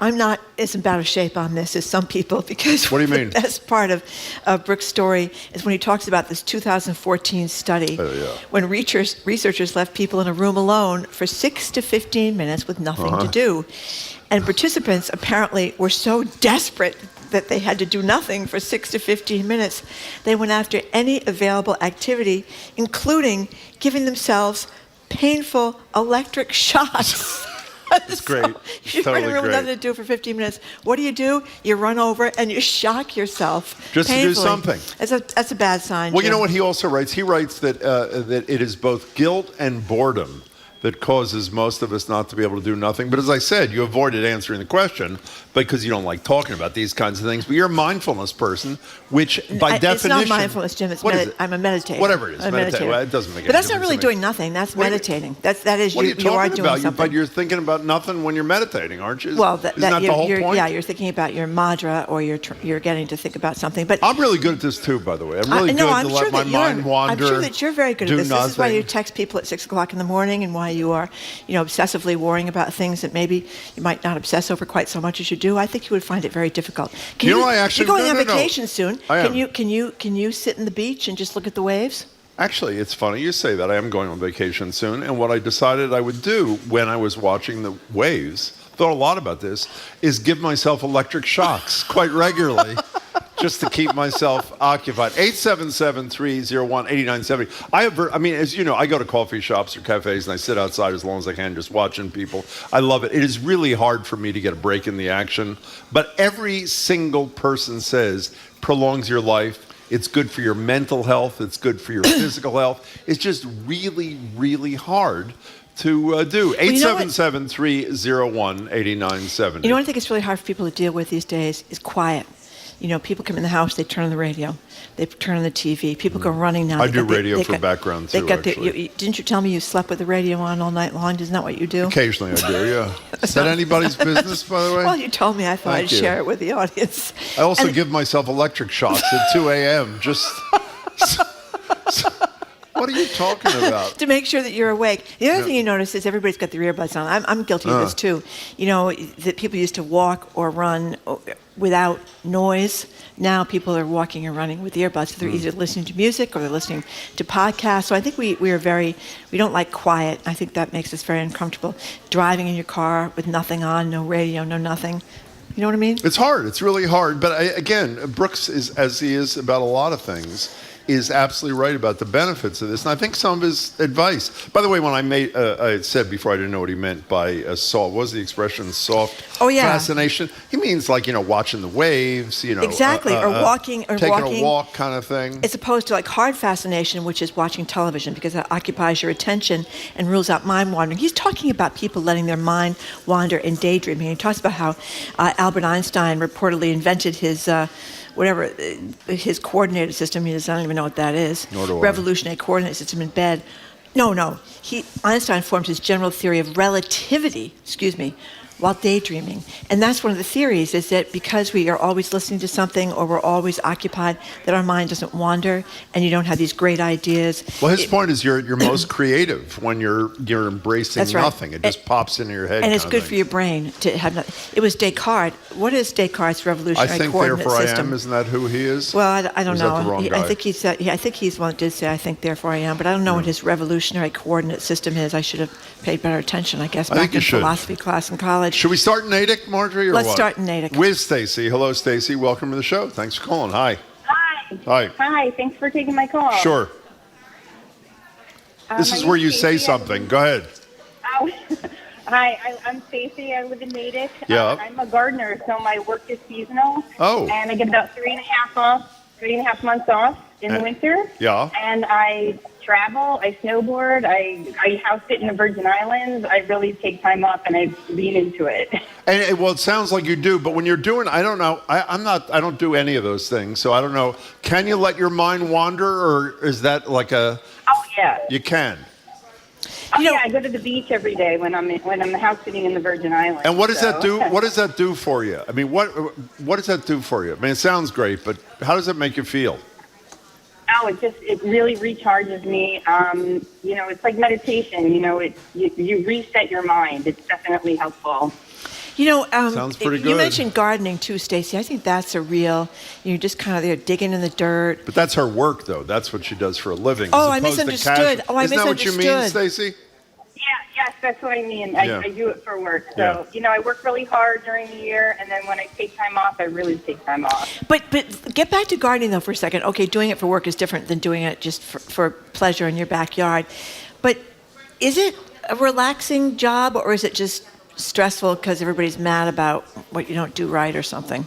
I'm not as in bad of shape on this as some people because what do you mean? The best part of Brooks' story is when he talks about this 2014 study when researchers left people in a room alone for 6 to 15 minutes with nothing to do. And participants apparently were so desperate that they had to do nothing for 6 to 15 minutes. They went after any available activity, including giving themselves painful electric shocks. It's great. If you're in a room with nothing to do for 15 minutes, what do? You run over and you shock yourself just painfully. To do something. That's a bad sign. Well, Jim. You know what he also writes? He writes that that it is both guilt and boredom that causes most of us not to be able to do nothing. But as I said, you avoided answering the question because you don't like talking about these kinds of things. But you're a mindfulness person, which by definition... It's not mindfulness, Jim. I'm a meditator. Whatever it is. Meditator. Well, it doesn't make any difference. But that's not really doing nothing. That's meditating. That is, what are you you are talking doing about? something. But you're thinking about nothing when you're meditating, aren't you? Well, Isn't that the whole point? Yeah, you're thinking about your mantra or you're getting to think about something. But I'm really good at this too, by the way. I'm really good to let my mind wander. I'm sure that you're very good at this. Nothing. This is why you text people at 6 o'clock in the morning and why you are, obsessively worrying about things that maybe you might not obsess over quite so much as you do. I think you would find it very difficult. You're going on vacation soon. Can you sit in the beach and just look at the waves? Actually, it's funny you say that. I am going on vacation soon, and what I decided I would do when I was watching the waves, thought a lot about this, is give myself electric shocks quite regularly. Just to keep myself occupied. 877-301-8970. As you know, I go to coffee shops or cafes and I sit outside as long as I can just watching people. I love it. It is really hard for me to get a break in the action. But every single person says prolongs your life. It's good for your mental health. It's good for your physical health. It's just really, really hard to do. 877-301-8970. You know what I think it's really hard for people to deal with these days is quiet. People come in the house, they turn on the radio, they turn on the TV. People go running now. I do radio for background too, actually. Didn't you tell me you slept with the radio on all night long? Isn't that what you do? Occasionally I do, yeah. Is that anybody's business, by the way? Well, you told me. I thought I'd share it with the audience. I also give myself electric shocks at 2 a.m. just... What are you talking about? To make sure that you're awake. The other thing you notice is everybody's got their earbuds on. I'm guilty of this too. That people used to walk or run without noise. Now people are walking and running with earbuds. So they're either listening to music or they're listening to podcasts. So I think we don't like quiet. I think that makes us very uncomfortable. Driving in your car with nothing on, no radio, no nothing. You know what I mean? It's hard. It's really hard. But again, Brooks is, as he is about a lot of things, is absolutely right about the benefits of this. And I think some of his advice, by the way, when I said before I didn't know what he meant by soft, what was the expression, soft fascination? He means like, watching the waves, Exactly, or walking. Taking a walk kind of thing. As opposed to like hard fascination, which is watching television because that occupies your attention and rules out mind wandering. He's talking about people letting their mind wander and daydreaming. He talks about how Albert Einstein reportedly invented his his coordinated system. I don't even know what that is. Nor do I. Revolutionary coordinate system in bed. No. Einstein formed his general theory of relativity, while daydreaming. And that's one of the theories, is that because we are always listening to something or we're always occupied, that our mind doesn't wander and you don't have these great ideas. Well, his point is you're most creative when you're embracing nothing. It just pops into your head. And it's good for your brain to have nothing. It was Descartes. What is Descartes' revolutionary coordinate system? I think, therefore I am. Isn't that who he is? Well, I don't know. That the wrong guy? I think he's one that did say, I think, therefore I am. But I don't know what his revolutionary coordinate system is. I should have paid better attention, I guess, back in philosophy class in college. Should we start in Natick, Marjorie, or Let's what? start in Natick. With Stacy. Hello, Stacy. Welcome to the show. Thanks for calling. Hi. Hi. Thanks for taking my call. Sure. This is where you say something. Go ahead. Oh. Hi, I'm Stacy. I live in Natick. Yeah. I'm a gardener, so my work is seasonal. Oh. And I get about 3.5 months off in the winter. Yeah. And I travel, I snowboard, I house sit in the Virgin Islands. I really take time off and I lean into it. And it sounds like you do, but when you're doing, I don't know, I don't do any of those things, so I don't know. Can you let your mind wander, or is that like a? Oh yeah. You can. Oh yeah, I go to the beach every day when I'm house sitting in the Virgin Islands. And what does that do? What does that do for you? I mean, what does that do for you? I mean, it sounds great, but how does it make you feel? Oh, it really recharges me. It's like meditation. You reset your mind. It's definitely helpful. Sounds pretty You good. mentioned gardening too, Stacy. I think that's a real, you're just kind of there digging in the dirt. But that's her work, though. That's what she does for a living. Oh, as I opposed to misunderstood. casual. Oh, I Isn't that what you mean, misunderstood. Stacy? Yes, that's what I mean. Yeah. I do it for work. So, I work really hard during the year, and then when I take time off, I really take time off. But get back to gardening, though, for a second. Okay, doing it for work is different than doing it just for pleasure in your backyard. But is it a relaxing job, or is it just stressful because everybody's mad about what you don't do right or something?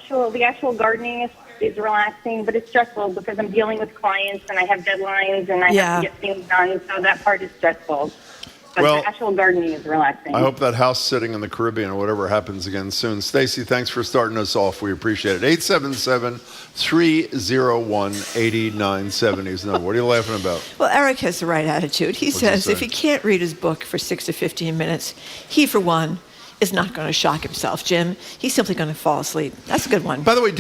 The actual gardening is relaxing, but it's stressful because I'm dealing with clients and I have deadlines and I have to get things done, so that part is stressful. But the actual gardening is relaxing. I hope that house sitting in the Caribbean or whatever happens again soon. Stacy, thanks for starting us off. We appreciate it. 877-301-8970 is the number. What are you laughing about? Well, Eric has the right attitude. He says if he can't read his book for 6 to 15 minutes, he, for one, is not going to shock himself, Jim. He's simply going to fall asleep. That's a good one. By the way,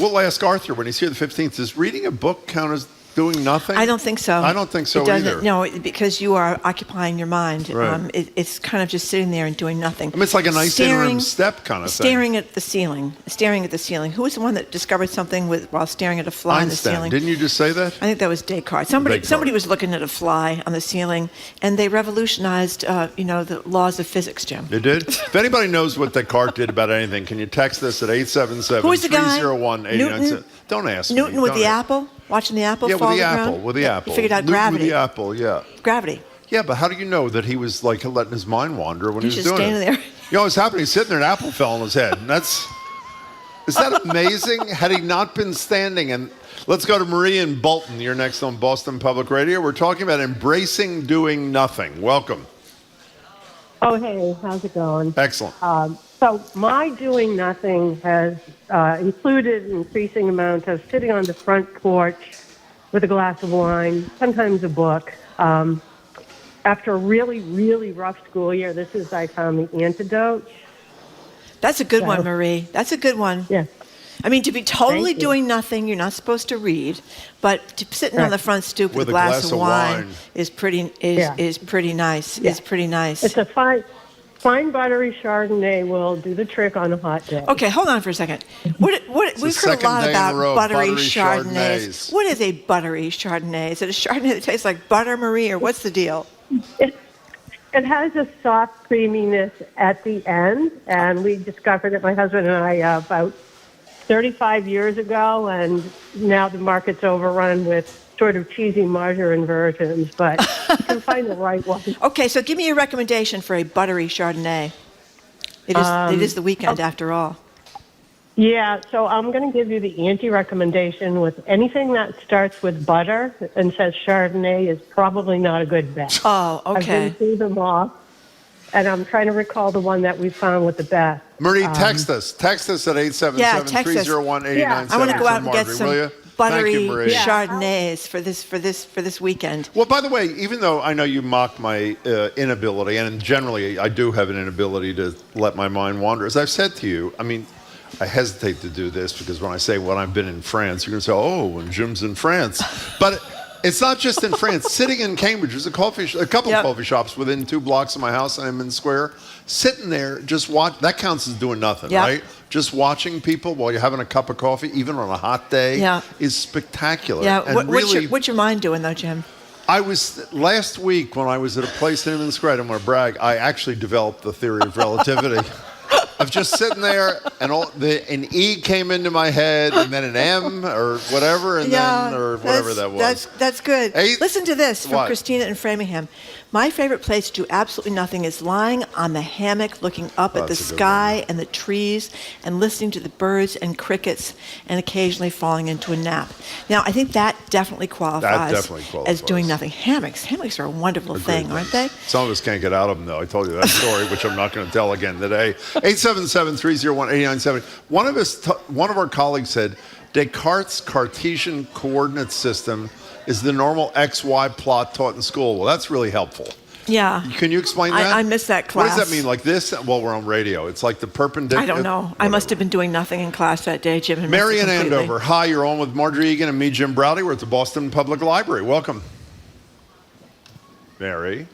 we'll ask Arthur when he's here the 15th. Does reading a book count as doing nothing? I don't think so. I don't think so either. No, because you are occupying your mind. Right. It's kind of just sitting there and doing nothing. I mean, it's like a nice interim step kind of thing. Staring at the ceiling. Who was the one that discovered something while staring at a fly on the ceiling? Didn't you just say that? I think that was Descartes. Somebody was looking at a fly on the ceiling, and they revolutionized, the laws of physics, Jim. They did? If anybody knows what Descartes did about anything, can you text us at 877-301-8970? Don't ask me. Newton with the apple? Watching the apple fall to the ground? With the apple. He figured out Newton gravity. with the apple, yeah. Gravity. Yeah, but how do you know that he was like letting his mind wander when he was just doing standing it? there. You know what's happening? He's sitting there, an apple fell on his head. And is that amazing? Had he not been standing? And let's go to Marie in Bolton. You're next on Boston Public Radio. We're talking about embracing doing nothing. Welcome. Oh, hey, how's it going? Excellent. So my doing nothing has included an increasing amount of sitting on the front porch with a glass of wine, sometimes a book. After a really, really rough school year, this is, I found, the antidote. That's a good one, Marie. That's a good one. Yeah. I mean, to be totally doing nothing, you're not supposed to read, but sitting on the front stoop with a glass of wine is pretty nice. Yeah. Is pretty nice. It's a fine buttery Chardonnay will do the trick on a hot day. Okay, hold on for a second. We've heard a lot about buttery Chardonnays. What is a buttery Chardonnay? Is it a Chardonnay that tastes like butter, Marie, or what's the deal? It has a soft creaminess at the end, and we discovered it, my husband and I, about 35 years ago, and now the market's overrun with sort of cheesy margarine versions, but you can find the right one. Okay, so give me a recommendation for a buttery Chardonnay. It is the weekend after all. Yeah, so I'm going to give you the anti-recommendation with anything that starts with butter and says Chardonnay is probably not a good bet. Oh, okay. I've been through them all, and I'm trying to recall the one that we found with the best. Marie, text us. Text us at 877-301-8970. I want to go out and get some buttery Chardonnays for this weekend. Well, by the way, even though I know you mock my inability, and generally I do have an inability to let my mind wander, as I've said to you, I mean, I hesitate to do this because when I say, well, I've been in France, you're going to say, oh, when Jim's in France. But it's not just in France. Sitting in Cambridge, there's a couple of coffee shops within 2 blocks of my house in Edmund Square. Sitting there, just watch. That counts as doing nothing, right? Just watching people while you're having a cup of coffee, even on a hot day, is spectacular. Yeah. And what's your mind doing, though, Jim? I was, last week when I was at a place in Edmund Square, I don't want to brag, I actually developed the theory of relativity. of just sitting there, and an E came into my head, and then an M or whatever, and then or whatever that was. That's good. Listen to this from What? Christina in Framingham. My favorite place to do absolutely nothing is lying on the hammock, looking up at the That's a good sky and the trees, and listening to the birds and crickets, and occasionally falling into a nap. Now, I think that definitely qualifies, as doing nothing. Hammocks are a wonderful thing, aren't they? Some of us can't get out of them, though. I told you that story, which I'm not going to tell again today. 877-301-8970. One of our colleagues said, Descartes' Cartesian coordinate system is the normal XY plot taught in school. Well, that's really helpful. Yeah. Can you explain that? I missed that class. What does that mean? Like this? Well, we're on radio. It's like the perpendicular. I don't know. I must have been doing nothing in class that day, Jim. Mary in Andover. Hi, you're on with Marjorie Egan and me, Jim Browdy. We're at the Boston Public Library. Welcome. Mary.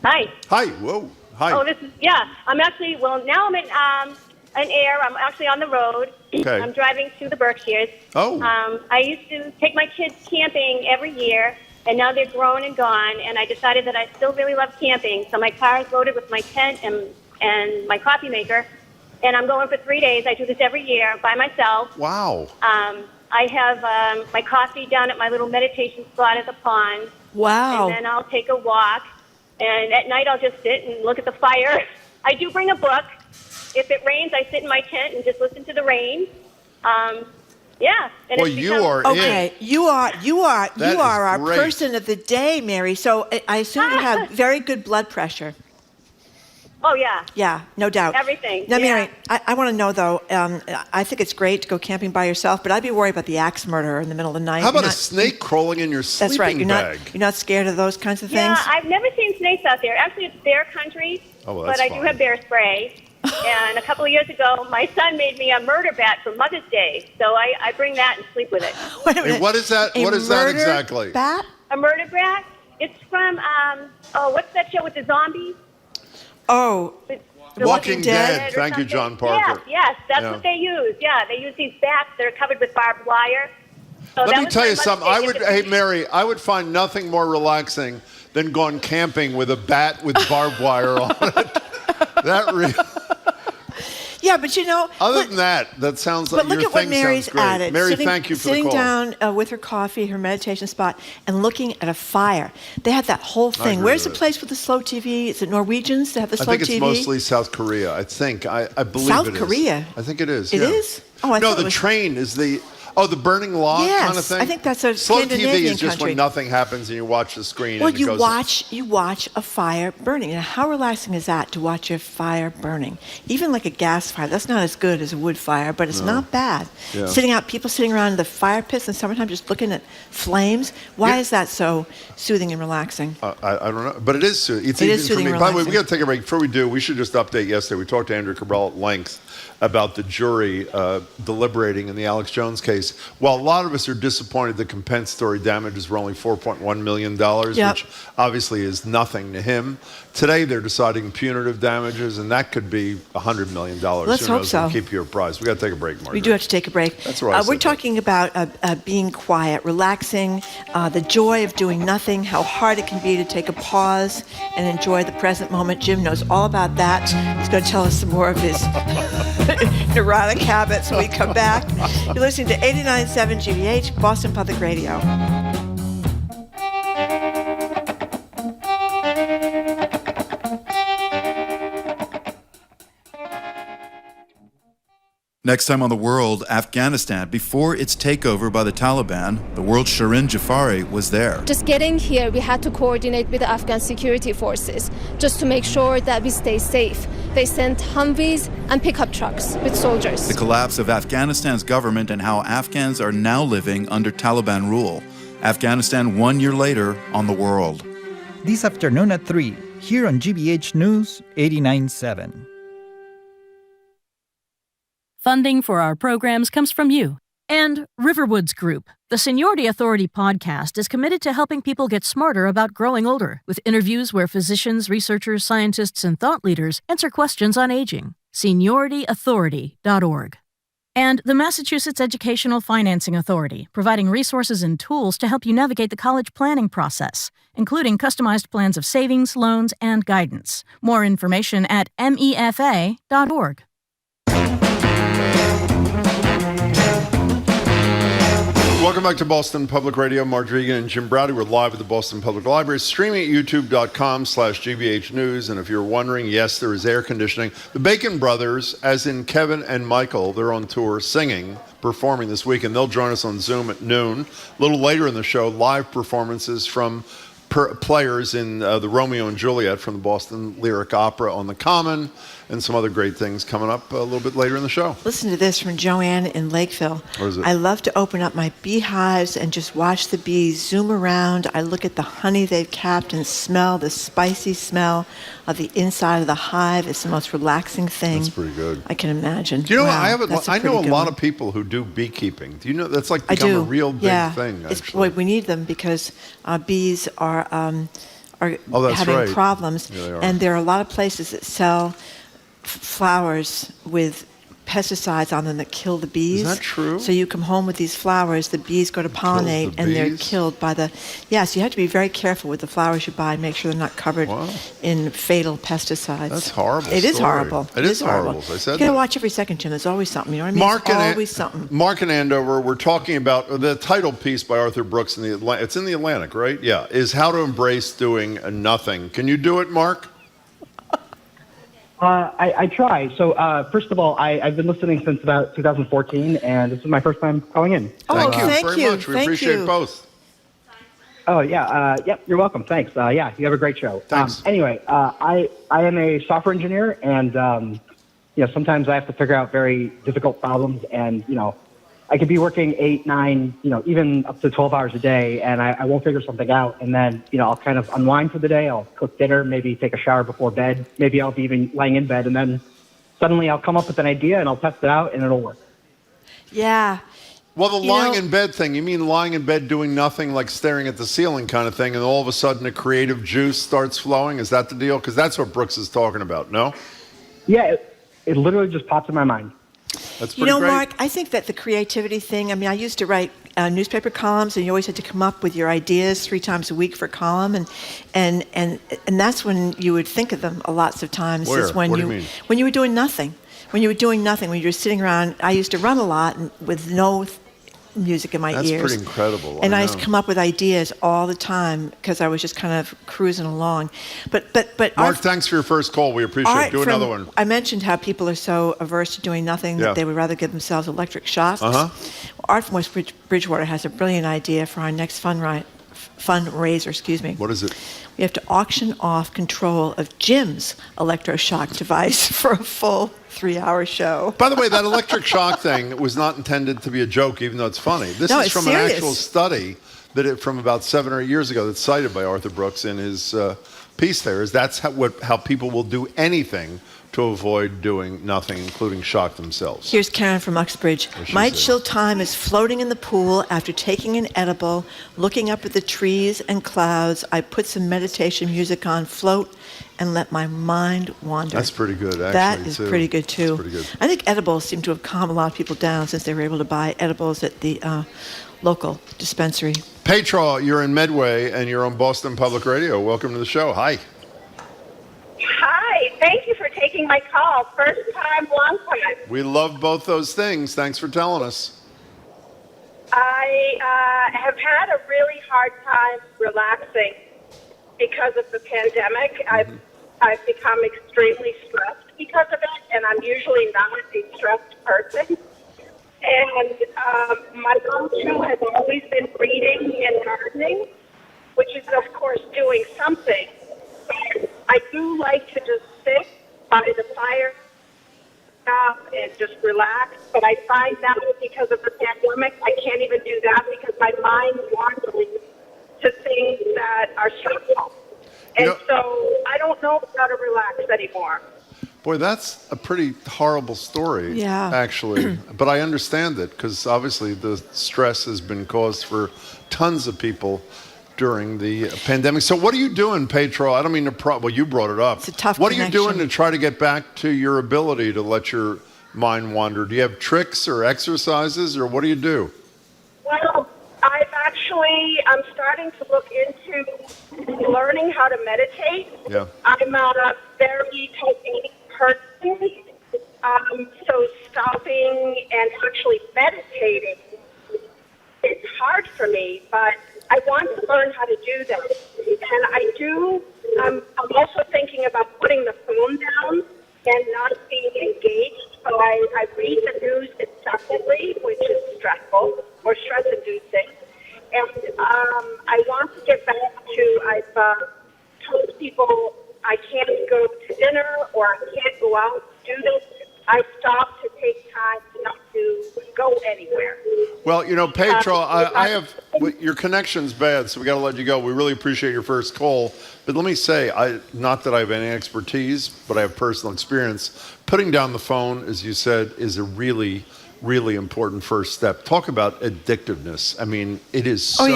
Hi. Hi. Whoa. Hi. Oh, I'm actually, now I'm in air. I'm actually on the road. Okay. I'm driving through the Berkshires. Oh. I used to take my kids camping every year, and now they're grown and gone, and I decided that I still really love camping. So my car is loaded with my tent and my coffee maker, and I'm going for 3 days. I do this every year by myself. Wow. I have my coffee down at my little meditation spot at the pond. Wow. And then I'll take a walk, and at night I'll just sit and look at the fire. I do bring a book. If it rains, I sit in my tent and just listen to the rain. Yeah. And Well, you are okay. You are our great. person of the day, Mary. So I assume you have very good blood pressure. Oh, yeah. Yeah, no doubt. Everything. Now, yeah. Mary, I want to know, though, I think it's great to go camping by yourself, but I'd be worried about the axe murderer in the middle of the night. How about a snake crawling in your sleeping That's right. bag? You're not scared of those kinds of things? Yeah, I've never seen snakes out there. Actually, it's bear country, Oh, well, but that's I do fine. have bear spray. And a couple of years ago, my son made me a murder bat for Mother's Day, so I bring that and sleep with it. Wait a minute. Hey, what is that? A What is that murder exactly? Bat? A murder bat? It's from, what's that show with the zombies? Oh, The Walking Dead. or Thank you, something? John Parker. Yes, that's Yeah. what they use. Yeah, they use these bats that are covered with barbed wire. So Let that me was tell my you Mother's something. Day gift to me. Mary, I would find nothing more relaxing than going camping with a bat with barbed wire on it. That really. yeah, but Other than that sounds like But look your at what thing Mary's sounds great. added. Mary, sitting, thank you for the sitting call. down with her coffee, her meditation spot, and looking at a fire. They have that whole thing. agree Where's the with it. place with the slow TV? Is it Norwegians that have the I slow think TV? it's mostly South Korea. I think. I believe South it is. Korea? I think it is. It yeah. is? Oh, I no, thought it the was- train is the burning log Yes, kind of thing. I think that's a Slow TV Scandinavian is just country. when nothing happens and you watch the screen. Well, and it you goes, watch a fire burning. Now, how relaxing is that to watch a fire burning? Even like a gas fire, that's not as good as a wood fire, but it's not bad. Yeah. People sitting around the fire pits in the summertime just looking at flames. Why Yeah. is that so soothing and relaxing? I don't know, but it is soothing. It's It even is for soothing me. and By the way, we relaxing. got to take a break. Before we do, we should just update yesterday. We talked to Andrew Cabral at length about the jury deliberating in the Alex Jones case. While a lot of us are disappointed the compensatory damages were only $4.1 million, Yep. which obviously is nothing to him, today they're deciding punitive damages, and that could be $100 million. Let's Who hope knows? so. We'll keep you apprised. We got to take a break, Margaret. We do have to take a break. That's why I said We're that. talking about being quiet, relaxing, the joy of doing nothing, how hard it can be to take a pause and enjoy the present moment. Jim knows all about that. He's going to tell us some more of his neurotic habits when we come back. You're listening to 89.7 GBH, Boston Public Radio. Next time on The World, Afghanistan. Before its takeover by the Taliban, the world's Shirin Jafari was there. Just getting here, we had to coordinate with the Afghan security forces just to make sure that we stay safe. They sent Humvees and pickup trucks with soldiers. The collapse of Afghanistan's government and how Afghans are now living under Taliban rule. Afghanistan 1 year later on The World. This afternoon at 3, here on GBH News 89.7. Funding for our programs comes from you. And Riverwoods Group, the Seniority Authority podcast, is committed to helping people get smarter about growing older, with interviews where physicians, researchers, scientists, and thought leaders answer questions on aging. SeniorityAuthority.org. And the Massachusetts Educational Financing Authority, providing resources and tools to help you navigate the college planning process, including customized plans of savings, loans, and guidance. More information at mefa.org. Welcome back to Boston Public Radio. Mark Regan and Jim Browdy. We're live at the Boston Public Library, streaming at youtube.com/GBH News. And if you're wondering, yes, there is air conditioning. The Bacon Brothers, as in Kevin and Michael, they're on tour singing, performing this week, and they'll join us on Zoom at noon. A little later in the show, live performances from players in the Romeo and Juliet from the Boston Lyric Opera on the Common, and some other great things coming up a little bit later in the show. Listen to this from Joanne in Lakeville. What is it? I love to open up my beehives and just watch the bees zoom around. I look at the honey they've capped and smell the spicy smell of the inside of the hive. It's the most relaxing thing. That's pretty good. I can imagine. Do you know, Wow, I know a pretty good lot one. of people who do beekeeping. Do you know, that's like I become do. a real big Yeah. thing, It's, actually. boy, we need them because bees are are that's having right. problems. Yeah, they are. And there are a lot of places that sell flowers with pesticides on them that kill the bees. Is that true? So you come home with these flowers, the bees go to pollinate, the and they're bees? killed by the... Yeah, so you have to be very careful with the flowers you buy and make sure they're not covered in fatal pesticides. That's horrible. It is story. horrible. It is horrible. I said You got to that. watch every second, Jim. There's always something. You know what I mean? There's always something. Mark and Andover, we're talking about the title piece by Arthur Brooks in the Atlantic. It's in the Atlantic, right? Yeah. Is How to Embrace Doing Nothing. Can you do it, Mark? I try. So, first of all, I've been listening since about 2014, and this is my first time calling in. Thank you thank very you. much. We Thank appreciate you. both. Oh, yeah. Yep, you're welcome. Thanks. Yeah, you have a great show. Thanks. Anyway, I am a software engineer, and, sometimes I have to figure out very difficult problems, and, I could be working 8, 9, even up to 12 hours a day, and I won't figure something out. And then, I'll kind of unwind for the day. I'll cook dinner, maybe take a shower before bed. Maybe I'll be even laying in bed, and then suddenly I'll come up with an idea, and I'll test it out, and it'll work. Yeah. Well, the lying in bed thing, you mean lying in bed doing nothing, like staring at the ceiling kind of thing, and all of a sudden a creative juice starts flowing? Is that the deal? Because that's what Brooks is talking about, no? Yeah, it literally just pops in my mind. That's pretty great. Mark, I think that the creativity thing, I used to write newspaper columns, and you always had to come up with your ideas 3 times a week for a column, and that's when you would think of them lots of times. Where? Is when What do you mean? When you were doing nothing. When you were sitting around. I used to run a lot with no music in my ears. That's pretty incredible. And I know. used to come up with ideas all the time because I was just kind of cruising along. But Mark, thanks for your first call. We appreciate it. Do another one. I mentioned how people are so averse to doing nothing that they would rather give themselves electric shocks. Uh-huh. Art from West Bridgewater has a brilliant idea for our next fundraiser. What is it? We have to auction off control of Jim's electroshock device for a full 3-hour show. By the way, that electric shock thing was not intended to be a joke, even though it's funny. This is it's from serious. an actual study from about 7 or 8 years ago that's cited by Arthur Brooks in his piece there. Is that's how people will do anything to avoid doing nothing, including shock themselves. Here's Karen from Uxbridge. My chill time is floating in the pool after taking an edible, looking up at the trees and clouds. I put some meditation music on, float, and let my mind wander. That's pretty good, actually. That is too. pretty good, too. That's pretty good. I think edibles seem to have calmed a lot of people down since they were able to buy edibles at the local dispensary. Petra, you're in Medway, and you're on Boston Public Radio. Welcome to the show. Hi. Hi. Thank you for taking my call. First time, long time. We love both those things. Thanks for telling us. I have had a really hard time relaxing because of the pandemic. I've become extremely stressed because of it, and I'm usually not a stressed person. And my go-to has always been reading and gardening, which is, of course, doing something. But I do like to just sit by the fire and just relax. But I find now because of the pandemic, I can't even do that because my mind wanders to things that are stressful. And so I don't know how to relax anymore. Boy, that's a pretty horrible story, actually. But I understand it because obviously the stress has been caused for tons of people during the pandemic. So what are you doing, Petra? I don't mean to well, you brought it up. It's a tough What are you connection. doing to try to get back to your ability to let your mind wander? Do you have tricks or exercises, or what do you do? Well, I'm starting to look into learning how to meditate. Yeah. I'm a very technique person, so stopping and actually meditating is hard for me, but I want to learn how to do that. And I'm also thinking about putting the phone down and not being engaged, but I read the news incessantly, which is stressful or stress-inducing. And I want to get back to, I've told people I can't go to dinner or I can't go out and do this. I stop to take time not to go anywhere. Well, Petra, I have your connection's bad, so we got to let you go. We really appreciate your first call, but let me say, not that I have any expertise, but I have personal experience. Putting down the phone, as you said, is a really, really important first step. Talk about addictiveness. I mean, it is so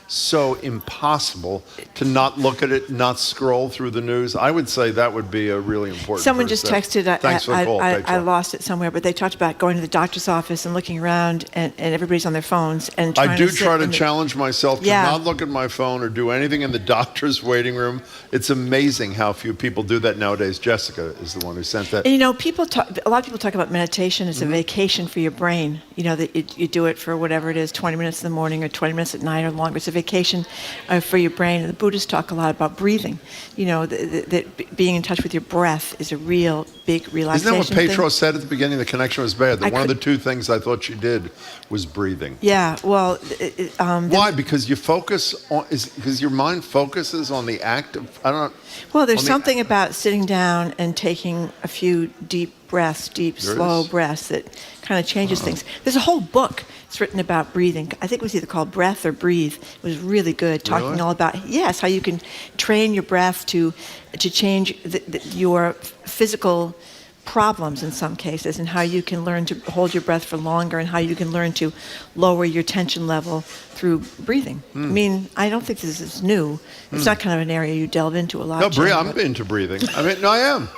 so impossible to not look at it, not scroll through the news. I would say that would be a really important Someone first just step. texted, Thanks for the call, I lost it somewhere, but they talked about going to the doctor's office and looking around, and everybody's on their phones. And I do try to challenge myself to Yeah. not look at my phone or do anything in the doctor's waiting room. It's amazing how few people do that nowadays. Jessica is the one who sent that. And, a lot of people talk about meditation as a vacation for your brain. That you do it for whatever it is, 20 minutes in the morning or 20 minutes at night or longer. It's a vacation for your brain. And the Buddhists talk a lot about breathing. That being in touch with your breath is a real big relaxation. Isn't that what Petro thing. said at the beginning? The connection was bad. That one of the two things I thought she did was breathing. Yeah, well... Why? Because you focus on... Because your mind focuses on the act of... I don't know. Well, there's something about sitting down and taking a few deep breaths, slow breaths that kind of changes things. There's a whole book. It's written about breathing. I think it was either called Breath or Breathe. It was really good, talking all about, how you can train your breath to change your physical problems in some cases, and how you can learn to hold your breath for longer, and how you can learn to lower your tension level through breathing. I mean, I don't think this is new. It's not kind of an area you delve into a lot. No, I'm into breathing. I am.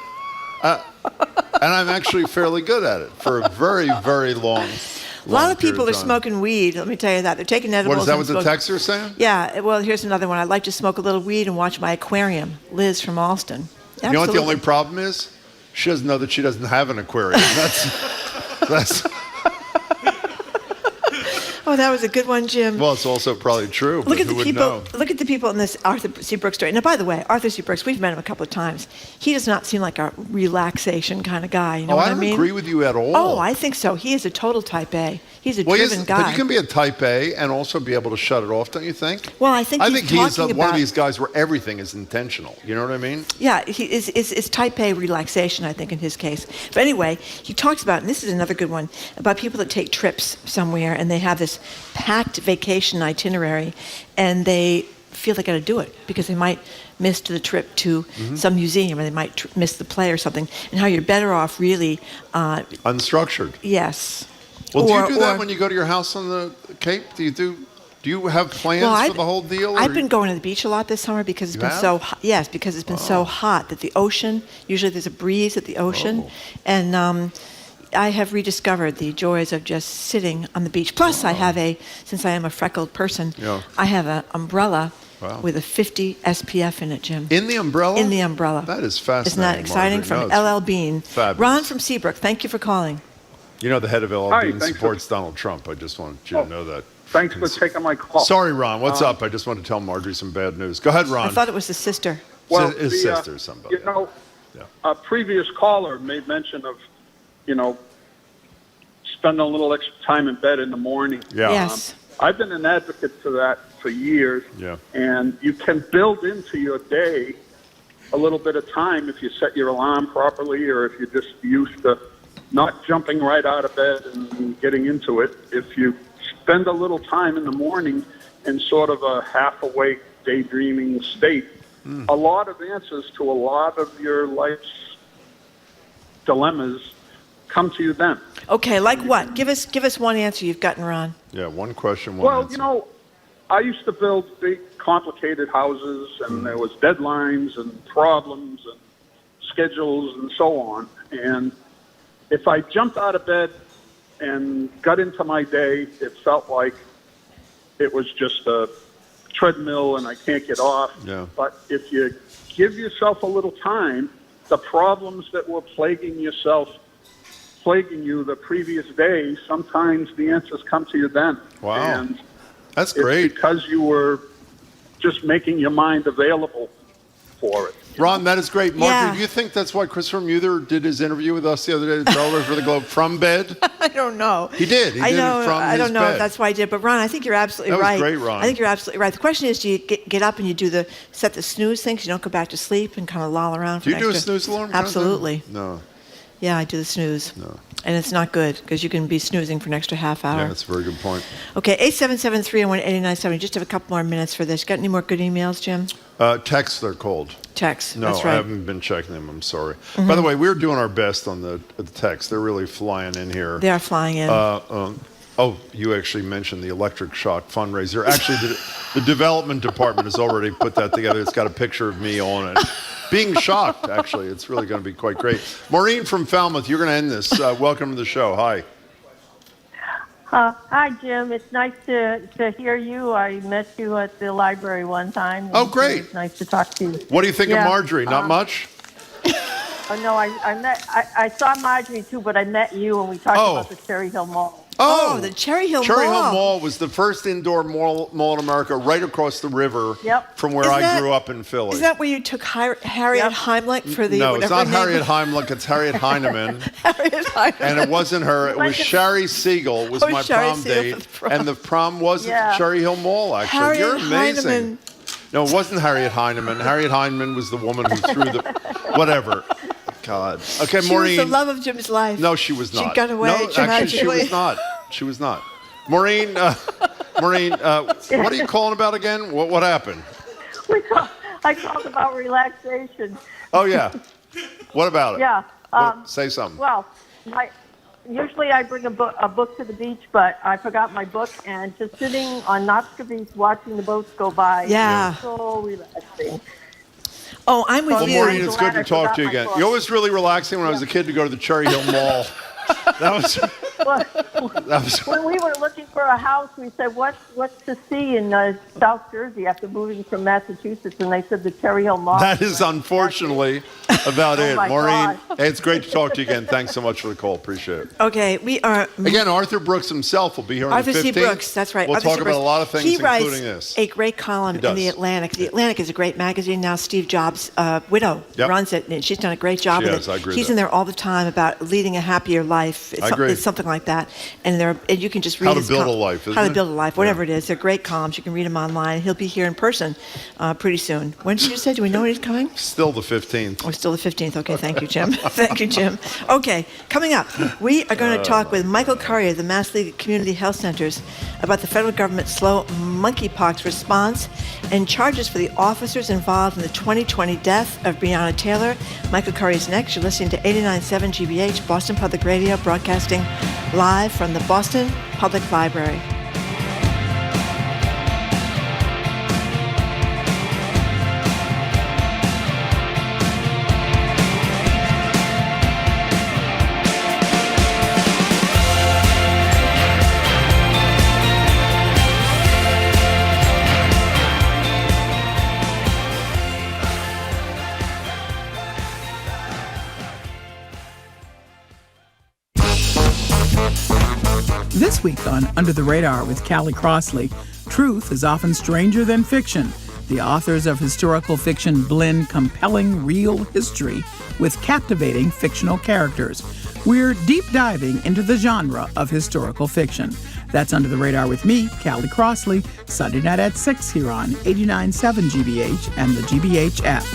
And I'm actually fairly good at it for a very, very long A lot of people are smoking weed, let me tell you that. They're taking edibles. What, is that what the texter is saying? Yeah, well, here's another one. I'd like to smoke a little weed and watch my aquarium. Liz from Alston. Absolutely. You know what the only problem is? She doesn't know that she doesn't have an aquarium. That's Oh, that was a good one, Jim. Well, it's also probably true. Look at the who would people. know? Look at the people in this Arthur C. Brooks story. Now, by the way, Arthur C. Brooks, we've met him a couple of times. He does not seem like a relaxation kind of guy. You know what I mean? I don't agree with you at all. Oh, I think so. He is a total Type A. He's a driven guy. But you can be a Type A and also be able to shut it off, don't you think? Well, I think he's one of these guys where everything is intentional. You know what I mean? Yeah, it's Type A relaxation, I think, in his case. But anyway, he talks about, and this is another good one, about people that take trips somewhere and they have this packed vacation itinerary and they feel they got to do it because they might miss the trip to some museum or they might miss the play or something, and how you're better off really... unstructured. Yes. Well, do you do that when you go to your house on the Cape? Do you have plans for the whole deal? I've been going to the beach a lot this summer because it's been so hot. Yes, because it's been so hot that the ocean, usually there's a breeze at the ocean, and I have rediscovered the joys of just sitting on the beach. Plus, I have since I am a freckled person, I have an umbrella with a 50 SPF in it, Jim. In the umbrella? In the umbrella. That is fascinating. Isn't that exciting? Margaret. From LL Bean. Fabulous. Ron from Seabrook, thank you for calling. You know the head of LL Bean supports Donald Trump. I just wanted you to know that. Thanks for taking my call. Sorry, Ron. What's up? I just wanted to tell Marjorie some bad news. Go ahead, Ron. I thought it was the sister. Well, his sister, somebody. You know, a previous caller made mention of, spending a little extra time in bed in the morning. Yeah. Yes. I've been an advocate for that for years. Yeah. And you can build into your day a little bit of time if you set your alarm properly, or if you're just used to not jumping right out of bed and getting into it. If you spend a little time in the morning in sort of a half-awake, daydreaming state, a lot of answers to a lot of your life's dilemmas come to you then. Okay, like what? Give us one answer you've gotten, Ron. Yeah, one question, one answer. Well, I used to build big, complicated houses, and there was deadlines and problems and schedules and so on. And if I jumped out of bed and got into my day, it felt like it was just a treadmill and I can't get off. Yeah. But if you give yourself a little time, the problems that were plaguing you the previous day, sometimes the answers come to you then. Wow. And that's great. It's because you were just making your mind available for it. Ron, that is great. Mark, Yeah. do you think that's why Christopher Muther did his interview with us the other day at Television for the Globe from bed? I don't know. He did. He did it from I his don't know bed. if that's why I did, but Ron, I think you're absolutely right. That was great, Ron. I think you're absolutely right. The question is, do you get up and you set the snooze thing so you don't go back to sleep and kind of loll around? Do you do a snooze alarm? Absolutely. No. Yeah, I do the snooze. No. And it's not good because you can be snoozing for an extra half hour. Yeah, that's a very good point. Okay, 877-301-8970. Just have a couple more minutes for this. Got any more good emails, Jim? Texts, they're called. Texts, No, that's right. I haven't been checking them. I'm sorry. By the way, we're doing our best on the text. They're really flying in here. They are flying in. Oh, you actually mentioned the electric shock fundraiser. Actually, the development department has already put that together. It's got a picture of me on it. Being shocked, actually. It's really going to be quite great. Maureen from Falmouth, you're going to end this. Welcome to the show. Hi. Hi, Jim. It's nice to hear you. I met you at the library one time. Oh, great. It's nice to talk to you. What do you think of Marjorie? Not much? Oh, no, I saw Marjorie too, but I met you and we talked about the Cherry Hill Mall. Oh, the Cherry Hill Mall. Cherry Hill Mall was the first indoor mall in America right across the river from where I grew up in Philly. Is that where you took Harriet Heimlich for the... No, it's not Harriet Heimlich. It's Harriet Heinemann. Harriet Heinemann. And it wasn't her. It was Sherry Siegel was my prom date. And the prom was at Cherry Hill Mall, actually. Harriet You're amazing. Heinemann. No, it wasn't Harriet Heinemann. Harriet Heinemann was the woman who threw the... Whatever. God. Okay, Maureen. She was the love of Jim's life. No, she was not. She got away No, actually, she was not. She was not. Maureen, what are you calling about again? What happened? I called about relaxation. Oh, yeah. What about it? Yeah. Say something. Well, usually I bring a book to the beach, but I forgot my book, and just sitting on Notska Beach watching the boats go by. Yeah. So relaxing. Oh, I'm with you. Maureen, it's good to talk to you again. You know what was really relaxing when I was a kid to go to the Cherry Hill Mall? That was when we were looking for a house, we said, what's to see in South Jersey after moving from Massachusetts? And they said the Cherry Hill Mall. That is unfortunately about it. Maureen, hey, it's great to talk to you again. Thanks so much for the call. Appreciate it. Okay, we are... Again, Arthur Brooks himself will be here on the 15th. Arthur C. Brooks, that's right. We'll Arthur talk C. about a lot of things, he including this. He writes a great column in The Atlantic. The Atlantic is a great magazine now. Steve Jobs' widow runs it, and she's done a great job with it. I agree. He's in there all the time about leading a happier life. It's something like that. And you can just read How to Build a Life, isn't it? How to Build a Life, whatever it is. They're great columns. You can read them online. He'll be here in person pretty soon. When did you say? Do we know when he's coming? Still the 15th. Oh, still the 15th. Okay, thank you, Jim. Thank you, Jim. Okay, coming up, we are going to talk with Michael Currier of the Mass League of Community Health Centers about the federal government's slow monkeypox response and charges for the officers involved in the 2020 death of Brianna Taylor. Michael Currier is next. You're listening to 89.7 GBH, Boston Public Radio, broadcasting live from the Boston Public Library. This week on Under the Radar with Callie Crossley, truth is often stranger than fiction. The authors of historical fiction blend compelling real history with captivating fictional characters. We're deep diving into the genre of historical fiction. That's Under the Radar with me, Callie Crossley, Sunday night at 6 here on 89.7 GBH and the GBH app.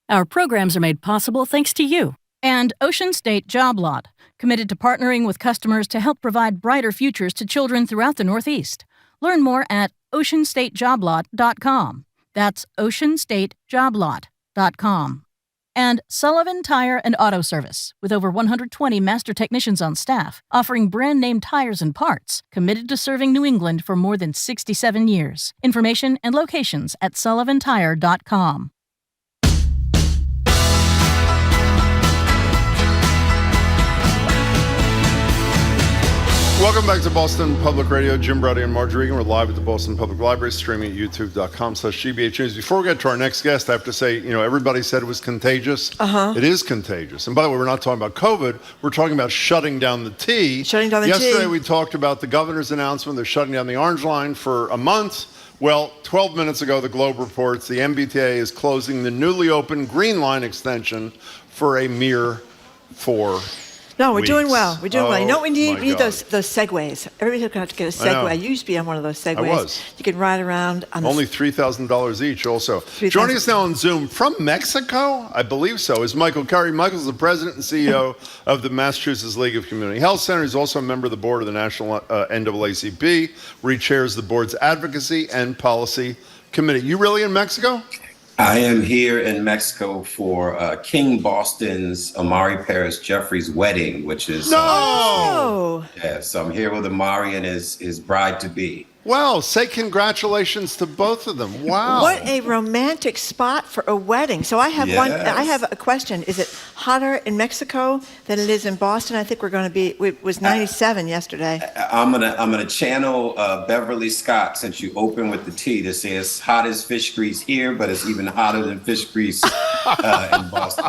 Our programs are made possible thanks to you. And Ocean State Job Lot, committed to partnering with customers to help provide brighter futures to children throughout the Northeast. Learn more at oceanstatejoblot.com. That's oceanstatejoblot.com. And Sullivan Tire and Auto Service, with over 120 master technicians on staff, offering brand-name tires and parts, committed to serving New England for more than 67 years. Information and locations at sullivantire.com. Welcome back to Boston Public Radio. Jim Brody and Marjorie Regan. We're live at the Boston Public Library, streaming at youtube.com/GBH News. Before we get to our next guest, I have to say, everybody said it was contagious. It is contagious. And by the way, we're not talking about COVID. We're talking about shutting down the T. Yesterday, we talked about the governor's announcement. They're shutting down the Orange Line for a month. Well, 12 minutes ago, the Globe reports the MBTA is closing the newly opened Green Line extension for a mere 4 No, we're doing well. We're doing well. You know what we need? my We need God. those segways. Everybody's going to have to get a Segway. I used to be on one of those Segways. I was. You can ride around on Only $3,000 each also. $3,000. Joining us now on Zoom from Mexico, I believe so, is Michael Currier. Michael's the president and CEO of the Massachusetts League of Community Health Centers. He's also a member of the board of the National NAACP, where he chairs the board's advocacy and policy committee. You really in Mexico? I am here in Mexico for King Boston's Amari Paris Jeffrey's wedding, which is no. Yeah, so I'm here with Amari and his bride-to-be. Wow, say congratulations to both of them. Wow. What a romantic spot for a wedding. So I have I have a question. Is it hotter in Mexico than it is in Boston? I think we're going to be, it was 97 yesterday. I'm gonna channel Beverly Scott, since you open with the T, to say it's hot as fish grease here, but it's even hotter than fish grease in Boston.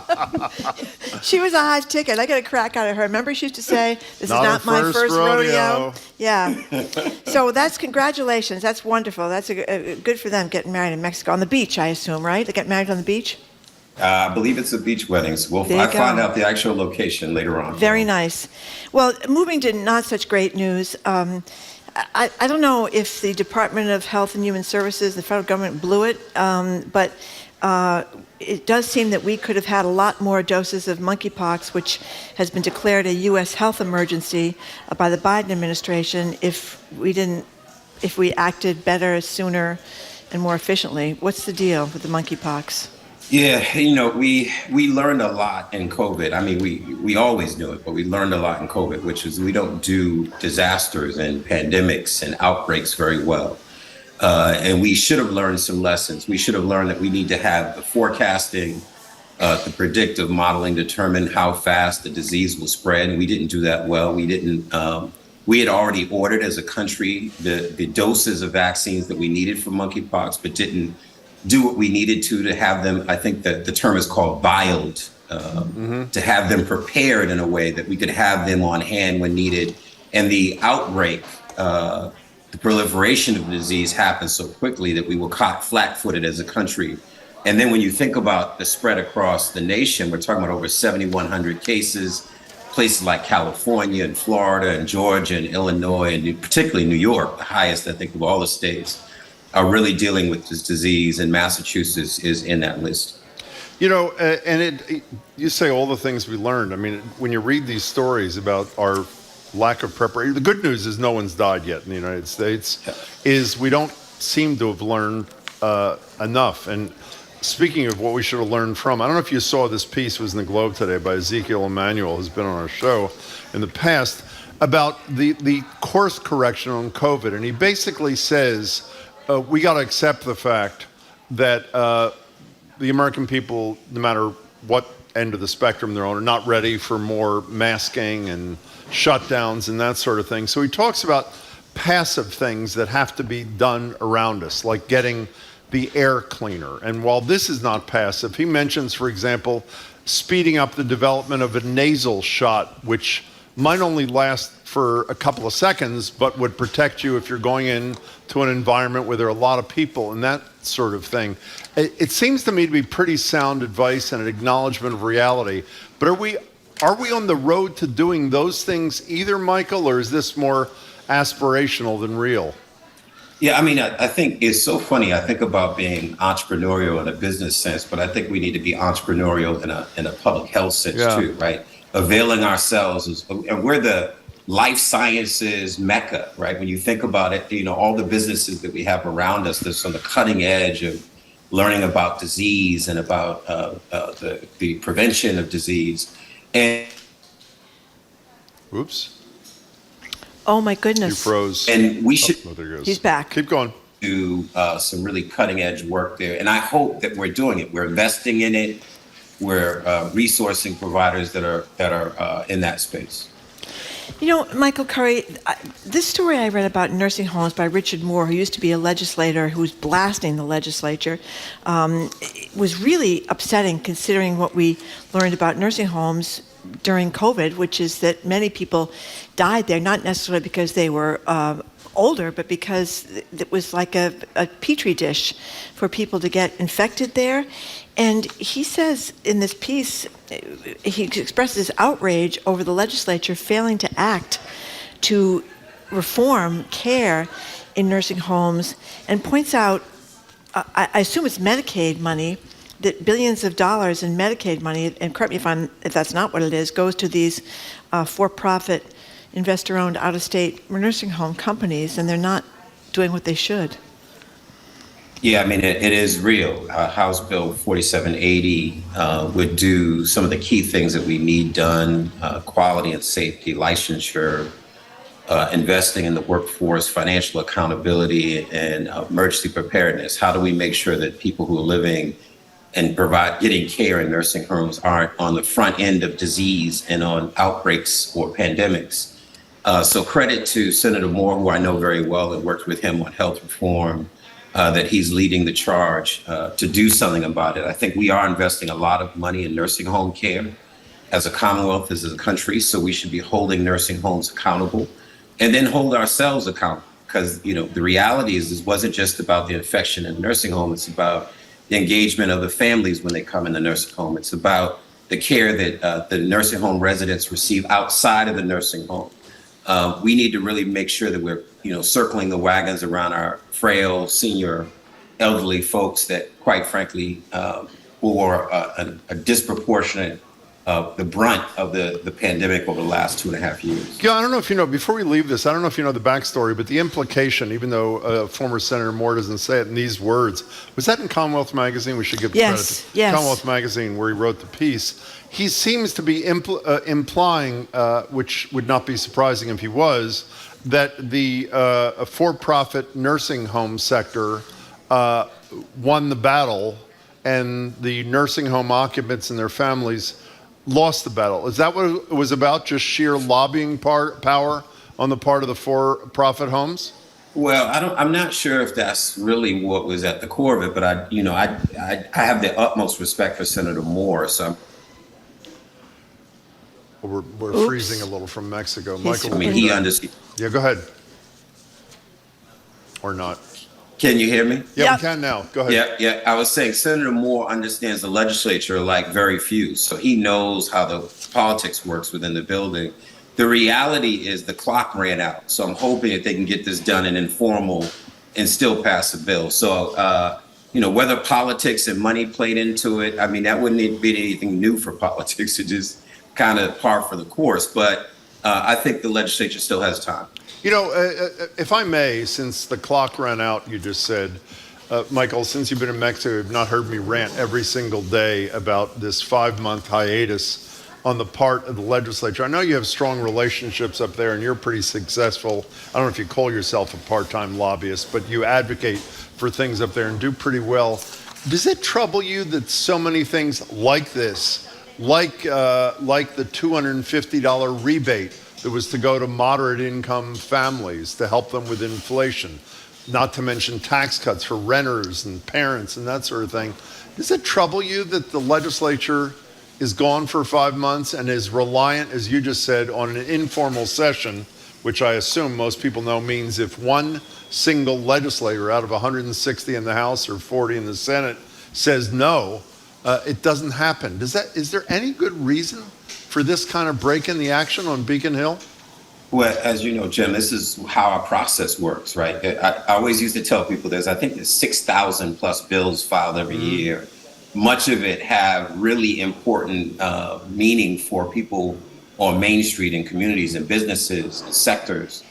She was a hot ticket. I got a crack out of her. Remember she used to say, this is not my first rodeo. Yeah. So that's congratulations. That's wonderful. That's good for them getting married in Mexico. On the beach, I assume, right? They get married on the beach? I believe it's a beach wedding. So I'll find out the actual location later on. Very nice. Well, moving to not such great news. I don't know if the Department of Health and Human Services, the federal government, blew it, but it does seem that we could have had a lot more doses of monkeypox, which has been declared a U.S. health emergency by the Biden administration, if we acted better, sooner, and more efficiently. What's the deal with the monkeypox? Yeah, we learned a lot in COVID. I mean, we always knew it, but we learned a lot in COVID, which is we don't do disasters and pandemics and outbreaks very well. And we should have learned some lessons. We should have learned that we need to have the forecasting, the predictive modeling determine how fast the disease will spread. And we didn't do that well. We had already ordered as a country the doses of vaccines that we needed for monkeypox, but didn't do what we needed to have them. I think that the term is called vialed, to have them prepared in a way that we could have them on hand when needed. And the outbreak, the proliferation of the disease happened so quickly that we were caught flat-footed as a country. And then when you think about the spread across the nation, we're talking about over 7,100 cases, places like California and Florida and Georgia and Illinois, and particularly New York, the highest, I think, of all the states, are really dealing with this disease, and Massachusetts is in that list. You say all the things we learned. I mean, when you read these stories about our lack of preparation, the good news is no one's died yet in the United States, is we don't seem to have learned enough. And speaking of what we should have learned from, I don't know if you saw this piece, was in the Globe today by Ezekiel Emanuel, who's been on our show in the past, about the course correction on COVID. And he basically says, we got to accept the fact that the American people, no matter what end of the spectrum they're on, are not ready for more masking and shutdowns and that sort of thing. So he talks about passive things that have to be done around us, like getting the air cleaner. And while this is not passive, he mentions, for example, speeding up the development of a nasal shot, which might only last for a couple of seconds, but would protect you if you're going into an environment where there are a lot of people and that sort of thing. It seems to me to be pretty sound advice and an acknowledgement of reality. But are we on the road to doing those things either, Michael, or is this more aspirational than real? Yeah, I mean, I think it's so funny. I think about being entrepreneurial in a business sense, but I think we need to be entrepreneurial in a public health sense too, right? Availing ourselves, and we're the life sciences mecca, right? When you think about it, all the businesses that we have around us that's on the cutting edge of learning about disease and about the prevention of disease. And oops. Oh my goodness. You froze. And we should. Oh, there he goes. He's back. Keep going. Do some really cutting edge work there. And I hope that we're doing it. We're investing in it. We're resourcing providers that are in that space. Michael Curry, this story I read about nursing homes by Richard Moore, who used to be a legislator who was blasting the legislature, was really upsetting considering what we learned about nursing homes during COVID, which is that many people died there, not necessarily because they were older, but because it was like a petri dish for people to get infected there. And he says in this piece, he expresses outrage over the legislature failing to act to reform care in nursing homes, and points out, I assume it's Medicaid money, that billions of dollars in Medicaid money, and correct me if that's not what it is, goes to these for-profit, investor-owned, out-of-state nursing home companies, and they're not doing what they should. Yeah, I mean, it is real. House Bill 4780 would do some of the key things that we need done, quality and safety, licensure, investing in the workforce, financial accountability, and emergency preparedness. How do we make sure that people who are living and getting care in nursing homes aren't on the front end of disease and on outbreaks or pandemics? So credit to Senator Moore, who I know very well and worked with him on health reform, that he's leading the charge to do something about it. I think we are investing a lot of money in nursing home care as a Commonwealth, as a country, so we should be holding nursing homes accountable and then hold ourselves accountable. Because, the reality is this wasn't just about the infection in the nursing home, it's about the engagement of the families when they come in the nursing home. It's about the care that the nursing home residents receive outside of the nursing home. We need to really make sure that we're, circling the wagons around our frail, senior, elderly folks that, quite frankly, bore a disproportionate the brunt of the pandemic over the last 2.5 years. Yeah, I don't know if you know, before we leave this, I don't know if you know the backstory, but the implication, even though former Senator Moore doesn't say it in these words, was that in Commonwealth Magazine? We should give credit to yes. Commonwealth Magazine, where he wrote the piece. He seems to be implying, which would not be surprising if he was, that the for-profit nursing home sector won the battle and the nursing home occupants and their families lost the battle. Is that what it was about, just sheer lobbying power on the part of the for-profit homes? Well, I'm not sure if that's really what was at the core of it, but I have the utmost respect for Senator Moore, so we're freezing a little from Mexico. Michael, he understands. Yeah, go ahead. Or not. Can you hear me? Yeah, we can now. Go ahead. Yeah. I was saying Senator Moore understands the legislature like very few, so he knows how the politics works within the building. The reality is the clock ran out, so I'm hoping that they can get this done in informal and still pass a bill. So, whether politics and money played into it, I mean, that wouldn't be anything new for politics. It just kind of par for the course. But I think the legislature still has time. If I may, since the clock ran out, you just said, Michael, since you've been in Mexico, you've not heard me rant every single day about this 5-month hiatus on the part of the legislature. I know you have strong relationships up there and you're pretty successful. I don't know if you call yourself a part-time lobbyist, but you advocate for things up there and do pretty well. Does it trouble you that so many things like this, like the $250 rebate that was to go to moderate income families to help them with inflation, not to mention tax cuts for renters and parents and that sort of thing, does it trouble you that the legislature is gone for 5 months and is reliant, as you just said, on an informal session, which I assume most people know means if one single legislator out of 160 in the House or 40 in the Senate says no, it doesn't happen. Is there any good reason for this kind of break in the action on Beacon Hill? Well, as you know, Jim, this is how our process works, right? I always used to tell people there's 6,000 plus bills filed every year. Much of it have really important meaning for people on Main Street and communities and businesses and sectors.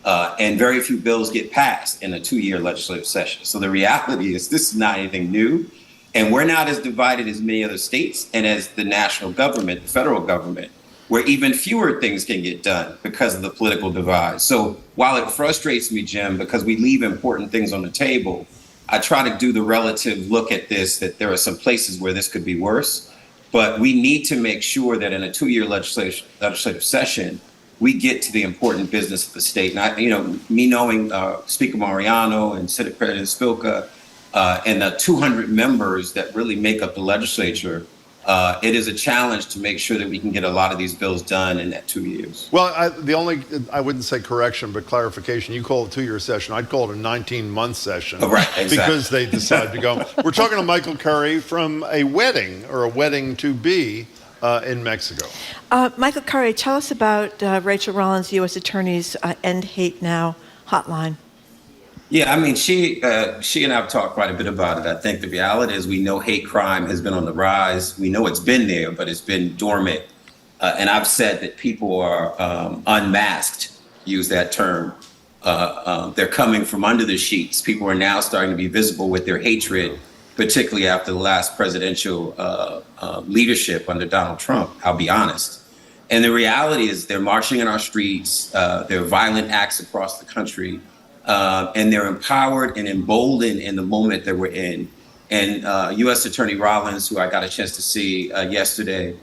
And very few bills get passed in a 2-year legislative session. So the reality is this is not anything new. And we're not as divided as many other states and as the national government, the federal government, where even fewer things can get done because of the political divide. So while it frustrates me, Jim, because we leave important things on the table, I try to do the relative look at this, that there are some places where this could be worse, but we need to make sure that in a 2-year legislative session, we get to the important business of the state. And me knowing Speaker Mariano and Senate President Spilka and the 200 members that really make up the legislature, it is a challenge to make sure that we can get a lot of these bills done in that 2 years. Well, I wouldn't say correction, but clarification. You call it a 2-year session. I'd call it a 19-month session. Oh, right, exactly. Because they decide to go. We're talking to Michael Curry from a wedding or a wedding to be in Mexico. Michael Curry, tell us about Rachel Rollins, U.S. Attorney's End Hate Now hotline. Yeah, I mean, she and I've talked quite a bit about it. I think the reality is we know hate crime has been on the rise. We know it's been there, but it's been dormant. And I've said that people are unmasked, use that term, they're coming from under the sheets. People are now starting to be visible with their hatred, particularly after the last presidential leadership under Donald Trump, I'll be honest. And the reality is they're marching in our streets, there are violent acts across the country, and they're empowered and emboldened in the moment that we're in. And U.S. Attorney Rollins, who I got a chance to see yesterday,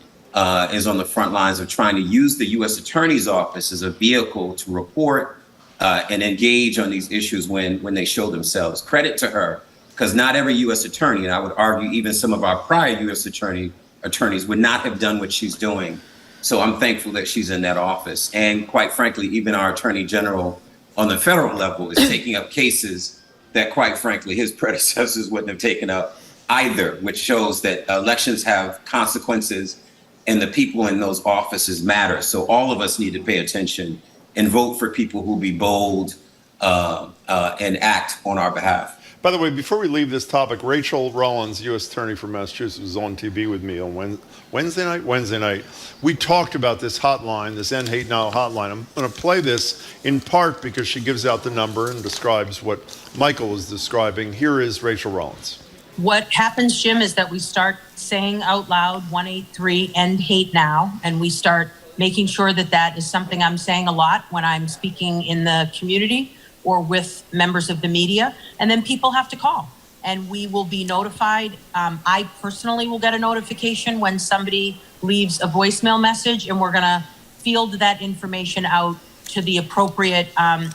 is on the front lines of trying to use the U.S. Attorney's Office as a vehicle to report and engage on these issues when they show themselves. Credit to her, because not every U.S. attorney, and I would argue even some of our prior U.S. attorneys would not have done what she's doing. So I'm thankful that she's in that office. And quite frankly, even our Attorney General on the federal level is taking up cases that, quite frankly, his predecessors wouldn't have taken up either, which shows that elections have consequences and the people in those offices matter. So all of us need to pay attention and vote for people who be bold and act on our behalf. By the way, before we leave this topic, Rachel Rollins, U.S. Attorney for Massachusetts, was on TV with me on Wednesday night. We talked about this hotline, this End Hate Now hotline. I'm going to play this in part because she gives out the number and describes what Michael was describing. Here is Rachel Rollins. What happens, Jim, is that we start saying out loud 183 End Hate Now, and we start making sure that that is something I'm saying a lot when I'm speaking in the community or with members of the media, and then people have to call, and we will be notified. I personally will get a notification when somebody leaves a voicemail message, and we're gonna field that information out to the appropriate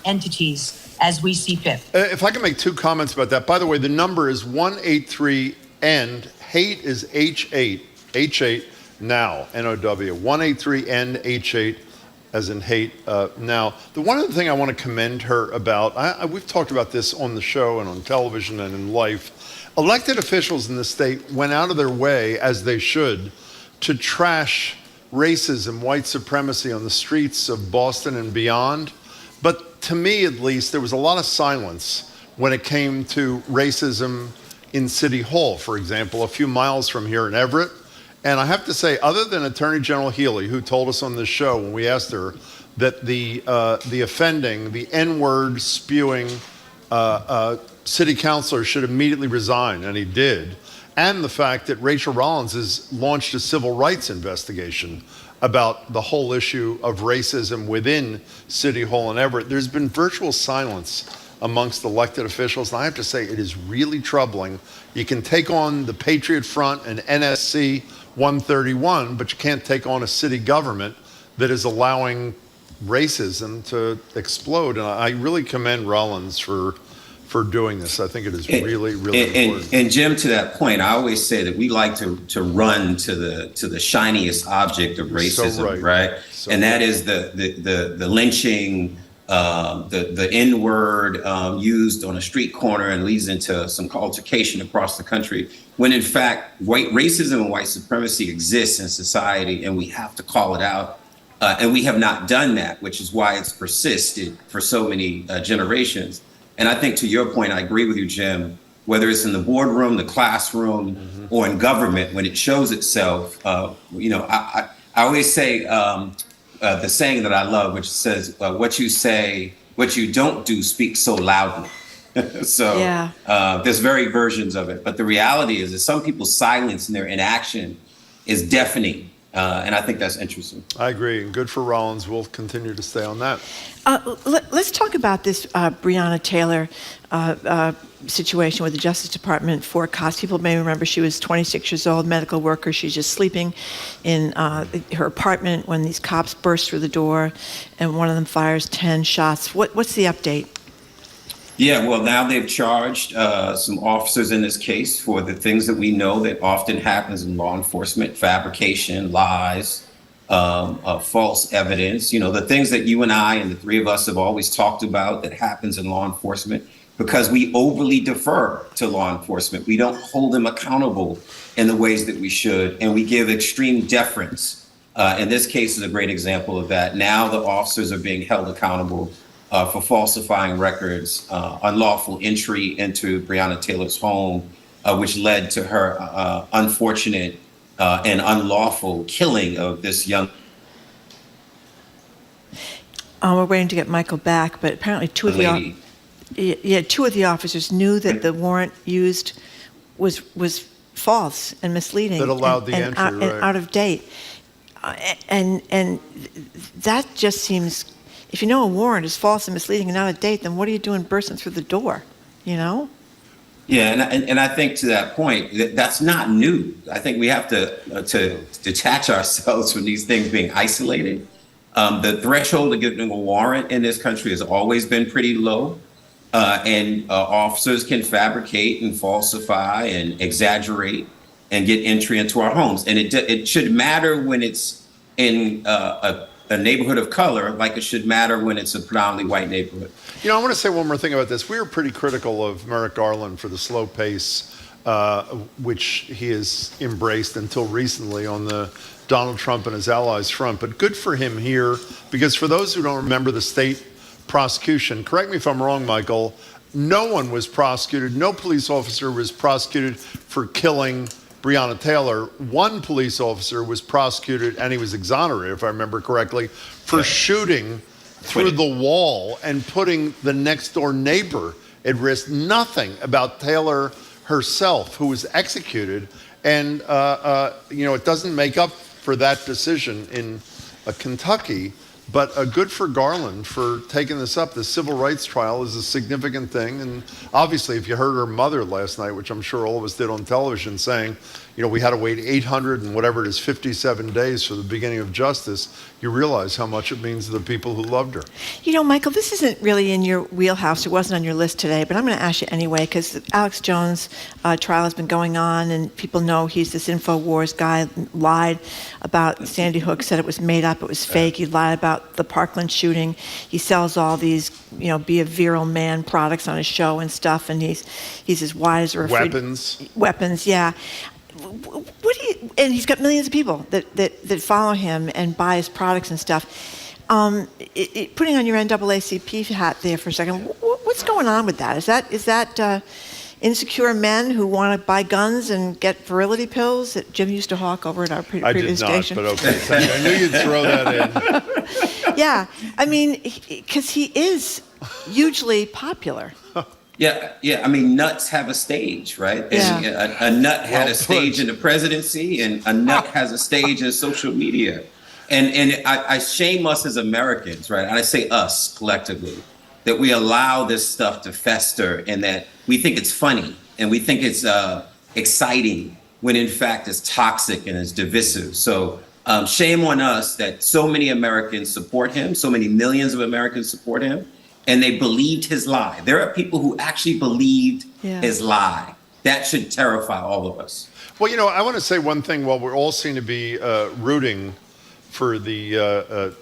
entities as we see fit. If I can make two comments about that. By the way, the number is 183-END. Hate is H8 now, N-O-W, 183-END H8. As in hate. Now, the one other thing I want to commend her about, we've talked about this on the show and on television and in life, elected officials in the state went out of their way, as they should, to trash racism, white supremacy on the streets of Boston and beyond. But to me, at least, there was a lot of silence when it came to racism in City Hall, for example, a few miles from here in Everett. And I have to say, other than Attorney General Healy, who told us on this show when we asked her that the offending, the N-word spewing city councilor should immediately resign, and he did, and the fact that Rachel Rollins has launched a civil rights investigation about the whole issue of racism within City Hall in Everett, there's been virtual silence amongst elected officials, and I have to say it is really troubling. You can take on the Patriot Front and NSC 131, but you can't take on a city government that is allowing racism to explode. And I really commend Rollins for doing this. I think it is really important. And Jim, to that point, I always say that we like to run to the shiniest object of racism, so right? So and that is the lynching, the N-word used on a street corner and leads into some altercation across the country, when in fact white racism and white supremacy exists in society, and we have to call it out. And we have not done that, which is why it's persisted for so many generations. And I think, to your point, I agree with you, Jim, whether it's in the boardroom, the classroom, or in government, when it shows itself, I always say the saying that I love, which says, what you don't do speaks so loudly. So there's varied versions of it. But the reality is that some people's silence and their inaction is deafening. And I think that's interesting. I agree. And good for Rollins. We'll continue to stay on that. Let's talk about this Brianna Taylor situation with the Justice Department for cops. People may remember she was 26 years old, medical worker. She's just sleeping in her apartment when these cops burst through the door, and one of them fires 10 shots. What's the update? Yeah, well, now they've charged some officers in this case for the things that we know that often happens in law enforcement: fabrication, lies, false evidence, the things that you and I and the three of us have always talked about that happens in law enforcement, because we overly defer to law enforcement. We don't hold them accountable in the ways that we should, and we give extreme deference. And this case is a great example of that. Now the officers are being held accountable for falsifying records, unlawful entry into Brianna Taylor's home, which led to her unfortunate and unlawful killing of this young. We're waiting to get Michael back, but apparently two of the officers knew that the warrant used was false and misleading. That allowed the entry, and out of date. And that just seems, if you know a warrant is false and misleading and out of date, then what are you doing bursting through the door, you know? Yeah, and I think to that point, that's not new. I think we have to detach ourselves from these things being isolated. The threshold to getting a warrant in this country has always been pretty low, and officers can fabricate and falsify and exaggerate and get entry into our homes. And it should matter when it's in a neighborhood of color, like it should matter when it's a predominantly white neighborhood. You know, I want to say one more thing about this. We were pretty critical of Merrick Garland for the slow pace, which he has embraced until recently on the Donald Trump and his allies front. But good for him here, because for those who don't remember the state prosecution, correct me if I'm wrong, Michael, no one was prosecuted. No police officer was prosecuted for killing Brianna Taylor. One police officer was prosecuted, and he was exonerated, if I remember correctly, for shooting through the wall and putting the next door neighbor at risk. Nothing about Taylor herself, who was executed. And, it doesn't make up for that decision in Kentucky. But good for Garland for taking this up. The civil rights trial is a significant thing. And obviously, if you heard her mother last night, which I'm sure all of us did on television, saying, we had to wait 800 and whatever it is, 57 days for the beginning of justice, you realize how much it means to the people who loved her. Michael, this isn't really in your wheelhouse. It wasn't on your list today, but I'm going to ask you anyway, because the Alex Jones trial has been going on, and people know he's this InfoWars guy, lied about Sandy Hook, said it was made up, it was fake. He lied about the Parkland shooting. He sells all these, be a virile man products on his show and stuff, and he's as wide as a refrigerator. Weapons, yeah. And he's got millions of people that follow him and buy his products and stuff. Putting on your NAACP hat there for a second, what's going on with that? Is that insecure men who want to buy guns and get virility pills that Jim used to hawk over at our previous station? I did not, but okay. I knew you'd throw that in. Yeah, I mean, because he is hugely popular. Yeah. I mean, nuts have a stage, right? Yeah. A nut had a stage in the presidency, and a nut has a stage in social media. And I shame us as Americans, right? And I say us collectively, that we allow this stuff to fester, and that we think it's funny and we think it's exciting, when in fact it's toxic and it's divisive. So shame on us that so many Americans support him, so many millions of Americans support him, and they believed his lie. There are people who actually believed his lie. That should terrify all of us. Well, I want to say one thing. While we're all seem to be rooting for the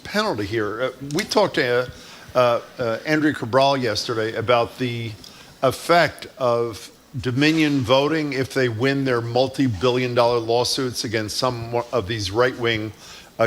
penalty here, we talked to Andrea Cabral yesterday about the effect of Dominion voting if they win their multi-billion-dollar lawsuits against some of these right-wing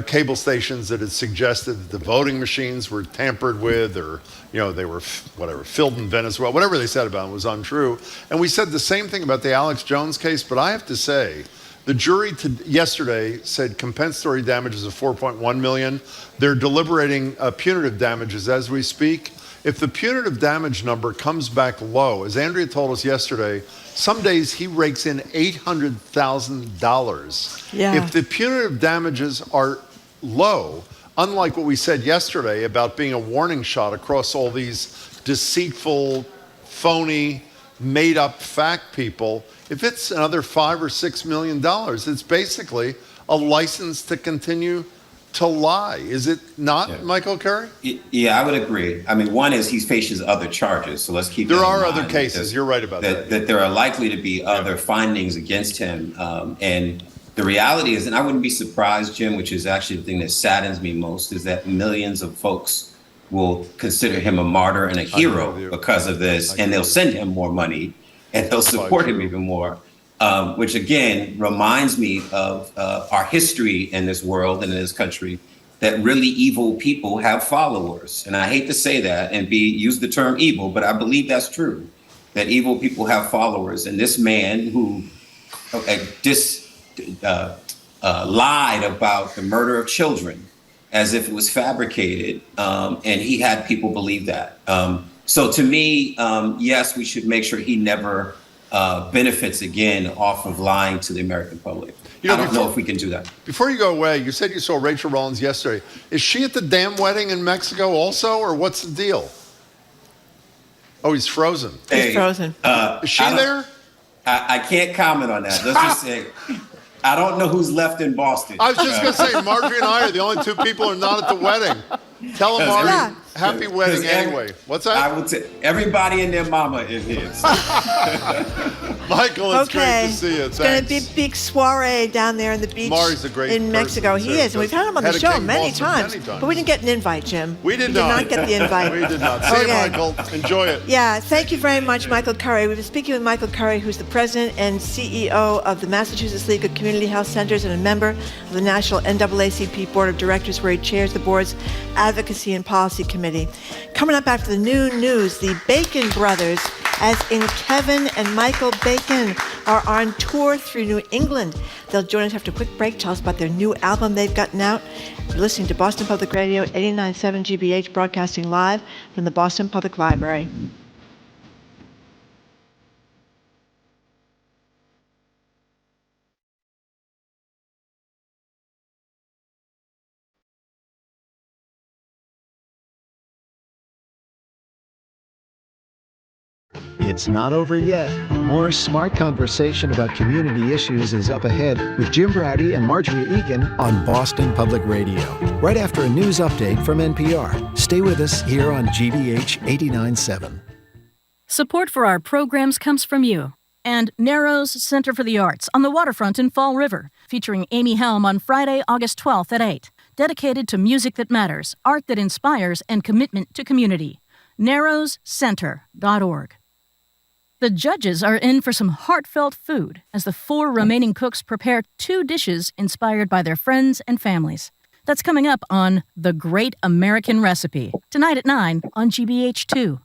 cable stations that had suggested that the voting machines were tampered with, or they were filled in Venezuela. Whatever they said about it was untrue. And we said the same thing about the Alex Jones case. But I have to say, the jury yesterday said compensatory damages of $4.1 million. They're deliberating punitive damages as we speak. If the punitive damage number comes back low, as Andrea told us yesterday, some days he rakes in $800,000. Yeah. If the punitive damages are low, unlike what we said yesterday about being a warning shot across all these deceitful, phony, made-up fact people, if it's another $5 or $6 million, it's basically a license to continue to lie. Is it not, Michael Curry? Yeah, I would agree. I mean, one is he faces other charges, so let's keep. There are other cases. You're right about that. That there are likely to be other findings against him, and the reality is, and I wouldn't be surprised, Jim, which is actually the thing that saddens me most, is that millions of folks will consider him a martyr and a hero because of this, and they'll send him more money, and they'll support him even more. Which again reminds me of our history in this world and in this country, that really evil people have followers. And I hate to say that and use the term evil, but I believe that's true, that evil people have followers. And this man who lied about the murder of children as if it was fabricated, and he had people believe that. So to me, yes, we should make sure he never benefits again off of lying to the American public. I don't know if we can do that. Before you go away, you said you saw Rachel Rollins yesterday. Is she at the damn wedding in Mexico also, or what's the deal? Oh, he's frozen. He's frozen. Is she there? I can't comment on that. Let's just say, I don't know who's left in Boston. I was just going to say, Marjorie and I are the only two people who are not at the wedding. Tell them, Marjorie, happy wedding anyway. What's that? I would say everybody and their mama is here. Michael, it's great to see you. It's going to be a big soiree down there on the beach in Mexico. He is. And we've had him on the show many times. But we didn't get an invite, Jim. We did not get the invite. We did not. See you, Michael. Enjoy it. Yeah, thank you very much, Michael Curry. We've been speaking with Michael Curry, who's the president and CEO of the Massachusetts League of Community Health Centers and a member of the National NAACP Board of Directors, where he chairs the board's Advocacy and Policy Committee. Coming up after the noon news, the Bacon brothers, as in Kevin and Michael Bacon, are on tour through New England. They'll join us after a quick break, tell us about their new album they've gotten out. You're listening to Boston Public Radio, 89.7 GBH, broadcasting live from the Boston Public Library. It's not over yet. More smart conversation about community issues is up ahead with Jim Brady and Marjorie Egan on Boston Public Radio. Right after a news update from NPR. Stay with us here on GBH 89.7. Support for our programs comes from you and Narrows Center for the Arts on the waterfront in Fall River, featuring Amy Helm on Friday, August 12th at 8. Dedicated to music that matters, art that inspires, and commitment to community. narrowscenter.org. The judges are in for some heartfelt food as the 4 remaining cooks prepare 2 dishes inspired by their friends and families. That's coming up on The Great American Recipe, tonight at 9 on GBH2.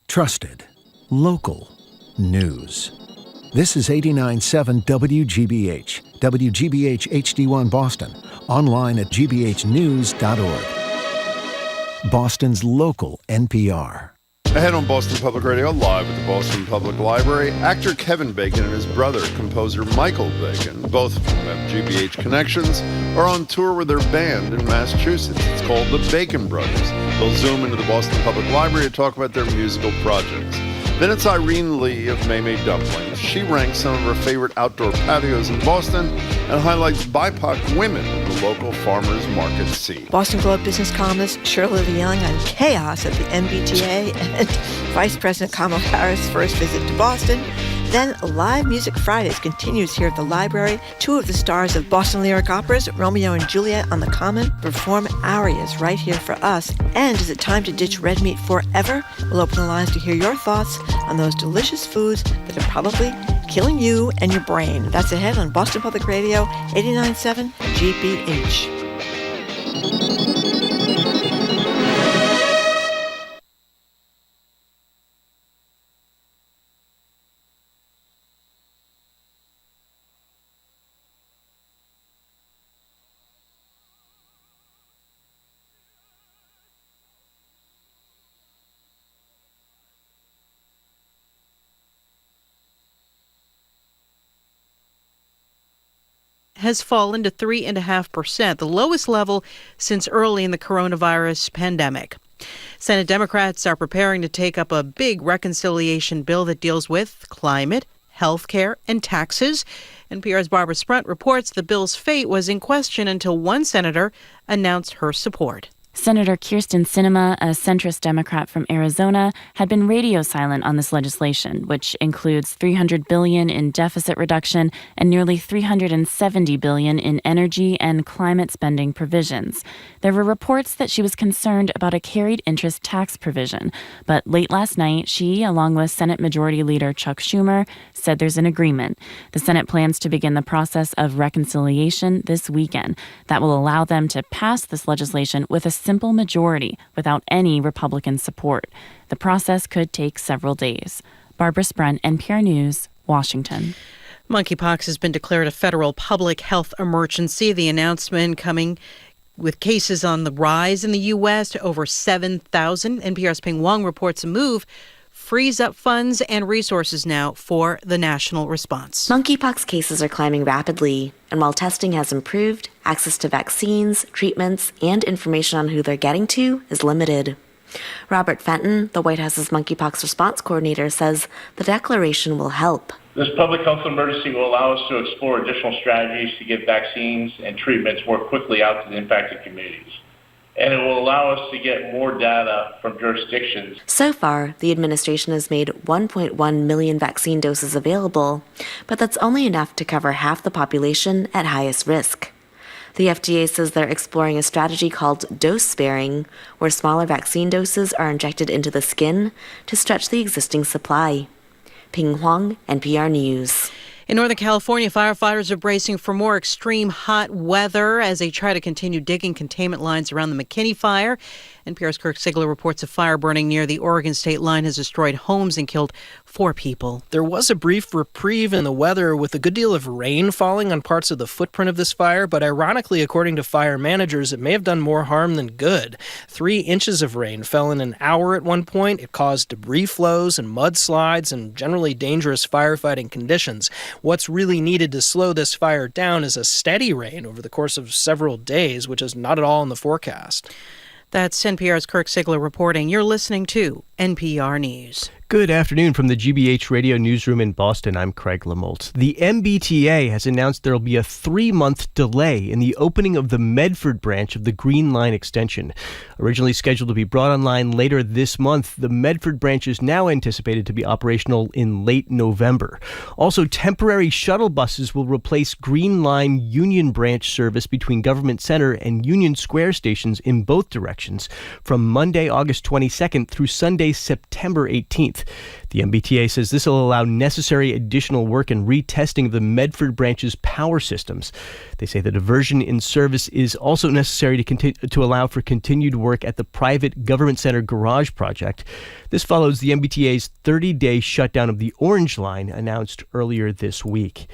Trusted, local news. This is 89.7 WGBH, WGBH HD1 Boston, online at gbhnews.org. Boston's local NPR. Ahead on Boston Public Radio, live at the Boston Public Library, actor Kevin Bacon and his brother, composer Michael Bacon, both of whom have GBH connections, are on tour with their band in Massachusetts. It's called the Bacon Brothers. They'll zoom into the Boston Public Library to talk about their musical projects. Then it's Irene Li of Mei Mei Dumplings. She ranks some of her favorite outdoor patios in Boston and highlights BIPOC women in the local farmers market scene. Boston Globe business columnist Shirley Leung on chaos at the MBTA and Vice President Kamala Harris' first visit to Boston. Then Live Music Fridays continues here at the library. 2 of the stars of Boston Lyric Operas, Romeo and Juliet on the Common, perform arias right here for us. And is it time to ditch red meat forever? We'll open the lines to hear your thoughts on those delicious foods that are probably killing you and your brain. That's ahead on Boston Public Radio, 89.7 GBH. has fallen to 3.5%, the lowest level since early in the coronavirus pandemic. Senate Democrats are preparing to take up a big reconciliation bill that deals with climate, health care, and taxes. NPR's Barbara Sprunt reports the bill's fate was in question until one senator announced her support. Senator Kyrsten Sinema, a centrist Democrat from Arizona, had been radio silent on this legislation, which includes $300 billion in deficit reduction and nearly $370 billion in energy and climate spending provisions. There were reports that she was concerned about a carried interest tax provision, but late last night, she, along with Senate Majority Leader Chuck Schumer, said there's an agreement. The Senate plans to begin the process of reconciliation this weekend. That will allow them to pass this legislation with a simple majority without any Republican support. The process could take several days. Barbara Sprunt, NPR News, Washington. Monkeypox has been declared a federal public health emergency. The announcement coming With cases on the rise in the U.S. to over 7,000, NPR's Ping Wong reports a move frees up funds and resources now for the national response. Monkeypox cases are climbing rapidly, and while testing has improved, access to vaccines, treatments, and information on who they're getting to is limited. Robert Fenton, the White House's monkeypox response coordinator, says the declaration will help. This public health emergency will allow us to explore additional strategies to get vaccines and treatments more quickly out to the impacted communities. And it will allow us to get more data from jurisdictions. So far, the administration has made 1.1 million vaccine doses available, but that's only enough to cover half the population at highest risk. The FDA says they're exploring a strategy called dose sparing, where smaller vaccine doses are injected into the skin to stretch the existing supply. Ping Huang, NPR News. In Northern California, firefighters are bracing for more extreme hot weather as they try to continue digging containment lines around the McKinney fire. NPR's Kirk Sigler reports a fire burning near the Oregon state line has destroyed homes and killed 4 people. There was a brief reprieve in the weather with a good deal of rain falling on parts of the footprint of this fire, but ironically, according to fire managers, it may have done more harm than good. 3 inches of rain fell in an hour at one point. It caused debris flows and mudslides and generally dangerous firefighting conditions. What's really needed to slow this fire down is a steady rain over the course of several days, which is not at all in the forecast. That's NPR's Kirk Sigler reporting. You're listening to NPR News. Good afternoon from the GBH Radio Newsroom in Boston. I'm Craig Lamolt. The MBTA has announced there will be a 3-month delay in the opening of the Medford branch of the Green Line extension. Originally scheduled to be brought online later this month, the Medford branch is now anticipated to be operational in late November. Also, temporary shuttle buses will replace Green Line Union Branch service between Government Center and Union Square stations in both directions from Monday, August 22nd through Sunday, September 18th. The MBTA says this will allow necessary additional work and retesting of the Medford branch's power systems. They say the diversion in service is also necessary to allow for continued work at the private Government Center garage project. This follows the MBTA's 30-day shutdown of the Orange Line announced earlier this week.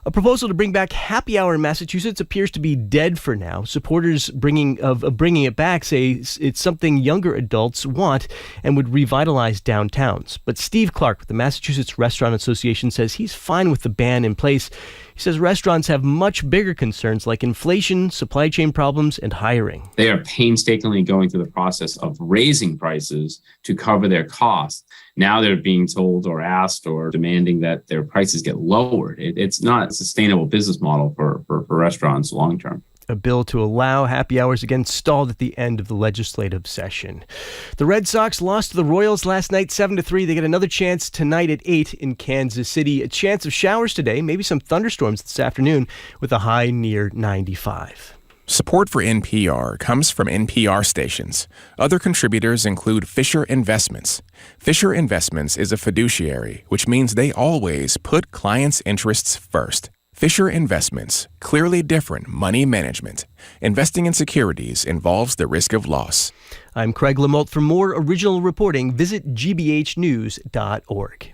A proposal to bring back happy hour in Massachusetts appears to be dead for now. Supporters bringing it back say it's something younger adults want and would revitalize downtowns. But Steve Clark with the Massachusetts Restaurant Association says he's fine with the ban in place. He says restaurants have much bigger concerns like inflation, supply chain problems, and hiring. They are painstakingly going through the process of raising prices to cover their costs. Now they're being told or asked or demanding that their prices get lowered. It's not a sustainable business model for restaurants long term. A bill to allow happy hours again stalled at the end of the legislative session. The Red Sox lost to the Royals last night 7-3. They get another chance tonight at 8 in Kansas City. A chance of showers today, maybe some thunderstorms this afternoon with a high near 95. Support for NPR comes from NPR stations. Other contributors include Fisher Investments. Fisher Investments is a fiduciary, which means they always put clients' interests first. Fisher Investments, clearly different money management. Investing in securities involves the risk of loss. I'm Craig Lamolt. For more original reporting, visit gbhnews.org.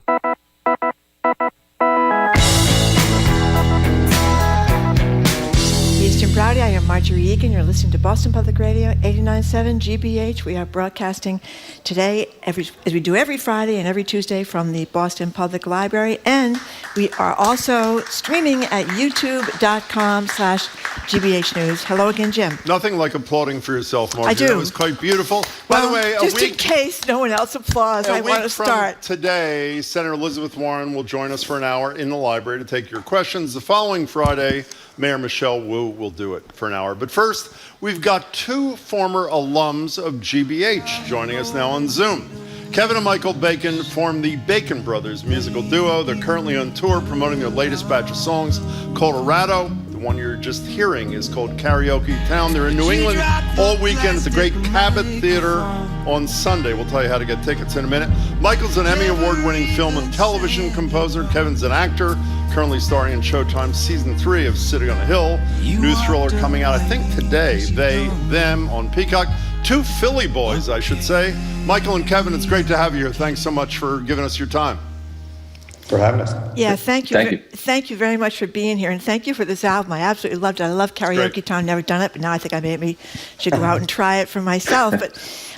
Jim Browdy, I am Marjorie Egan. You're listening to Boston Public Radio, 89.7 GBH. We are broadcasting today, as we do every Friday and every Tuesday, from the Boston Public Library. And we are also streaming at youtube.com/GBH News. Hello again, Jim. Nothing like applauding for yourself, Marjorie. I do. That was quite beautiful. By the way, just in case no one else applauds, I want to start. Today, Senator Elizabeth Warren will join us for an hour in the library to take your questions. The following Friday, Mayor Michelle Wu will do it for an hour. But first, we've got 2 former alums of GBH joining us now on Zoom. Kevin and Michael Bacon formed the Bacon Brothers musical duo. They're currently on tour promoting their latest batch of songs, Colorado. The one you're just hearing is called Karaoke Town. They're in New England all weekend at the Great Cabot Theater on Sunday. We'll tell you how to get tickets in a minute. Michael's an Emmy Award-winning film and television composer. Kevin's an actor, currently starring in Showtime's Season 3 of City on a Hill. New thriller coming out, I think today, They, Them on Peacock. 2 Philly boys, I should say. Michael and Kevin, it's great to have you here. Thanks so much for giving us your time. for having us. Yeah, thank you. Thank you. Thank you very much for being here, and thank you for this album. I absolutely loved it. I love karaoke time. Never done it, but now I think I maybe should go out and try it for myself. But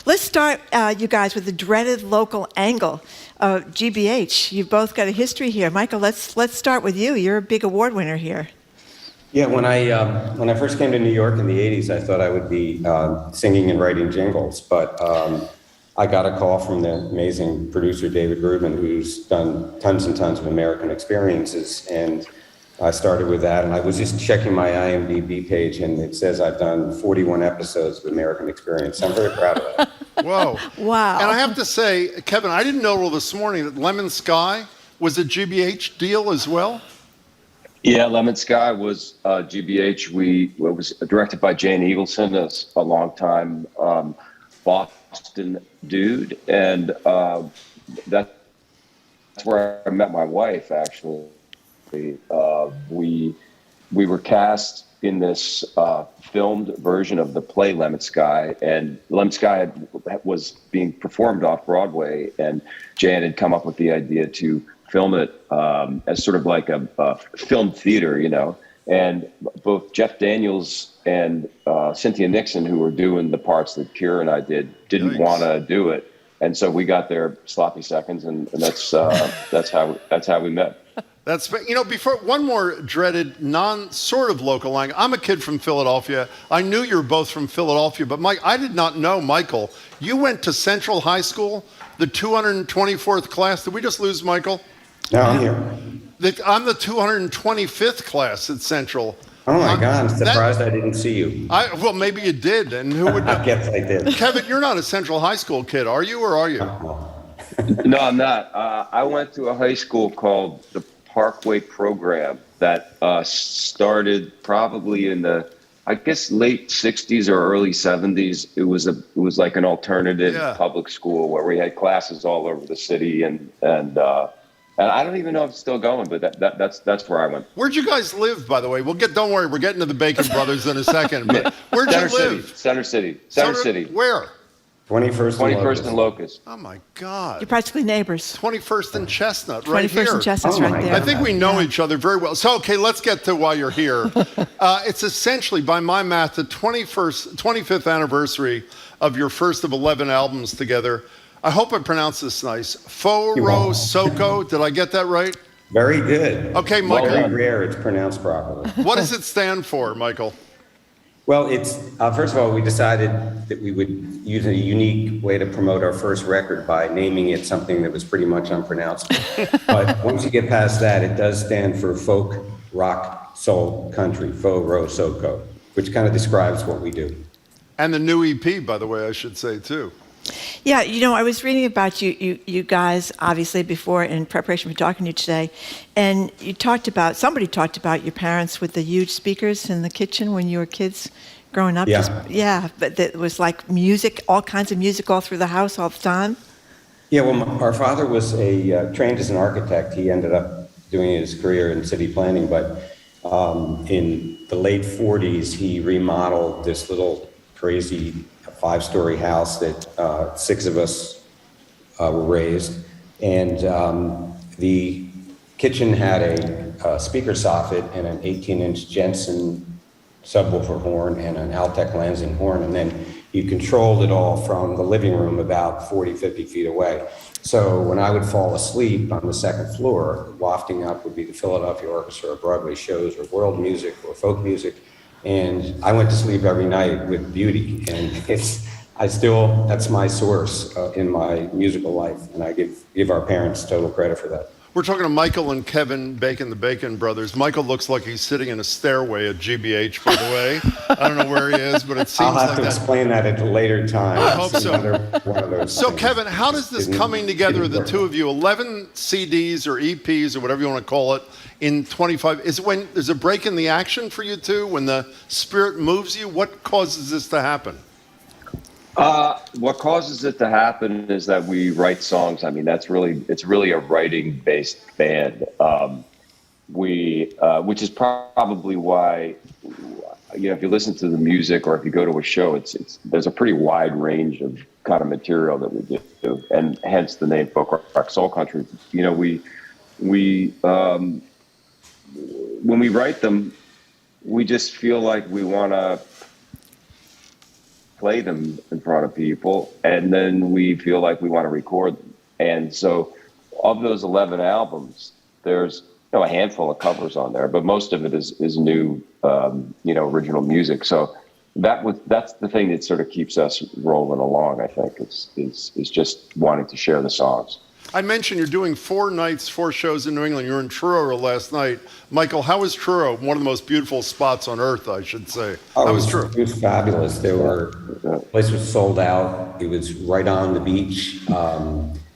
let's start, you guys, with the dreaded local angle of GBH. You've both got a history here. Michael, let's start with you. You're a big award winner here. Yeah, when I first came to New York in the 80s, I thought I would be singing and writing jingles, but I got a call from the amazing producer David Rubin, who's done tons and tons of American Experiences, and I started with that, and I was just checking my IMDb page, and it says I've done 41 episodes of American Experience. I'm very proud of that. Whoa. Wow. And I have to say, Kevin, I didn't know till this morning that Lemon Sky was a GBH deal as well. Yeah, Lemon Sky was GBH. It was directed by Jane Eagleson, a long-time Boston dude, and that's where I met my wife, actually. We were cast in this filmed version of the play Lemon Sky, and Lemon Sky was being performed off Broadway, and Jan had come up with the idea to film it as sort of like a film theater, and both Jeff Daniels and Cynthia Nixon, who were doing the parts that Kira and I didn't want to do it, and so we got there sloppy seconds, and that's how we met. That's, before one more dreaded sort of local language. I'm a kid from Philadelphia. I knew you were both from Philadelphia, but Mike, I did not know, Michael, you went to Central High School, the 224th class. Did we just lose Michael? No, I'm here. I'm the 225th class at Central. Oh my God, I'm surprised I didn't see you. Well, maybe you did, and who would know? I guess I did. Kevin, you're not a Central High School kid, are you, or are you? No, I'm not. I went to a high school called the Parkway Program that started probably in the, I guess, late 60s or early 70s. It was like an alternative public school where we had classes all over the city, and I don't even know if it's still going, but that's where I went. Where'd you guys live, by the way? Don't worry, we're getting to the Bacon Brothers in a second. But where'd you live? Center City. Where? 21st and Locust. Oh my God. You're practically neighbors. 21st and Chestnut, right here. 21st and Chestnut's right there. I think we know each other very well. So, okay, let's get to why you're here. It's essentially, by my math, the 25th anniversary of your first of 11 albums together. I hope I pronounced this nice. Fo Ro Soko. Did I get that right? Very good. Okay, Michael. Very rare it's pronounced properly. What does it stand for, Michael? Well, it's first of all, we decided that we would use a unique way to promote our first record by naming it something that was pretty much unpronounceable. But once you get past that, it does stand for folk, rock, soul, country, Fo Ro Soko, which kind of describes what we do. And the new EP, by the way, I should say, too. Yeah, I was reading about you guys, obviously, before in preparation for talking to you today, and somebody talked about your parents with the huge speakers in the kitchen when you were kids growing up. Yeah. But it was like music, all kinds of music all through the house all the time. Yeah, well, our father was trained as an architect. He ended up doing his career in city planning, but in the late 40s, he remodeled this little crazy 5-story house that 6 of us were raised. And the kitchen had a speaker soffit and an 18-inch Jensen subwoofer horn and an Altec Lansing horn. And then you controlled it all from the living room about 40, 50 feet away. So when I would fall asleep on the second floor, wafting up would be the Philadelphia Orchestra or Broadway shows or world music or folk music. And I went to sleep every night with beauty, and that's my source in my musical life, and I give our parents total credit for that. We're talking to Michael and Kevin Bacon, the Bacon Brothers. Michael looks like he's sitting in a stairway at GBH, by the way. I don't know where he is, but it seems like that. I'll have to explain that at a later time. I hope so. One of those so, things. Kevin, how does this coming together of the two of you, 11 CDs or EPs or whatever you want to call it, in 25, is it when there's a break in the action for you two, when the spirit moves you? What causes this to happen? What causes it to happen is that we write songs. I mean, it's really a writing-based band. Which is probably why, if you listen to the music or if you go to a show, there's a pretty wide range of kind of material that we do, and hence the name folk rock soul country. when we write them, we just feel like we want to play them in front of people, and then we feel like we want to record them. And so of those 11 albums, there's a handful of covers on there, but most of it is new, original music. So that's the thing that sort of keeps us rolling along, I think, is just wanting to share the songs. I mentioned you're doing 4 shows in New England. You were in Truro last night. Michael, how was Truro? One of the most beautiful spots on earth, I should say. How was Truro? It was fabulous. The place was sold out. It was right on the beach,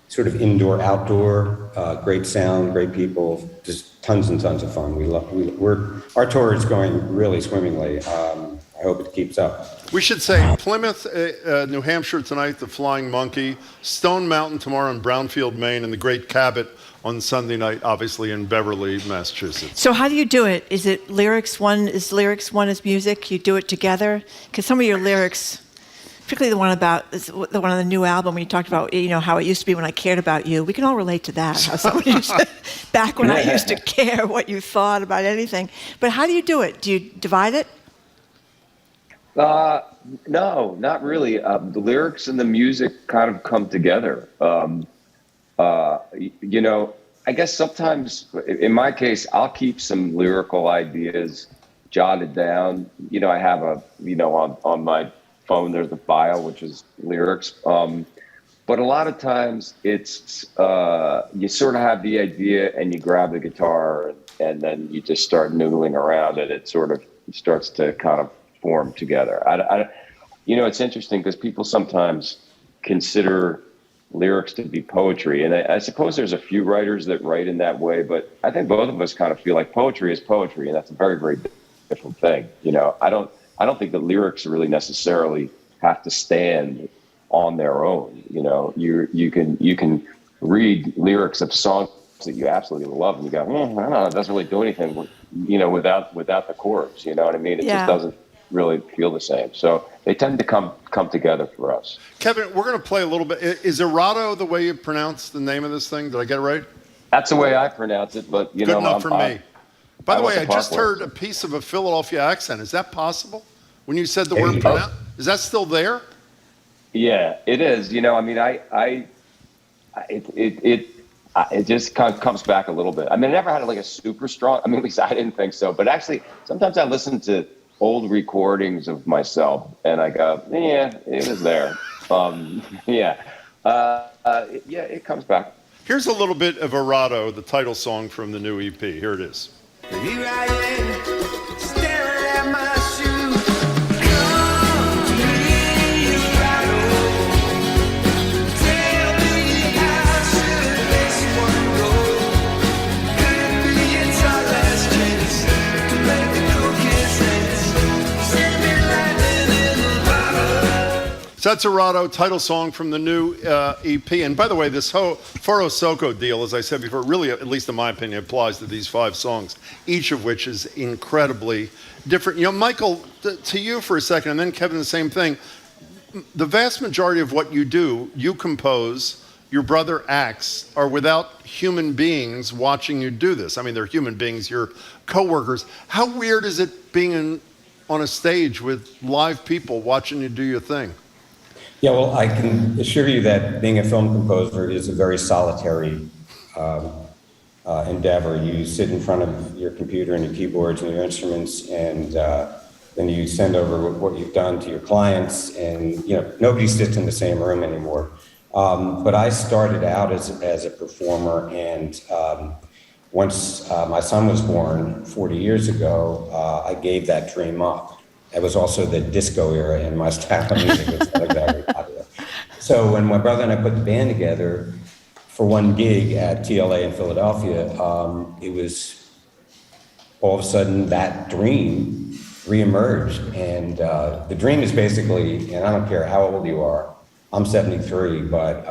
sort of indoor, outdoor, great sound, great people, just tons and tons of fun. Our tour is going really swimmingly. I hope it keeps up. We should say Plymouth, New Hampshire tonight, the Flying Monkey, Stone Mountain tomorrow in Brownfield, Maine, and the Great Cabot on Sunday night, obviously in Beverly, Massachusetts. So how do you do it? Is it lyrics one is music? You do it together? Because some of your lyrics, particularly the one on the new album when you talked about how it used to be when I cared about you, we can all relate to that. How someone used to, back when I used to care what you thought about anything. But how do you do it? Do you divide it? No, not really. The lyrics and the music kind of come together. I guess sometimes, in my case, I'll keep some lyrical ideas jotted down. I have on my phone, there's a file, which is lyrics. But a lot of times it's, you sort of have the idea and you grab the guitar and then you just start noodling around and it sort of starts to kind of form together. It's interesting because people sometimes consider lyrics to be poetry, and I suppose there's a few writers that write in that way, but I think both of us kind of feel like poetry is poetry, and that's a very, very different thing. I don't think that lyrics really necessarily have to stand on their own. You can read lyrics of songs that you absolutely love, and you go, I don't know, it doesn't really do anything, without the chords. You know what I mean? It just doesn't really feel the same. So they tend to come together for us. Kevin, we're going to play a little bit. Is Errato the way you pronounce the name of this thing? Did I get it right? That's the way I pronounce it, but Good enough for me. By the way, I just heard a piece of a Philadelphia accent. Is that possible? When you said the word pronounce, is that still there? Yeah, it is. It just kind of comes back a little bit. I never had like a super strong, at least I didn't think so, but actually sometimes I listen to old recordings of myself and I go, yeah, it was there. It comes back. Here's a little bit of Errato, the title song from the new EP. Here it is. Here I am, staring at my shoes. Come to me, Errato. Tell me how should this one go? Could it be it's our last chance to make the cool sense? Send me lightning in the bottle. So that's Errato, title song from the new EP. And by the way, this whole Foro Soko deal, as I said before, really, at least in my opinion, applies to these 5 songs, each of which is incredibly different. Michael, to you for a second, and then Kevin, the same thing. The vast majority of what you do, you compose, your brother acts, are without human beings watching you do this. They're human beings, your coworkers. How weird is it being on a stage with live people watching you do your thing? Yeah, well, I can assure you that being a film composer is a very solitary endeavor. You sit in front of your computer and your keyboards and your instruments, and then you send over what you've done to your clients, and nobody sits in the same room anymore. But I started out as a performer, and once my son was born 40 years ago, I gave that dream up. It was also the disco era, and my style of music was not exactly popular. So when my brother and I put the band together for one gig at TLA in Philadelphia, it was all of a sudden that dream reemerged. And the dream is basically, and I don't care how old you are, I'm 73, but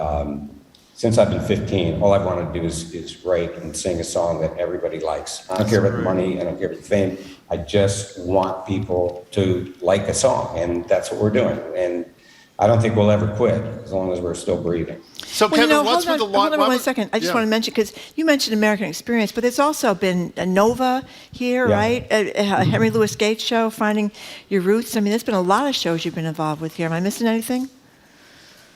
since I've been 15, all I've wanted to do is write and sing a song that everybody likes. I don't care about the money, I don't care about the fame. I just want people to like a song, and that's what we're doing. And I don't think we'll ever quit as long as we're still breathing. So, Well, Kevin, hold what's on, with the hold on 1 second. I just want to mention, because you mentioned American Experience, but there's also been a Nova here, Yeah. right? A Henry Louis Gates show, Finding Your Roots. I mean, there's been a lot of shows you've been involved with here. Am I missing anything?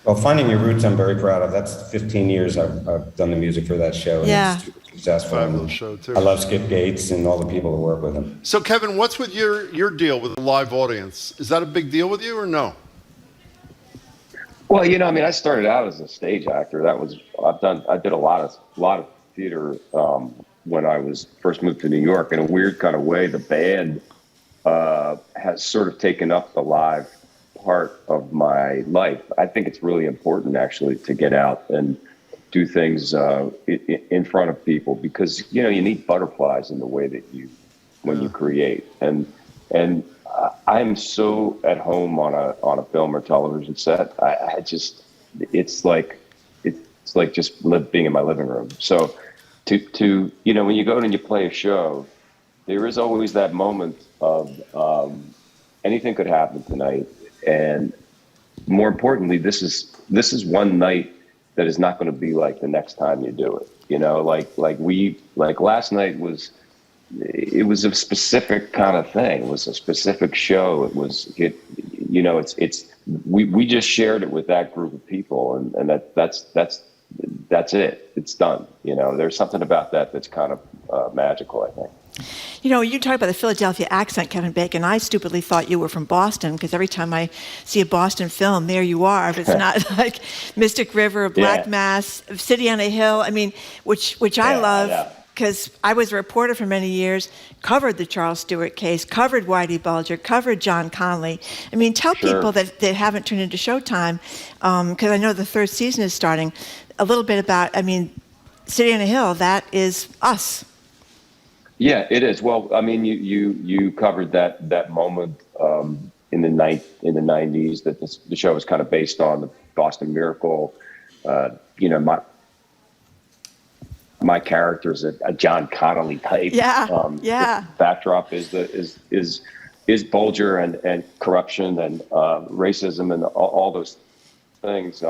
Well, Finding Your Roots, I'm very proud of. That's 15 years I've done the music for that show. And Yeah. it's super successful. Fabulous show, too. I love Skip Gates and all the people that work with him. So, Kevin, what's with your deal with the live audience? Is that a big deal with you or no? Well, I mean, I started out as a stage actor. I did a lot of theater when I was first moved to New York. In a weird kind of way, the band has sort of taken up the live part of my life. I think it's really important, actually, to get out and do things in front of people, because you need butterflies in the way that when you create, and I'm so at home on a film or television set. It's like just being in my living room. So to when you go and you play a show, there is always that moment of anything could happen tonight, and more importantly, this is one night that is not going to be like the next time you do it. Like last night was. It was a specific kind of thing. It was a specific show. We just shared it with that group of people, and that's it. It's done. There's something about that that's kind of magical, I think. You talk about the Philadelphia accent, Kevin Bacon. I stupidly thought you were from Boston, because every time I see a Boston film, there you are. If it's not like Mystic River, Black Mass, City on a Hill, I mean, which I love. Yeah. Because I was a reporter for many years, covered the Charles Stewart case, covered Whitey Bulger, covered John Conley. I mean, tell people that haven't tuned into Showtime, because I know the third season is starting, a little bit about, City on a Hill, that is us. Yeah, it is. Well, I mean, you covered that moment in the 90s that the show was kind of based on the Boston Miracle. My character's a John Connolly type. Yeah, The backdrop is Bulger and corruption and racism and all those things.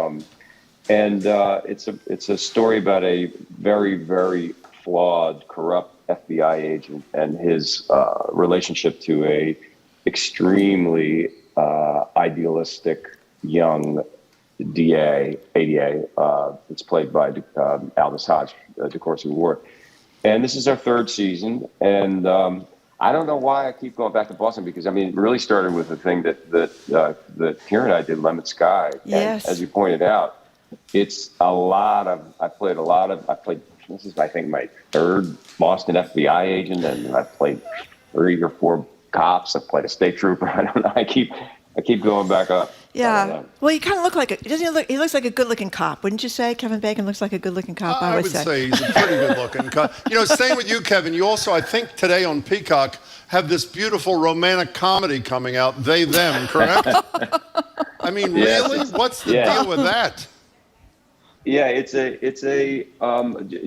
It's a story about a very, very flawed, corrupt FBI agent and his relationship to a extremely idealistic young ADA. It's played by Aldous Hodge, DeCourcy Ward. And this is our third season. And I don't know why I keep going back to Boston, because, it really started with the thing that Kieran and I did, Lemon Sky. Yes. And as you pointed out, it's I played, this is, I think, my third Boston FBI agent, and I've played 3 or 4 cops. I've played a state trooper. I don't know. I keep going back up. Yeah. Well, you kind of look like he looks like a good-looking cop, wouldn't you say? Kevin Bacon looks like a good-looking cop, I would say. He's a pretty good-looking cop. Staying with you, Kevin, you also, I think, today on Peacock, have this beautiful romantic comedy coming out, They, Them, correct? Really? What's the deal with that? Yeah, it's a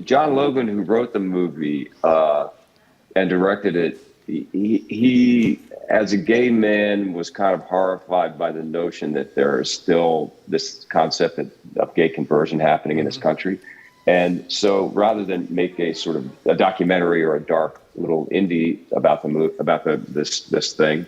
John Logan, who wrote the movie and directed it. He, as a gay man, was kind of horrified by the notion that there is still this concept of gay conversion happening in this country. And so rather than make a sort of a documentary or a dark little indie about this thing,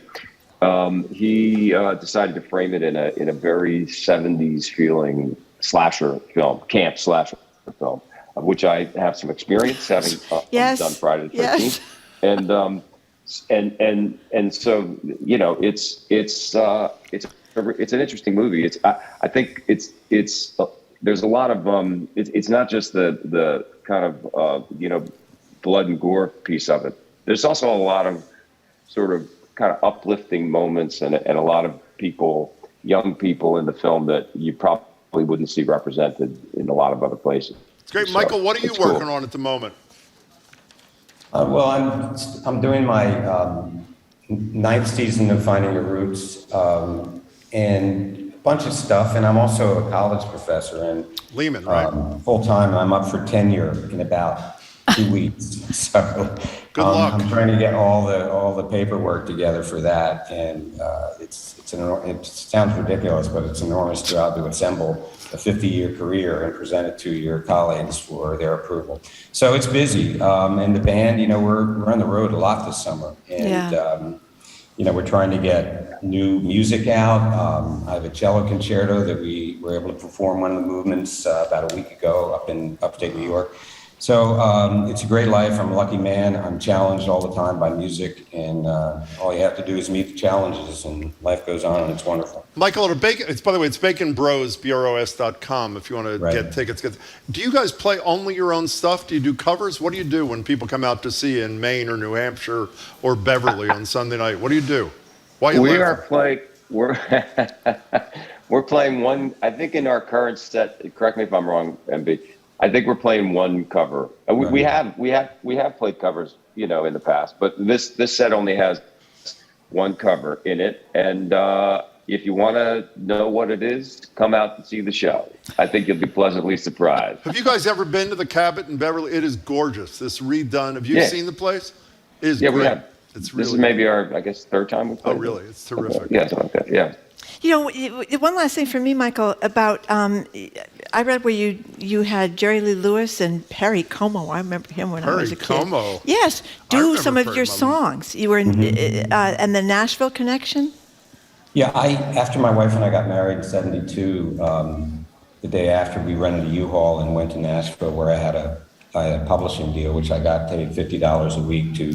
he decided to frame it in a very 70s feeling slasher film, camp slasher film, of which I have some experience, having done Friday the 13th. Yes. And so it's an interesting movie. I think it's there's a lot of it's not just the kind of blood and gore piece of it. There's also a lot of sort of kind of uplifting moments and a lot of young people in the film that you probably wouldn't see represented in a lot of other places. It's great. Michael, what are you working on at the moment? Well, I'm doing my 9th season of Finding Your Roots, and a bunch of stuff. And I'm also a college professor and Lehman, right? Full time. I'm up for tenure in about 2 weeks. So Good luck. I'm trying to get all the paperwork together for that, and it sounds ridiculous, but it's an enormous job to assemble a 50-year career and present it to your colleagues for their approval. So it's busy, and the band, we're on the road a lot this summer, and we're trying to get new music out. I have a cello concerto that we were able to perform one of the movements about a week ago up in upstate New York. So it's a great life. I'm a lucky man. I'm challenged all the time by music, and all you have to do is meet the challenges, and life goes on, and it's wonderful. Michael, by the way, it's Bacon Bros, BROS.com, if you want to get tickets. Do you guys play only your own stuff? Do you do covers? What do you do when people come out to see you in Maine or New Hampshire or Beverly on Sunday night? What do you do? Why are you laughing? We're playing one, I think in our current set, correct me if I'm wrong, MB, I think we're playing one cover. We have played covers, in the past, but this set only has one cover in it. And if you want to know what it is, come out and see the show. I think you'll be pleasantly surprised. Have you guys ever been to the Cabot in Beverly? It is gorgeous. This redone. Have you seen the place? It is great. We have. It's really this is maybe our, I guess, third time we've played. Oh, really? It's terrific. Yeah, something like that. Yeah. One last thing for me, Michael, about I read where you had Jerry Lee Lewis and Perry Como. I remember him when I was a kid. Perry Como. Yes, do some of your songs. You were in and the Nashville Connection. Yeah, after my wife and I got married in '72, the day after we rented a U-Haul and went to Nashville, where I had a publishing deal, which I got paid $50 a week to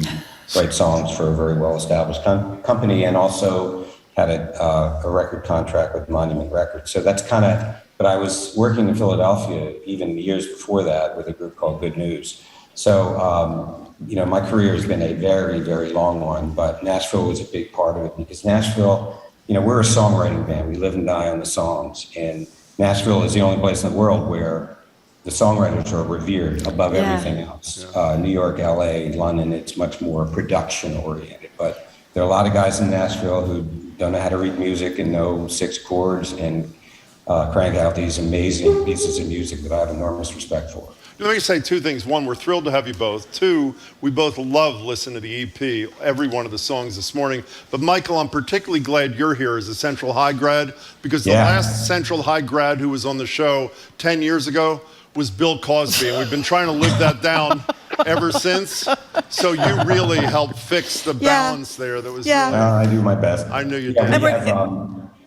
write songs for a very well-established company, and also had a record contract with Monument Records. So that's kind of, but I was working in Philadelphia even years before that with a group called Good News. So, my career has been a very, very long one, but Nashville was a big part of it because Nashville, we're a songwriting band. We live and die on the songs. And Nashville is the only place in the world where the songwriters are revered above everything else. New York, LA, London, it's much more production oriented, but there are a lot of guys in Nashville who don't know how to read music and know 6 chords and crank out these amazing pieces of music that I have enormous respect for. Let me say 2 things. 1, we're thrilled to have you both. 2, we both love listening to the EP, every one of the songs this morning. But Michael, I'm particularly glad you're here as a Central High grad, because the last Central High grad who was on the show 10 years ago was Bill Cosby, and we've been trying to live that down ever since. So you really helped fix the balance there. That was really, I do my best. I knew you did. did.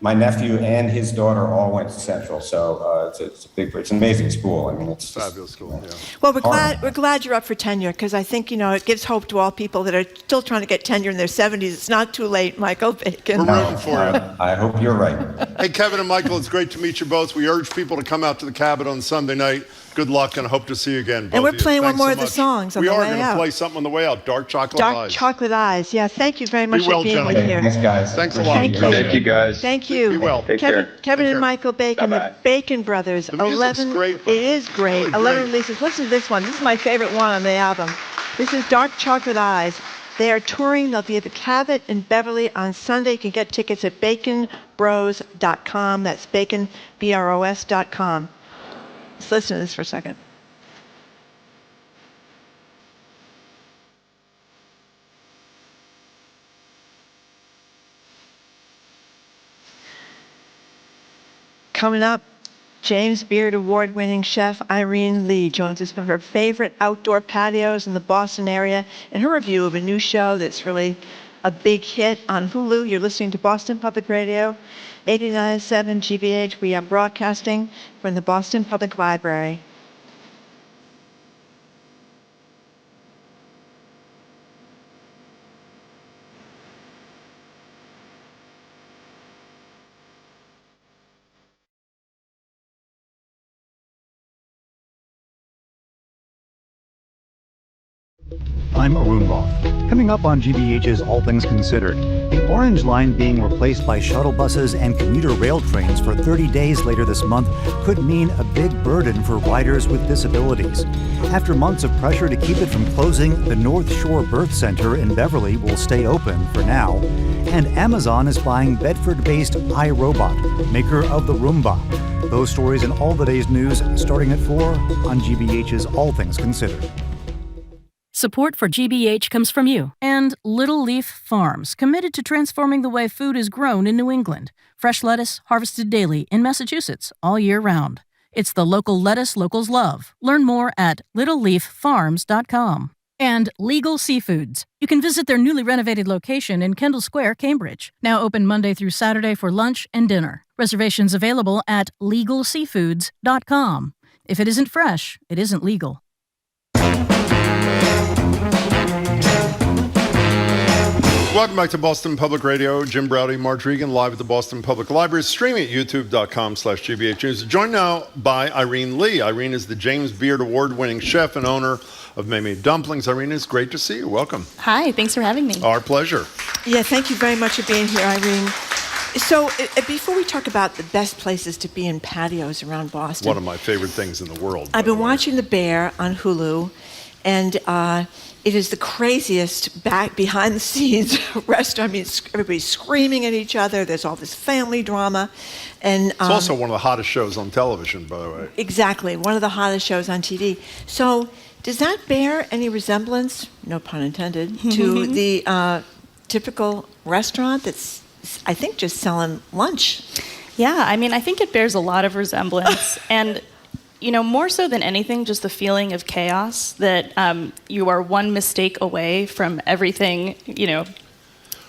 My nephew and his daughter all went to Central, so it's an amazing school. I mean, it's fabulous school. Yeah. Well, we're glad you're up for tenure, because I think it gives hope to all people that are still trying to get tenure in their 70s. It's not too late, Michael Bacon. We're rooting for you. I hope you're right. Hey, Kevin and Michael, it's great to meet you both. We urge people to come out to the Cabot on Sunday night. Good luck, and I hope to see you again. And we're playing one more of the songs on the way out. We are going to play something on the way out. Dark Chocolate Eyes. Dark Chocolate Eyes. Yeah, thank you very much for being with here. Thanks, guys. Thanks a lot. Thank you. Thank you, guys. Thank you. Be well. Take care. Kevin and Michael Bacon, the Bacon Brothers. The music's great. It is great. Really 11 great. releases. Listen to this one. This is my favorite one on the album. This is Dark Chocolate Eyes. They are touring. They'll be at the Cabot in Beverly on Sunday. You can get tickets at baconbros.com. That's bacon, BROS.com. Let's listen to this for a second. Coming up, James Beard Award-winning chef Irene Li joins us from her favorite outdoor patios in the Boston area in her review of a new show that's really a big hit on Hulu. You're listening to Boston Public Radio, 89.7 GBH. We are broadcasting from the Boston Public Library. I'm Arun Roth. Coming up on GBH's All Things Considered, the Orange Line being replaced by shuttle buses and commuter rail trains for 30 days later this month could mean a big burden for riders with disabilities. After months of pressure to keep it from closing, the North Shore Birth Center in Beverly will stay open for now. And Amazon is buying Bedford-based iRobot, maker of the Roomba. Those stories and all the day's news starting at 4 on GBH's All Things Considered. Support for GBH comes from you and Little Leaf Farms, committed to transforming the way food is grown in New England. Fresh lettuce harvested daily in Massachusetts all year round. It's the local lettuce locals love. Learn more at littleleaffarms.com. And Legal Seafoods. You can visit their newly renovated location in Kendall Square, Cambridge. Now open Monday through Saturday for lunch and dinner. Reservations available at legalseafoods.com. If it isn't fresh, it isn't legal. Welcome back to Boston Public Radio. Jim Browdy, Marge Regan, live at the Boston Public Library, streaming at youtube.com/GBH News. Joined now by Irene Li. Irene is the James Beard Award-winning chef and owner of Mei Mei Dumplings. Irene, it's great to see you. Welcome. Hi, thanks for having me. Our pleasure. Yeah, thank you very much for being here, Irene. So before we talk about the best places to be in patios around Boston. One of my favorite things in the world. I've been watching The Bear on Hulu, and it is the craziest behind the scenes restaurant. I mean, everybody's screaming at each other. There's all this family drama. And it's also one of the hottest shows on television, by the way. Exactly, one of the hottest shows on TV. So does that bear any resemblance, no pun intended, to the typical restaurant that's, I think, just selling lunch? Yeah, I mean, I think it bears a lot of resemblance. And more so than anything, just the feeling of chaos, that you are one mistake away from everything,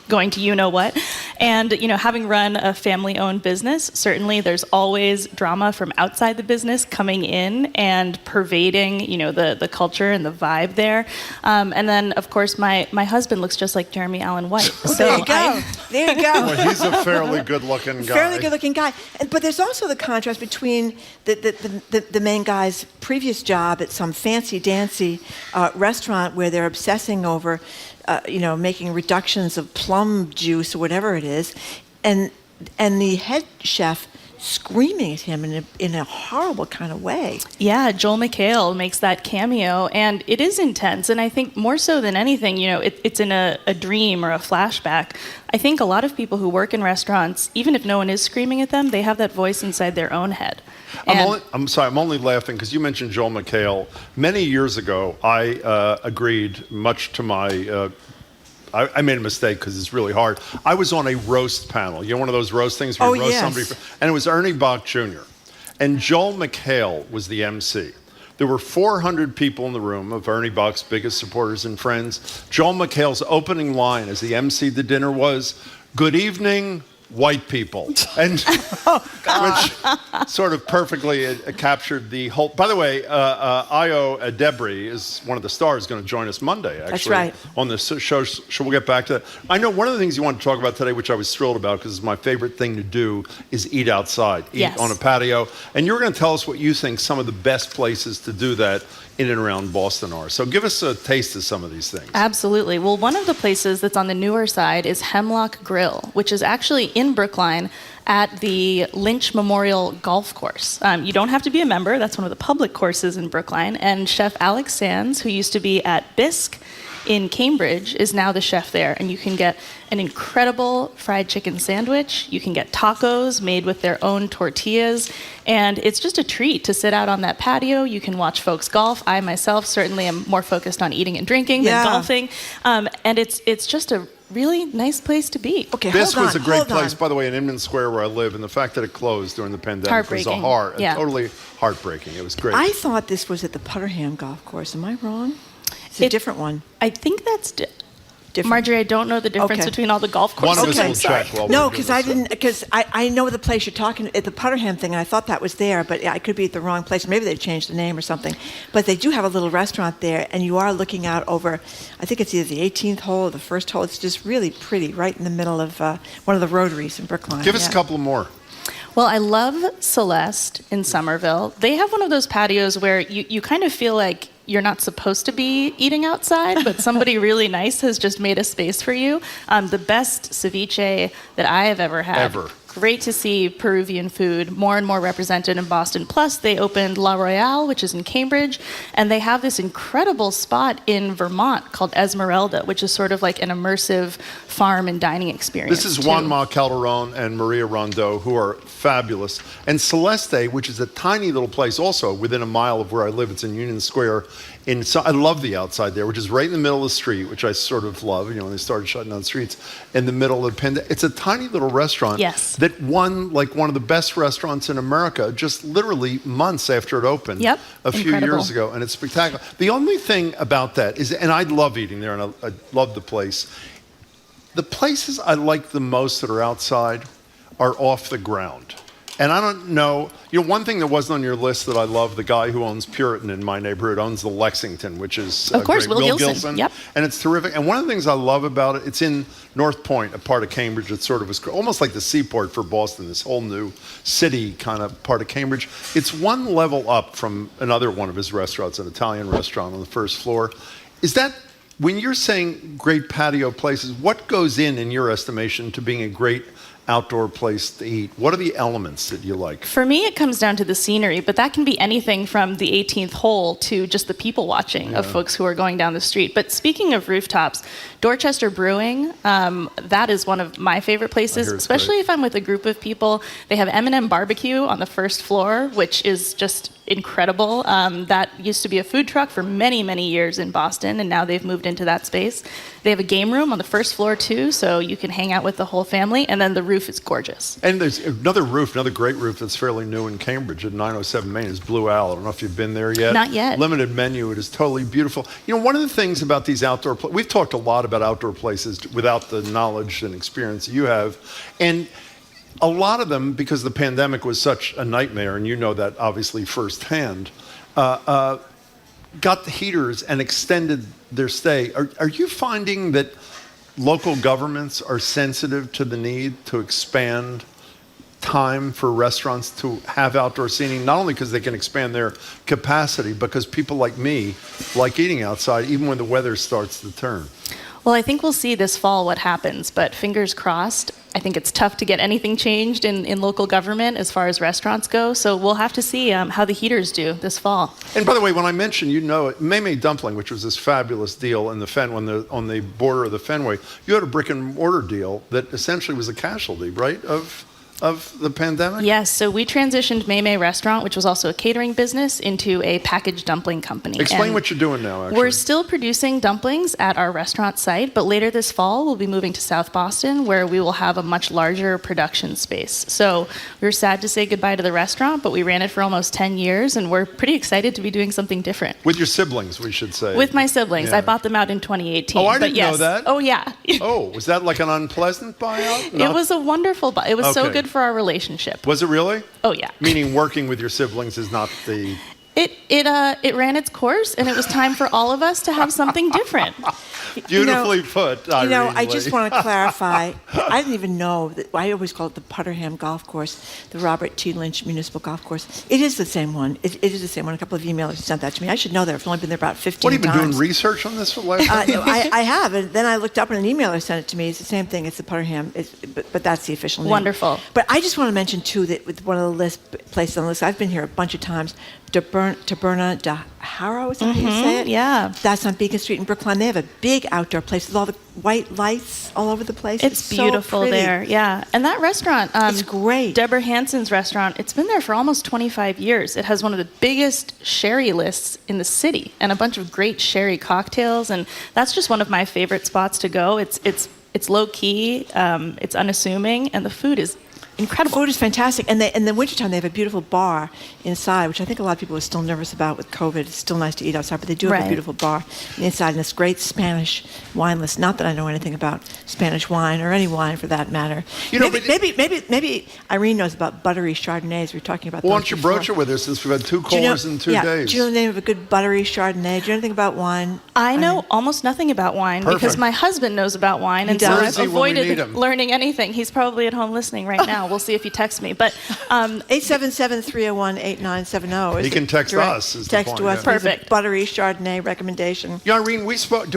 going to you-know-what. And, having run a family-owned business, certainly there's always drama from outside the business coming in and pervading, the culture and the vibe there. And then, of course, my husband looks just like Jeremy Allen White. So there you go. There you go. Well, he's a fairly good-looking guy. Fairly good-looking guy. But there's also the contrast between the main guy's previous job at some fancy-dancy restaurant where they're obsessing over making reductions of plum juice or whatever it is, and the head chef screaming at him in a horrible kind of way. Yeah, Joel McHale makes that cameo, and it is intense. And I think more so than anything, it's in a dream or a flashback. I think a lot of people who work in restaurants, even if no one is screaming at them, they have that voice inside their own head. I'm sorry, I'm only laughing because you mentioned Joel McHale. Many years ago, I agreed, much to my... I made a mistake because it's really hard. I was on a roast panel. One of those roast things where you roast somebody. And it was Ernie Bach Jr. And Joel McHale was the MC. There were 400 people in the room of Ernie Bach's biggest supporters and friends. Joel McHale's opening line as the MC the dinner was, "Good evening, white people," and which sort of perfectly captured the whole. By the way, Io Debris is one of the stars, going to join us Monday. Actually, that's right. On this show, we'll get back to that. I know one of the things you want to talk about today, which I was thrilled about because it's my favorite thing to do, is eat outside, eat on a patio. And you're going to tell us what you think some of the best places to do that in and around Boston are. So give us a taste of some of these things. Absolutely. Well, one of the places that's on the newer side is Hemlock Grill, which is actually in Brookline at the Lynch Memorial Golf Course. You don't have to be a member. That's one of the public courses in Brookline. And Chef Alex Sands, who used to be at Bisque in Cambridge, is now the chef there. And you can get an incredible fried chicken sandwich. You can get tacos made with their own tortillas. And it's just a treat to sit out on that patio. You can watch folks golf. I myself certainly am more focused on eating and drinking than golfing. And it's just a really nice place to be. Okay, Bisque was a great place, by the way, in Inman Square where I live, and the fact that it closed during the pandemic was totally heartbreaking. It was great. I thought this was at the Putterham Golf Course. Am I wrong? It's a different one. I think that's different. Marjorie, I don't know the difference between all the golf courses. One of us will check. No, because I know the place you're talking at the Putterham thing, and I thought that was there, but I could be at the wrong place. Maybe they changed the name or something. But they do have a little restaurant there, and you are looking out over, I think it's either the 18th hole or the first hole. It's just really pretty, right in the middle of one of the rotaries in Brookline. Give us a couple more. Well, I love Celeste in Somerville. They have one of those patios where you kind of feel like you're not supposed to be eating outside, but somebody really nice has just made a space for you. The best ceviche that I have ever had. Great to see Peruvian food more and more represented in Boston. Plus, they opened La Royale, which is in Cambridge, and they have this incredible spot in Vermont called Esmeralda, which is sort of like an immersive farm and dining experience. This is Juanma Calderon and Maria Rondeau, who are fabulous. And Celeste, which is a tiny little place also within a mile of where I live, it's in Union Square, I love the outside there, which is right in the middle of the street, which I sort of love. When they started shutting down the streets in the middle of the pandemic. It's a tiny little restaurant that won like one of the best restaurants in America just literally months after it opened a few years ago, and it's spectacular. The only thing about that is, and I love eating there, and I love the place. The places I like the most that are outside are off the ground. And I don't know, one thing that wasn't on your list that I love, the guy who owns Puritan in my neighborhood owns the Lexington, which is of course, great. Will Gilson. Yep. And it's terrific. And one of the things I love about it, it's in North Point, a part of Cambridge that sort of was almost like the seaport for Boston, this whole new city kind of part of Cambridge. It's one level up from another one of his restaurants, an Italian restaurant on the first floor. Is that, when you're saying great patio places, what goes in your estimation, to being a great outdoor place to eat? What are the elements that you like? For me, it comes down to the scenery, but that can be anything from the 18th hole to just the people watching of folks who are going down the street. But speaking of rooftops, Dorchester Brewing, that is one of my favorite places, especially if I'm with a group of people. They have M&M Barbecue on the first floor, which is just incredible. That used to be a food truck for many, many years in Boston, and now they've moved into that space. They have a game room on the first floor too, so you can hang out with the whole family, and then the roof is gorgeous. And there's another great roof that's fairly new in Cambridge at 907 Main is Blue Owl. I don't know if you've been there yet. Not yet. Limited menu. It is totally beautiful. One of the things about these outdoor places, we've talked a lot about outdoor places without the knowledge and experience you have. And a lot of them, because the pandemic was such a nightmare, and you know that obviously firsthand, got the heaters and extended their stay. Are you finding that local governments are sensitive to the need to expand time for restaurants to have outdoor seating, not only because they can expand their capacity, because people like me like eating outside even when the weather starts to turn? Well, I think we'll see this fall what happens, but fingers crossed. I think it's tough to get anything changed in local government as far as restaurants go, so we'll have to see how the heaters do this fall. And by the way, when I mentioned, Mei Mei Dumpling, which was this fabulous deal in on the border of the Fenway, you had a brick and mortar deal that essentially was a casualty, right, of the pandemic? Yes, so we transitioned Mei Mei Restaurant, which was also a catering business, into a packaged dumpling company. Explain what you're doing now, actually. We're still producing dumplings at our restaurant site, but later this fall we'll be moving to South Boston, where we will have a much larger production space. So we were sad to say goodbye to the restaurant, but we ran it for almost 10 years, and we're pretty excited to be doing something different. With your siblings, we should say. With my siblings. Yeah. I bought them out in 2018. Oh, I didn't know that. Oh, yeah. Oh, was that like an unpleasant buyout? It was a wonderful buyout. It was so good for our relationship. Was it really? Oh, yeah. Meaning working with your siblings is not the... It ran its course, and it was time for all of us to have something different. Beautifully put, Irene I Li. just want to clarify. I didn't even know that. I always call it the Putterham Golf Course, the Robert T. Lynch Municipal Golf Course. It is the same one. It is the same one. A couple of emailers sent that to me. I should know that. I've only been there about 15 times. What, have you been doing research on this for the last I have, and then I looked up and an emailer sent it to me. It's the same thing. It's the Putterham, but that's the official name. Wonderful. But I just want to mention, too, that with one of the places on the list, I've been here a bunch of times, Taberna de Harrow, is that how you say it? Yeah. That's on Beacon Street in Brookline. They have a big outdoor place with all the white lights all over the place. It's beautiful so there, yeah. And that restaurant, it's great. Deborah Hansen's restaurant, it's been there for almost 25 years. It has one of the biggest sherry lists in the city and a bunch of great sherry cocktails. And that's just one of my favorite spots to go. It's low key, it's unassuming, and the food is incredible. Food is fantastic, and in the wintertime they have a beautiful bar inside, which I think a lot of people are still nervous about with COVID. It's still nice to eat outside, but they do have a beautiful bar inside, and this great Spanish wine list. Not that I know anything about Spanish wine or any wine for that matter. Maybe Irene knows about buttery Chardonnays. We were talking about. Why don't you broach it with us, since we've had two callers in 2 days? Do you know the name of a good buttery Chardonnay? Do you know anything about wine? I know almost nothing about wine because my husband knows about wine, and so I've avoided learning anything. He's probably at home listening right now. We'll see if he texts me. But 877-301-8970 he can text us. Text to us. Perfect. Buttery Chardonnay recommendation. Yeah, Irene, we talked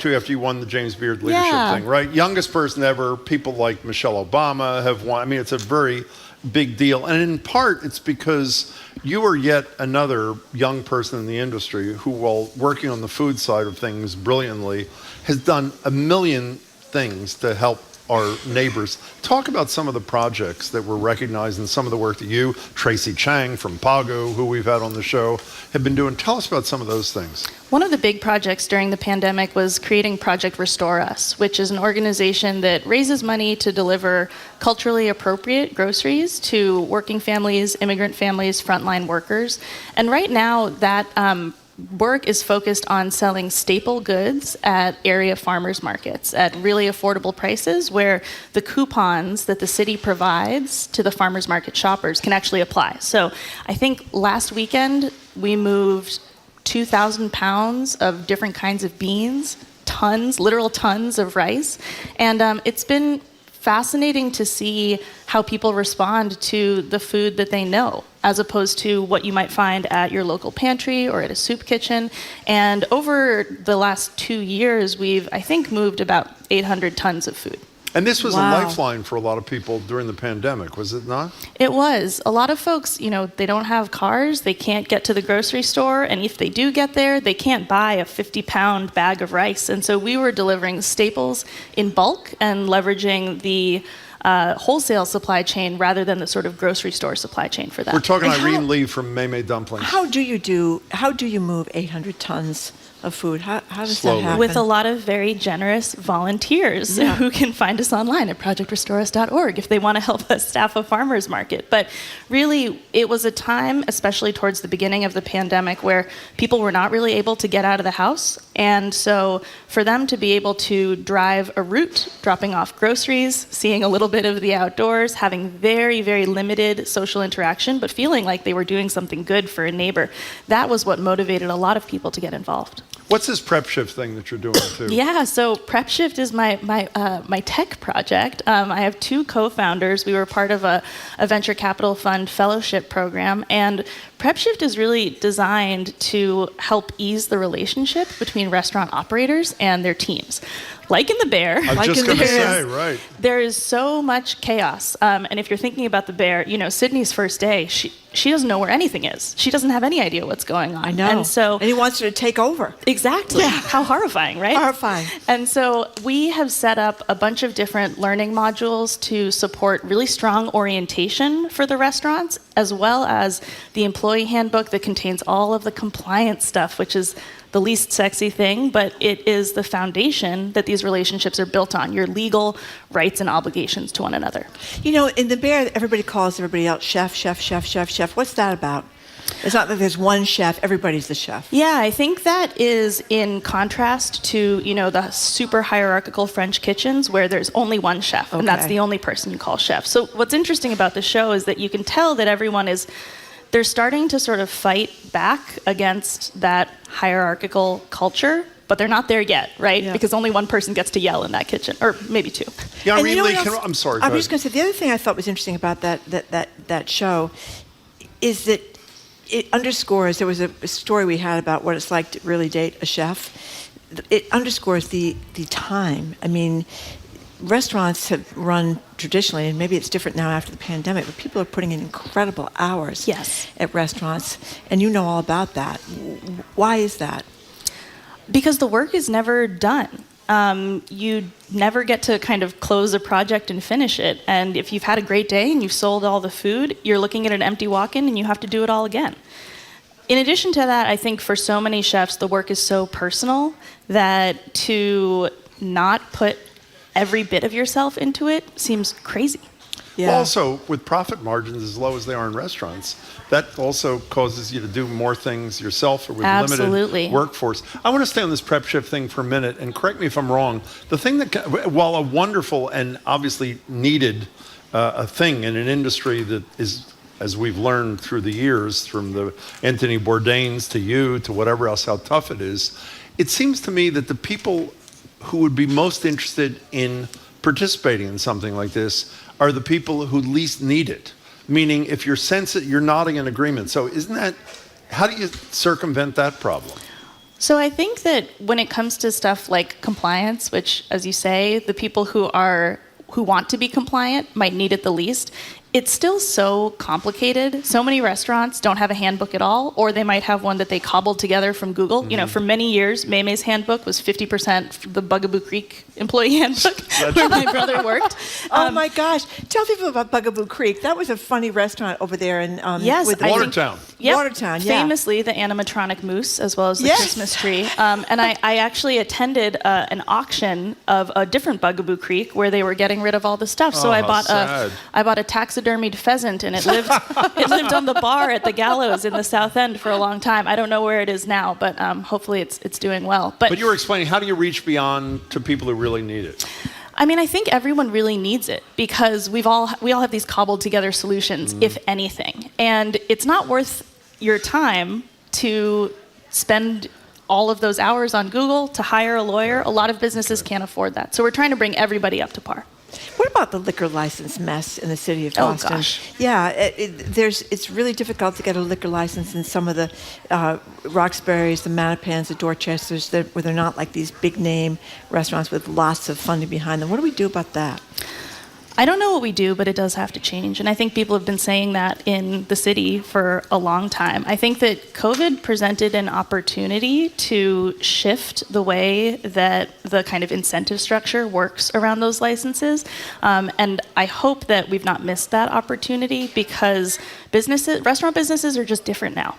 to you after you won the James Beard leadership thing, right? Youngest person ever. People like Michelle Obama have won. I mean, it's a very big deal, and in part, it's because you are yet another young person in the industry who, while working on the food side of things brilliantly, has done a million things to help our neighbors. Talk about some of the projects that were recognized and some of the work that you, Tracy Chang from Pago, who we've had on the show, have been doing. Tell us about some of those things. One of the big projects during the pandemic was creating Project Restore Us, which is an organization that raises money to deliver culturally appropriate groceries to working families, immigrant families, frontline workers. And right now, that work is focused on selling staple goods at area farmers markets at really affordable prices, where the coupons that the city provides to the farmers market shoppers can actually apply. So I think last weekend we moved 2,000 pounds of different kinds of beans, tons, literal tons of rice. And it's been fascinating to see how people respond to the food that they know, as opposed to what you might find at your local pantry or at a soup kitchen. And over the last 2 years, we've, I think, moved about 800 tons of food. And this was Wow. a lifeline for a lot of people during the pandemic, was it not? It was. A lot of folks, they don't have cars, they can't get to the grocery store, and if they do get there, they can't buy a 50-pound bag of rice. And so we were delivering staples in bulk and leveraging the wholesale supply chain rather than the sort of grocery store supply chain for that. We're talking And Irene Li from Mei Mei Dumplings. How do you move 800 tons of food? How does Slowly. that happen? With a lot of very generous volunteers Yeah. who can find us online at projectrestoreus.org if they want to help us staff a farmer's market. But really, it was a time, especially towards the beginning of the pandemic, where people were not really able to get out of the house. And so for them to be able to drive a route, dropping off groceries, seeing a little bit of the outdoors, having very, very limited social interaction, but feeling like they were doing something good for a neighbor, that was what motivated a lot of people to get involved. What's this prep shift thing that you're doing too? Yeah, so Prep Shift is my tech project. I have two co-founders. We were part of a venture capital fund fellowship program, and Prep Shift is really designed to help ease the relationship between restaurant operators and their teams. Like in the Bear, I was just going to say, right. there is so much chaos. And if you're thinking about the Bear, Sydney's first day, she doesn't know where anything is. She doesn't have any idea what's going on. I know. And he wants her to take over. Exactly. Yeah. How horrifying, right? Horrifying. And so we have set up a bunch of different learning modules to support really strong orientation for the restaurants, as well as the employee handbook that contains all of the compliance stuff, which is the least sexy thing, but it is the foundation that these relationships are built on, your legal rights and obligations to one another. In the Bear, everybody calls everybody else chef, chef, chef, chef, chef. What's that about? It's not that there's one chef, everybody's the chef. Yeah, I think that is in contrast to, the super hierarchical French kitchens where there's only one chef, and that's Okay. the only person you call chef. So what's interesting about the show is that you can tell that they're starting to sort of fight back against that hierarchical culture, but they're not there yet, right? Yeah. Because only one person gets to yell in that kitchen, or maybe two. Yeah, And Irene you know Li, what else? I'm sorry. I go was just ahead. going to say, the other thing I thought was interesting about that show is that it underscores, there was a story we had about what it's like to really date a chef. It underscores the time. I mean, restaurants have run traditionally, and maybe it's different now after the pandemic, but people are putting in incredible hours at restaurants, and you know all about that. Why is that? Because the work is never done. You never get to kind of close a project and finish it. And if you've had a great day and you've sold all the food, you're looking at an empty walk-in and you have to do it all again. In addition to that, I think for so many chefs, the work is so personal that to not put every bit of yourself into it seems crazy. Well, also, with profit margins as low as they are in restaurants, that also causes you to do more things yourself or with Absolutely. limited workforce. I want to stay on this prep shift thing for a minute, and correct me if I'm wrong. The thing that, while a wonderful and obviously needed a thing in an industry that is, as we've learned through the years, from the Anthony Bourdains to you to whatever else, how tough it is, it seems to me that the people who would be most interested in participating in something like this are the people who least need it. Meaning, if you're you're nodding in agreement. So isn't that, how do you circumvent that problem? So I think that when it comes to stuff like compliance, which, as you say, the people who want to be compliant might need it the least, It's still so complicated. So many restaurants don't have a handbook at all, or they might have one that they cobbled together from Google. You know, for many years, Mei Mei's handbook was 50% the Bugaboo Creek employee handbook where my brother worked. Oh my gosh. Tell people about Bugaboo Creek. That was a funny restaurant over there in Yes, with Watertown. Yep. Watertown, yeah. Famously, the animatronic moose, as well as the Yes. Christmas tree. And I actually attended an auction of a different Bugaboo Creek where they were getting rid of all the stuff. So Oh, I how sad. bought a taxidermied pheasant, and it lived on the bar at the Gallows in the South End for a long time. I don't know where it is now, but hopefully it's doing well. But you were explaining, how do you reach beyond to people who really need it? I mean, I think everyone really needs it because we all have these cobbled together solutions, if anything. And it's not worth your time to spend all of those hours on Google to hire a lawyer. A lot of businesses can't afford that. So we're trying to bring everybody up to par. What about the liquor license mess in the city of Oh, Boston? gosh. Yeah, it's really difficult to get a liquor license in some of the Roxbury's, the Manapans, the Dorchesters, where they're not like these big name restaurants with lots of funding behind them. What do we do about that? I don't know what we do, but it does have to change. And I think people have been saying that in the city for a long time. I think that COVID presented an opportunity to shift the way that the kind of incentive structure works around those licenses. And I hope that we've not missed that opportunity because restaurant businesses are just different now.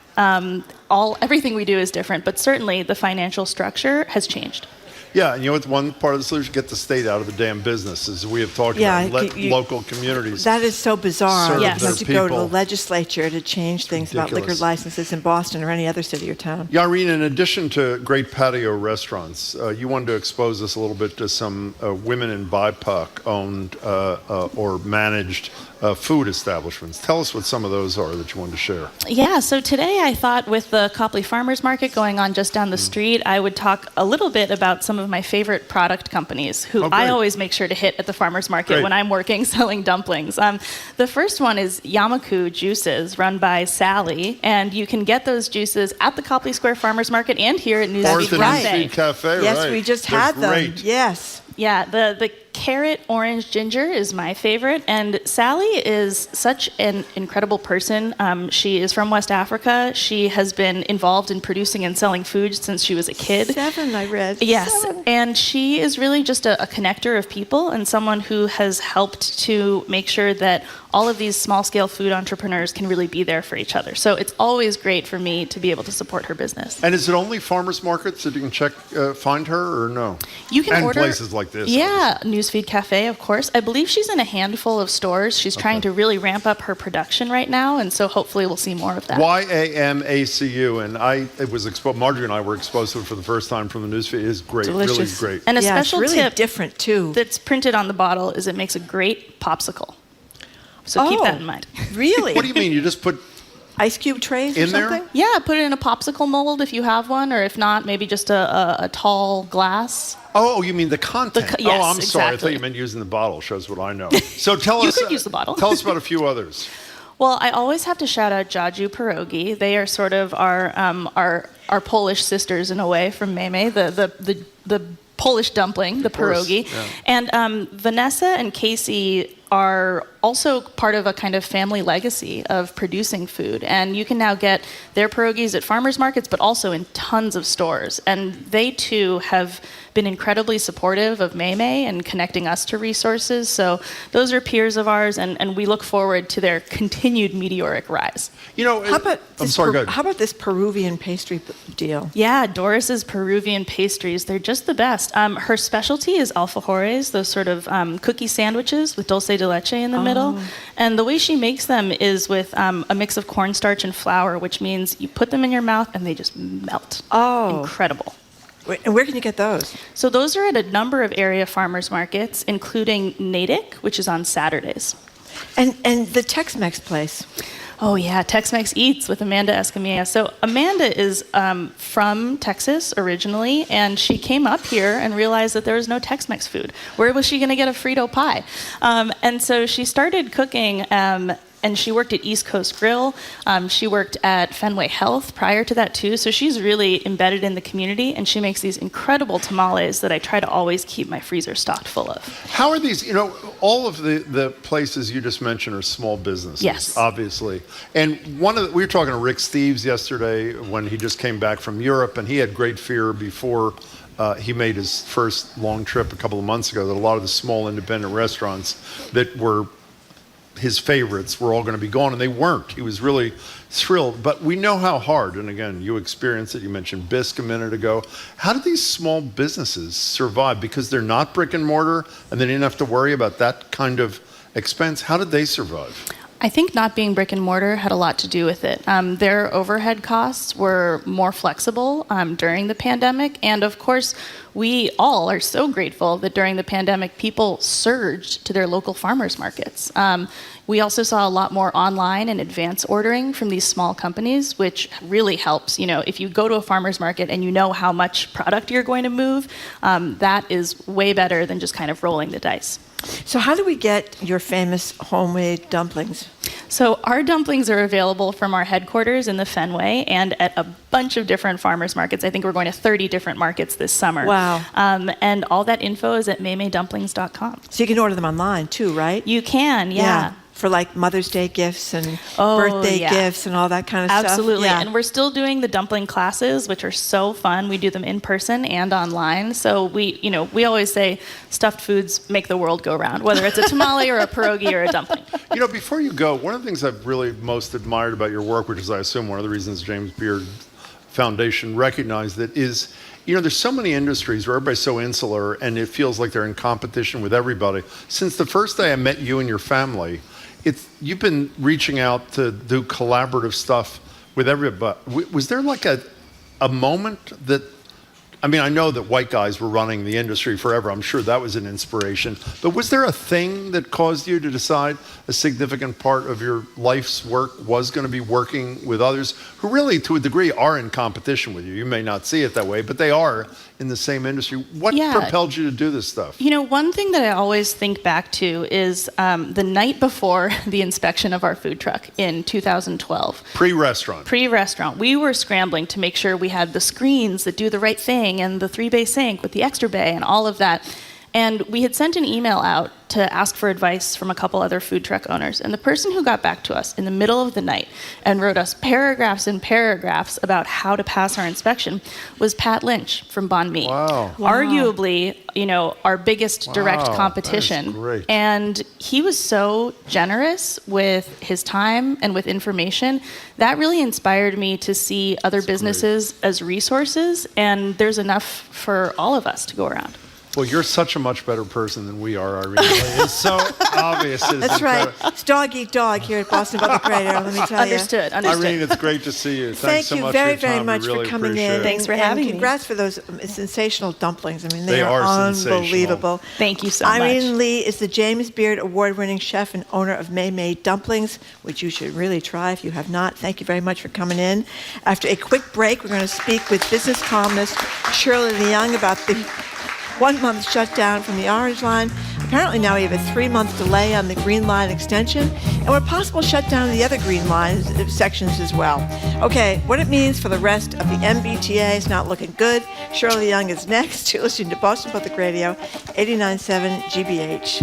Everything we do is different, but certainly the financial structure has changed. Yeah, and you know what's one part of the solution? Get the state out of the damn business, as we have talked about. Let local communities. That is so bizarre. serve You their have to go to the people. legislature to change things about liquor ridiculous. licenses in Boston or any other city or town. Yeah, Irene, in addition to great patio restaurants, you wanted to expose us a little bit to some women in BIPOC owned or managed food establishments. Tell us what some of those are that you wanted to share. Yeah, so today I thought with the Copley Farmers Market going on just down the street, I would talk a little bit about some of my favorite product companies who I always make sure to hit at the farmers market when I'm working selling dumplings. The first one is Yamaku Juices, run by Sally, and you can get those juices at the Copley Square Farmers Market and here at Newsfeed Cafe. Cafe, Yes, right. we just They're had them. great. Yes. Yeah, the carrot orange ginger is my favorite, and Sally is such an incredible person. She is from West Africa. She has been involved in producing and selling food since she was a kid. 7, I read. Yes, 7. and she is really just a connector of people and someone who has helped to make sure that all of these small-scale food entrepreneurs can really be there for each other. So it's always great for me to be able to support her business. And is it only farmers markets that you can find her, or no? You can and order places like this. Yeah, Newsfeed Cafe, of course. I believe she's in a handful of stores. She's trying to really ramp up her production right now, and so hopefully we'll see more of that. YAMACU, and Marjorie and I were exposed to it for the first time from the newsfeed. It is great, Delicious. really great. And a special it's really tip different too. that's printed on the bottle is it makes a great popsicle. So keep that in mind. Really? What do you mean? You just put ice cube trays or in there? something? Yeah, put it in a popsicle mold if you have one, or if not, maybe just a tall glass. Oh, you mean the content? yes, oh, I'm sorry. I thought exactly. you meant using the bottle. Shows what I know. So tell You us. could use the bottle. Tell us about a few others. Well, I always have to shout out Jaju Pierogi. They are sort of our Polish sisters in a way from Mei Mei, the Polish dumpling, the pierogi. Yeah. And Vanessa and Casey are also part of a kind of family legacy of producing food. And you can now get their pierogies at farmers markets, but also in tons of stores. And they too have been incredibly supportive of Mei Mei and connecting us to resources. So those are peers of ours, and we look forward to their continued meteoric rise. You know, How about I'm this sorry, go ahead. How about this Peruvian pastry deal? Yeah, Doris's Peruvian pastries, they're just the best. Her specialty is alfajores, those sort of cookie sandwiches with dulce de leche in the middle. And the way she makes them is with a mix of cornstarch and flour, which means you put them in your mouth and they just melt. Oh. Incredible. And where can you get those? So those are at a number of area farmers markets, including Natick, which is on Saturdays. And the Tex-Mex place. Oh yeah, Tex-Mex Eats with Amanda Escamilla. So Amanda is from Texas originally, and she came up here and realized that there was no Tex-Mex food. Where was she going to get a Frito pie? And so she started cooking and she worked at East Coast Grill. She worked at Fenway Health prior to that too. So she's really embedded in the community, and she makes these incredible tamales that I try to always keep my freezer stocked full of. How are these, all of the places you just mentioned are small businesses, Yes. obviously. And we were talking to Rick Steves yesterday when he just came back from Europe, and he had great fear before he made his first long trip a couple of months ago that a lot of the small independent restaurants that were his favorites were all going to be gone, and they weren't. He was really thrilled. But we know how hard, and again, you experienced it. You mentioned Bisque a minute ago. How do these small businesses survive? Because they're not brick and mortar, and they didn't have to worry about that kind of expense. How did they survive? I think not being brick and mortar had a lot to do with it. Their overhead costs were more flexible during the pandemic. And of course, we all are so grateful that during the pandemic, people surged to their local farmers markets. We also saw a lot more online and advance ordering from these small companies, which really helps. If you go to a farmer's market and you know how much product you're going to move, that is way better than just kind of rolling the dice. So how do we get your famous homemade dumplings? So our dumplings are available from our headquarters in the Fenway and at a bunch of different farmers markets. I think we're going to 30 different markets this summer. Wow. And all that info is at meimeidumplings.com. So you can order them online too, right? You can, yeah. For like Mother's Day gifts and birthday gifts and all that kind of stuff. Absolutely. Yeah. And we're still doing the dumpling classes, which are so fun. We do them in person and online. So we always say stuffed foods make the world go round, whether it's a tamale or a pierogi or a dumpling. Before you go, one of the things I've really most admired about your work, which is I assume one of the reasons James Beard Foundation recognized it, is there's so many industries where everybody's so insular and it feels like they're in competition with everybody. Since the first day I met you and your family, you've been reaching out to do collaborative stuff with everybody. Was there like a moment that, I know that white guys were running the industry forever. I'm sure that was an inspiration. But was there a thing that caused you to decide a significant part of your life's work was going to be working with others who really, to a degree, are in competition with you? You may not see it that way, but they are in the same industry. What propelled you to do this stuff? One thing that I always think back to is the night before the inspection of our food truck in 2012. Pre-restaurant. We were scrambling to make sure we had the screens that do the right thing and the 3-bay sink with the extra bay and all of that. And we had sent an email out to ask for advice from a couple other food truck owners. And the person who got back to us in the middle of the night and wrote us paragraphs and paragraphs about how to pass our inspection was Pat Lynch from Banh Mi. Wow. Arguably, our biggest direct competition. That is great. And he was so generous with his time and with information. That really inspired me to see other businesses as resources, and there's enough for all of us to go around. Well, you're such a much better person than we are, Irene. It's so obvious. That's right. It's dog eat dog here at Boston Public Radio, let me tell you. Understood. Irene, it's great to see you. Thanks so much Thank you for your very time. much We really for coming appreciate in. it. Thanks for having me. Congrats for those sensational dumplings. They are unbelievable. Thank you so much. Irene Li is the James Beard Award-winning chef and owner of Mei Mei Dumplings, which you should really try if you have not. Thank you very much for coming in. After a quick break, we're going to speak with business columnist Shirley Leung about the 1-month shutdown from the Orange Line. Apparently now we have a 3-month delay on the Green Line extension, and a possible shutdown of the other Green Line sections as well. Okay, what it means for the rest of the MBTA is not looking good. Shirley Leung is next. You're listening to Boston Public Radio, 89.7 GBH.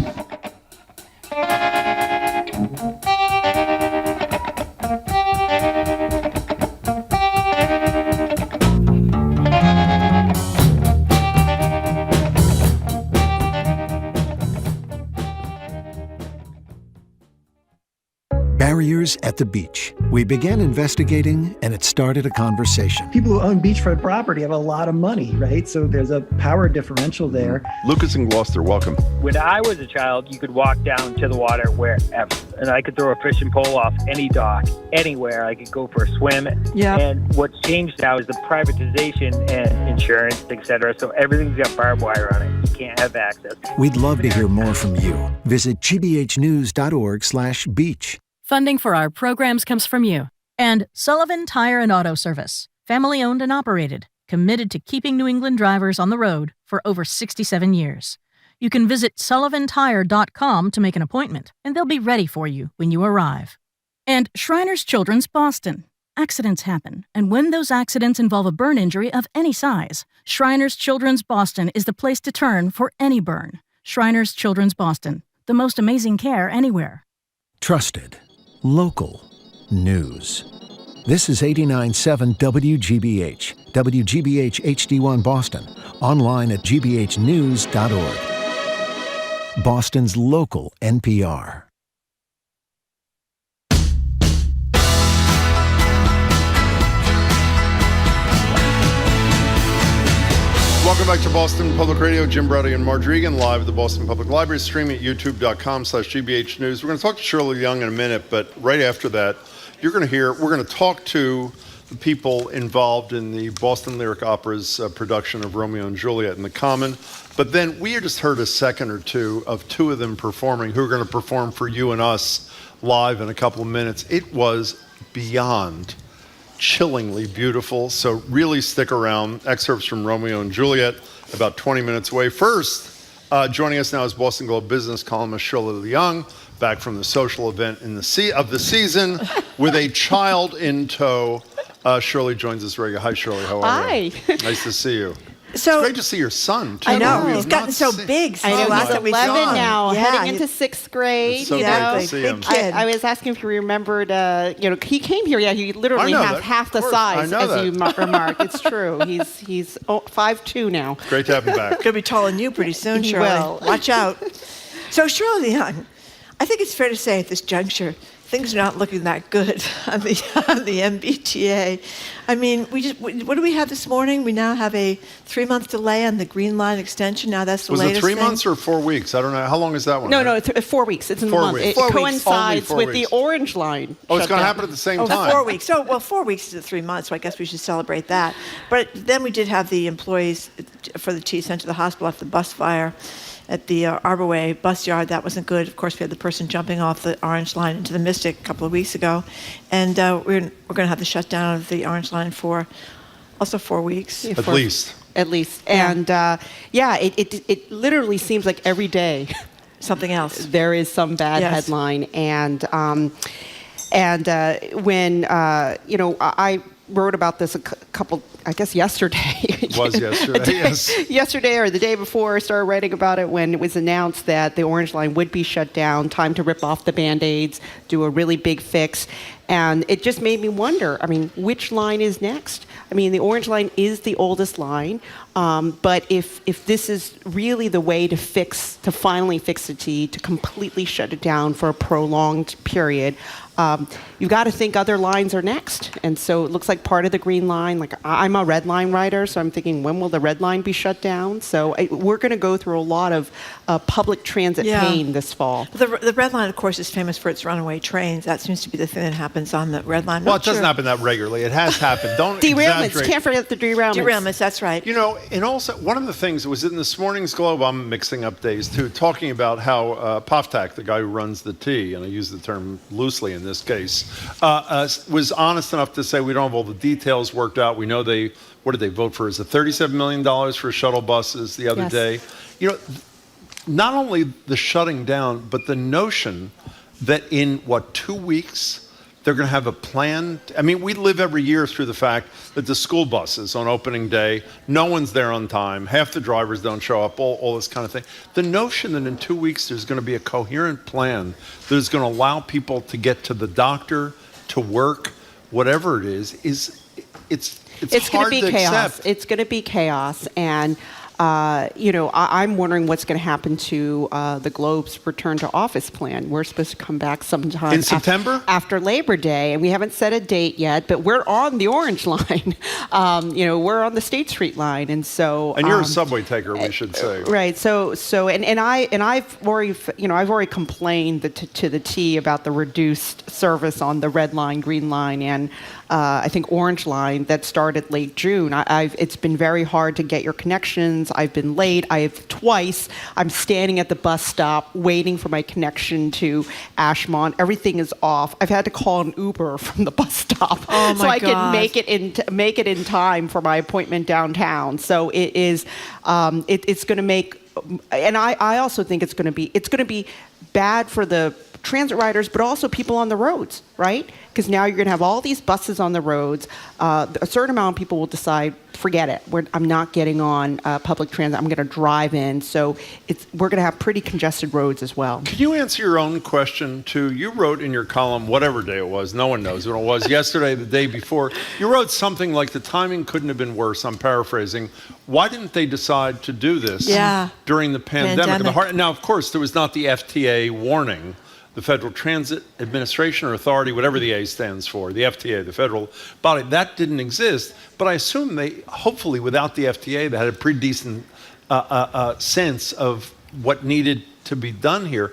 Barriers at the beach. We began investigating, and it started a conversation. People who own beachfront property have a lot of money, right? So there's a power differential there. Lucas and Gloucester, welcome. When I was a child, you could walk down to the water wherever. And I could throw a fishing pole off any dock, anywhere. I could go for a swim. Yeah. And what's changed now is the privatization and insurance, et cetera. So everything's got barbed wire on it. You can't have access. We'd love to hear more from you. Visit gbhnews.org/beach. Funding for our programs comes from you. And Sullivan Tire and Auto Service, family owned and operated, committed to keeping New England drivers on the road for over 67 years. You can visit sullivantire.com to make an appointment, and they'll be ready for you when you arrive. And Shriners Children's Boston. Accidents happen, and when those accidents involve a burn injury of any size, Shriners Children's Boston is the place to turn for any burn. Shriners Children's Boston, the most amazing care anywhere. Trusted. Local. News. This is 89.7 WGBH, WGBH HD1 Boston, online at gbhnews.org. Boston's local NPR. Welcome back to Boston Public Radio. Jim Brady and Marjorie Egan, live at the Boston Public Library, streaming at youtube.com/GBH News. We're going to talk to Shirley Leung in a minute, but right after that, we're going to talk to the people involved in the Boston Lyric Opera's production of Romeo and Juliet in the Common. But then we just heard a second or two of two of them performing, who are going to perform for you and us live in a couple of minutes. It was beyond chillingly beautiful, so really stick around. Excerpts from Romeo and Juliet, about 20 minutes away. First, joining us now is Boston Globe business columnist Shirley Leung, back from the social event of the season with a child in tow. Shirley joins us regularly. Hi, Shirley. How are you? Hi. Nice to see you. So, it's great to see your son, too. I know. He's gotten so big since I know, last he's time we 11 saw him. now, Yeah, heading into 6th grade. It's so you great know, to see him. Big kid. I was asking if you remembered, he came here, he literally I know has that. half the Of course. I size, know as that. you remarked. It's true. He's 5'2" now. Great to have him back. Going to be taller than you pretty soon, He Shirley. will. Watch out. So, Shirley Leung, I think it's fair to say at this juncture, things are not looking that good on the MBTA. I mean, what do we have this morning? We now have a 3-month delay on the Green Line extension. Now that's the Was latest it 3 thing. months or 4 weeks? I don't know. How long is that one? No, it's 4 weeks. It's in 4 the month. weeks. It 4 weeks. coincides Only 4 with the weeks. Orange Line. Oh, it's going to shutdown. happen at the same time. 4 weeks. Oh, well, 4 weeks is 3 months, so I guess we should celebrate that. But then we did have the employees for the T sent to the hospital after the bus fire at the Arborway bus yard. That wasn't good. Of course, we had the person jumping off the Orange Line into the Mystic a couple of weeks ago. And we're going to have the shutdown of the Orange Line for also 4 weeks. Yeah, At least. At least. And it literally seems like every day something else. There is some bad Yes. headline. When I wrote about this a couple, I guess yesterday. It was yesterday, yes. Yesterday or the day before, I started writing about it when it was announced that the Orange Line would be shut down, time to rip off the Band-Aids, do a really big fix. And it just made me wonder, which line is next? The Orange Line is the oldest line, but if this is really the way to finally fix the T, to completely shut it down for a prolonged period, you've got to think other lines are next. And so it looks like part of the Green Line, like I'm a Red Line writer, so I'm thinking, when will the Red Line be shut down? So we're going to go through a lot of public transit pain this fall. The Red Line, of course, is famous for its runaway trains. That seems to be the thing that happens on the Red Line. Well, it doesn't happen that regularly. It has happened. Don't Derailments. exaggerate. Can't forget the derailments. Derailments, that's right. And also, one of the things that was in this morning's Globe, I'm mixing up days too, talking about how Poftak, the guy who runs the T, and I use the term loosely in this case, was honest enough to say we don't have all the details worked out. We know what did they vote for? Is it $37 million for shuttle buses the other day? Not only the shutting down, but the notion that in 2 weeks, they're going to have a plan. We live every year through the fact that the school buses on opening day, no one's there on time, half the drivers don't show up, all this kind of thing. The notion that in 2 weeks there's going to be a coherent plan that is going to allow people to get to the doctor, to work, whatever it is it's hard going to be to chaos. accept. It's going to be chaos, and I'm wondering what's going to happen to the Globe's return to office plan. We're supposed to come back sometime in September after Labor Day, and we haven't set a date yet. But we're on the Orange Line. We're on the State Street line, and so. And you're a subway taker, we should say. Right. So I've already complained to the T about the reduced service on the Red Line, Green Line, and I think Orange Line that started late June. It's been very hard to get your connections. I've been late. I'm standing at the bus stop waiting for my connection to Ashmont. Everything is off. I've had to call an Uber from the bus stop so I can make it in time for my appointment downtown. So it is. It's going to make and I also think it's going to be bad for the transit riders, but also people on the roads, right? Because now you're going to have all these buses on the roads. A certain amount of people will decide, forget it, I'm not getting on public transit. I'm going to drive in. So we're going to have pretty congested roads as well. Can you answer your own question, too? You wrote in your column, whatever day it was, no one knows when it was, yesterday, the day before, you wrote something like the timing couldn't have been worse. I'm paraphrasing. Why didn't they decide to do this during the pandemic? Now, of course, there was not the FTA warning. The Federal Transit Administration or Authority, whatever the A stands for, the FTA, the federal body, that didn't exist. But I assume they, hopefully without the FTA, they had a pretty decent sense of what needed to be done here.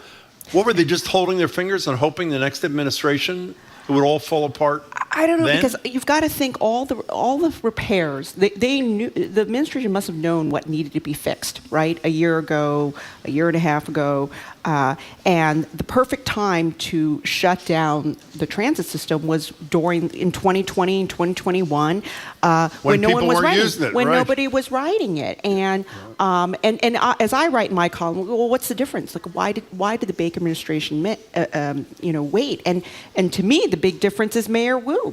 What were they just holding their fingers and hoping the next administration it would all fall apart? I don't know, then? because you've got to think all the repairs. They knew, the administration must have known what needed to be fixed, right? A year ago, a year and a half ago, and the perfect time to shut down the transit system was in 2020 and 2021, when no one was riding it, when nobody was riding it, and as I write in my column, well, what's the difference? Like, why did the Baker administration wait? And to me, the big difference is Mayor Wu.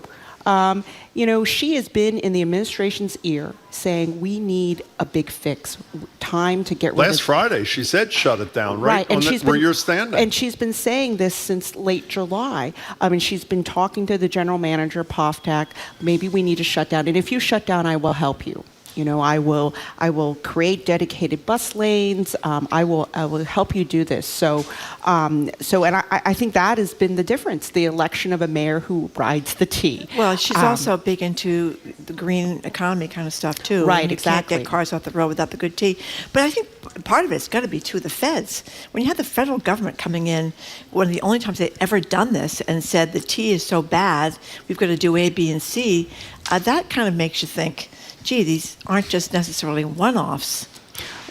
She has been in the administration's ear saying we need a big fix, time to get rid of Last Friday, she said shut it down, right? And where you're standing. And she's been saying this since late July. I mean, she's been talking to the general manager, Poftak, maybe we need to shut down. And if you shut down, I will help you. I will create dedicated bus lanes. I will help you do this. So I think that has been the difference. The election of a mayor who rides the T. Well, she's also big into the green economy kind of stuff too. Right, You exactly. can't get cars off the road without the good T. But I think part of it's got to be too the feds. When you have the federal government coming in, one of the only times they've ever done this and said the T is so bad, we've got to do A, B, and C. That kind of makes you think, gee, these aren't just necessarily one-offs.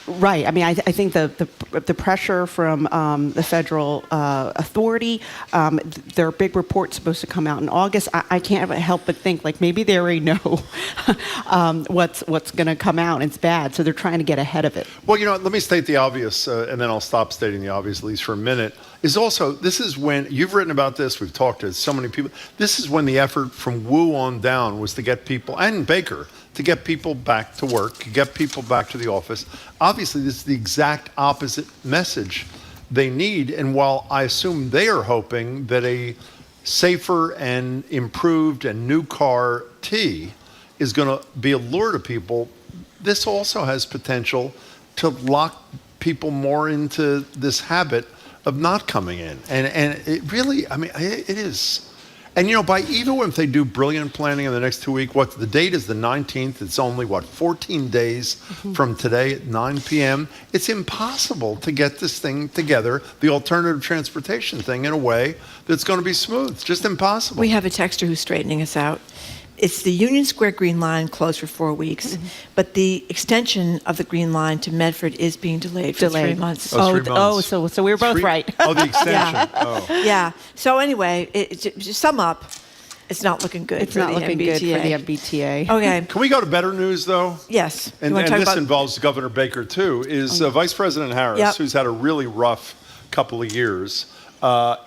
Right. I mean, I think the pressure from the federal authority, there are big reports supposed to come out in August. I can't help but think, like, maybe they already know what's going to come out. It's bad, so they're trying to get ahead of it. Well, let me state the obvious, and then I'll stop stating the obvious, at least for a minute. This is when, you've written about this, we've talked to so many people, this is when the effort from Wu on down was to get people, and Baker, to get people back to work, get people back to the office. Obviously, this is the exact opposite message they need. And while I assume they are hoping that a safer and improved and new car T is going to be a lure to people, this also has potential to lock people more into this habit of not coming in. And it really, I mean, it is. And even if they do brilliant planning in the next 2 weeks, the date is the 19th. It's only 14 days from today at 9 p.m. It's impossible to get this thing together, the alternative transportation thing, in a way that's going to be smooth. It's just impossible. We have a texter who's straightening us out. It's the Union Square Green Line closed for 4 weeks, but the extension of the Green Line to Medford is being delayed for 3 months. Oh, 3 months. So we were both right. Oh, the extension. Yeah. Oh. Yeah. So anyway, to sum up, it's not looking good. It's not looking good for the MBTA. Okay. Can we go to better news, though? Yes. And this involves Governor Baker, too, is Vice President Harris, who's had a really rough couple of years,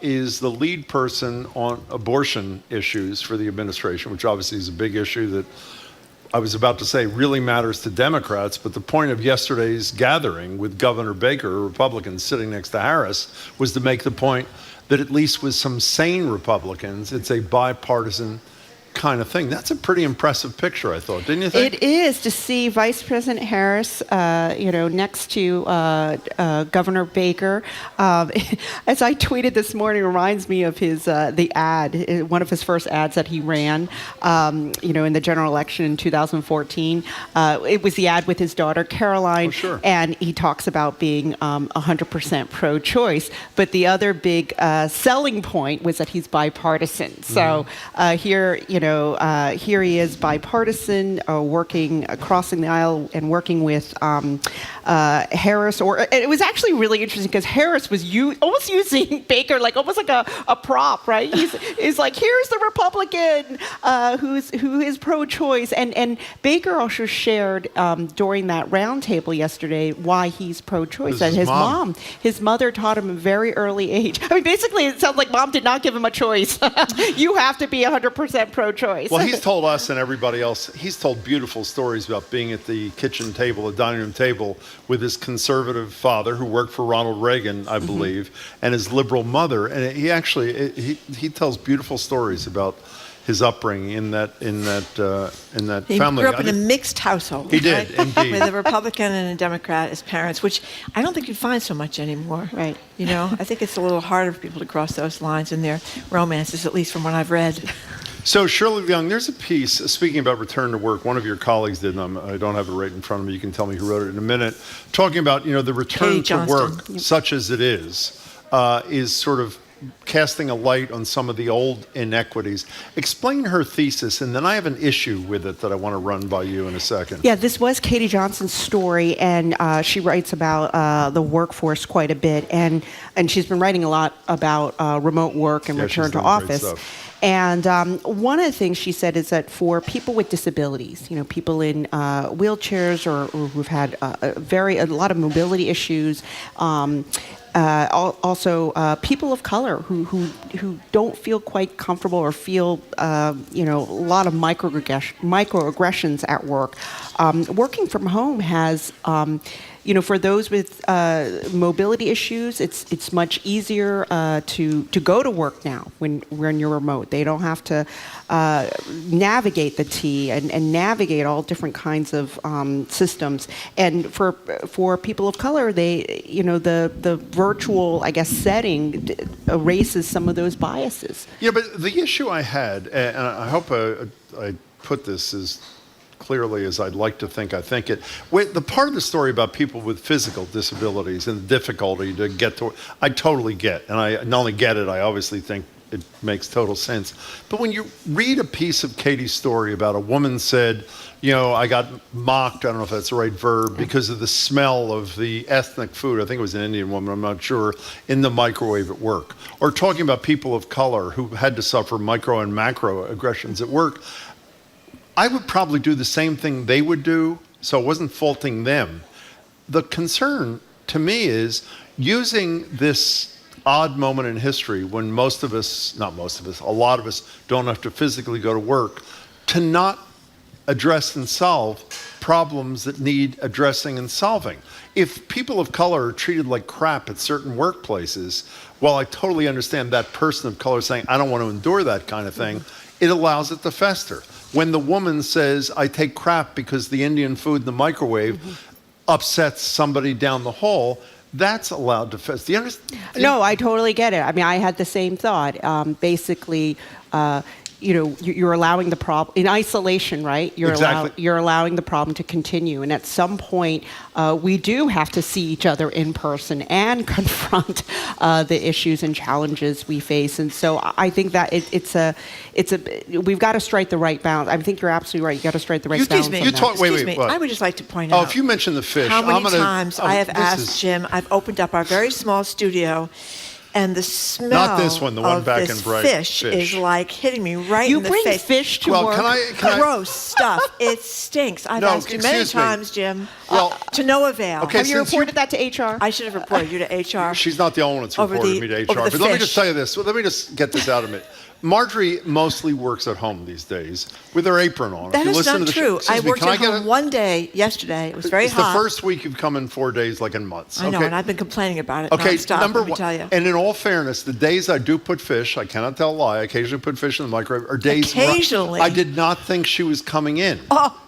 is the lead person on abortion issues for the administration, which obviously is a big issue that I was about to say really matters to Democrats. But the point of yesterday's gathering with Governor Baker, a Republican sitting next to Harris, was to make the point that at least with some sane Republicans, it's a bipartisan kind of thing. That's a pretty impressive picture, I thought, didn't you think? It is, to see Vice President Harris, next to Governor Baker. As I tweeted this morning, reminds me of his the ad, one of his first ads that he ran, in the general election in 2014. It was the ad with his daughter Caroline, and he talks about being 100% pro-choice. But the other big selling point was that he's bipartisan. So here, here he is, bipartisan, crossing the aisle and working with Harris. And it was actually really interesting because Harris was almost using Baker almost like a prop, right? He's like, here's the Republican who is pro-choice, and Baker also shared during that roundtable yesterday why he's pro-choice. And his mother taught him at a very early age. I mean, basically, it sounds like mom did not give him a choice. You have to be 100% pro-choice. Well, he's told us and everybody else, he's told beautiful stories about being at the kitchen table, the dining room table, with his conservative father, who worked for Ronald Reagan, I believe, and his liberal mother. And he actually, he tells beautiful stories about his upbringing in that he family. Grew up in a mixed household. He did, indeed. With a Republican and a Democrat as parents, which I don't think you find so much anymore. Right. I think it's a little harder for people to cross those lines in their romances, at least from what I've read. So, Shirley Leung, there's a piece, speaking about return to work, one of your colleagues did, and I don't have it right in front of me, you can tell me who wrote it in a minute, talking about, the return to work, such as it is sort of casting a light on some of the old inequities. Explain her thesis, and then I have an issue with it that I want to run by you in a second. Yeah, this was Katie Johnson's story, and she writes about the workforce quite a bit, and she's been writing a lot about remote work and return to office. And one of the things she said is that for people with disabilities, people in wheelchairs or who've had a lot of mobility issues, also people of color who don't feel quite comfortable or feel a lot of microaggressions at work. Working from home has for those with mobility issues, it's much easier to go to work now when you're remote. They don't have to navigate the T and navigate all different kinds of systems. And for people of color, the virtual, setting erases some of those biases. Yeah, but the issue I had, and I hope I put this as clearly as I'd like to think I think it. The part of the story about people with physical disabilities and the difficulty to get to, I totally get. And I not only get it, I obviously think it makes total sense. But when you read a piece of Katie's story about a woman said, I got mocked, I don't know if that's the right verb, because of the smell of the ethnic food, I think it was an Indian woman, I'm not sure, in the microwave at work. Or talking about people of color who had to suffer micro and macro aggressions at work. I would probably do the same thing they would do, so I wasn't faulting them. The concern to me is using this odd moment in history when a lot of us don't have to physically go to work, to not address and solve problems that need addressing and solving. If people of color are treated like crap at certain workplaces, while I totally understand that person of color saying, I don't want to endure that kind of thing, it allows it to fester. When the woman says, I take crap because the Indian food in the microwave upsets somebody down the hall, that's allowed to fester. Do you understand? No, I totally get it. I mean, I had the same thought. Basically, you're allowing the problem in isolation, right? You're allowing the problem to continue, and at some point, we do have to see each other in person and confront the issues and challenges we face. And so, I think that we've got to strike the right balance. I think you're absolutely right. You got to strike the right balance. Excuse me. I would just like to point out. If you mention the fish, how many times I have asked Jim. I've opened up our very small studio. And the smell not this one, the one of back this in Bright fish is like hitting me right you in the bring face. Fish to work. Gross stuff. It stinks. I've asked you many times, Jim. To no avail. Okay, have you reported that to HR? I should have reported you to HR. She's not the only one that's reported me to HR. But let me just tell you this. Let me just get this out of it. Marjorie mostly works at home these days with her apron on. That is not true. I worked at home one day yesterday. It was very hot. It's the first week you've come in 4 days, like in months. I know, and I've been complaining about it nonstop, number let me one, tell you. and in all fairness, the days I do put fish, I cannot tell a lie, I occasionally put fish in the microwave, are days occasionally. I did not think she was coming in.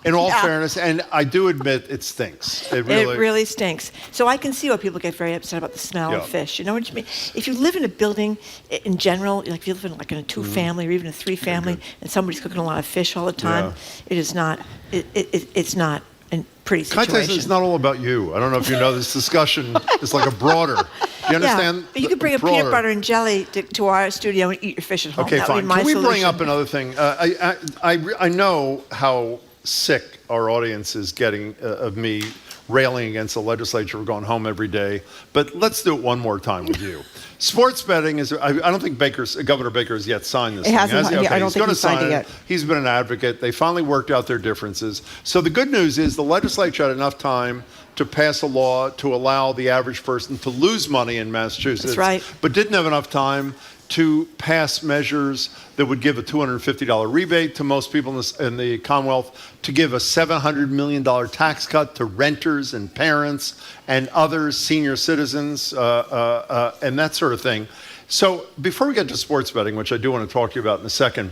In all fairness, and I do admit it stinks. It really stinks. So I can see why people get very upset about the smell of fish. You know what I mean? If you live in a building, in general, like if you live in in a two-family or even a three-family, and somebody's cooking a lot of fish all the time, it is not. It's not in pretty Can I tell you, situations. it's not all about you. I don't know if you know this discussion is like a broader. Do you understand? Yeah, but you could bring a peanut butter and jelly to our studio and eat your fish at home. Okay, That would fine. be my Can we bring solution. up another thing? I know how sick our audience is getting of me railing against the legislature for going home every day, but let's do it one more time with you. Sports betting is, I don't think Governor Baker has yet signed this It thing. hasn't, has he? yeah, Okay, I don't he's think gonna he's signed sign it yet. He's been an advocate. They finally worked out their differences. So the good news is the legislature had enough time to pass a law to allow the average person to lose money in Massachusetts. That's right. But didn't have enough time to pass measures that would give a $250 rebate to most people in the Commonwealth, to give a $700 million tax cut to renters and parents and other senior citizens and that sort of thing. So before we get to sports betting, which I do want to talk to you about in a second,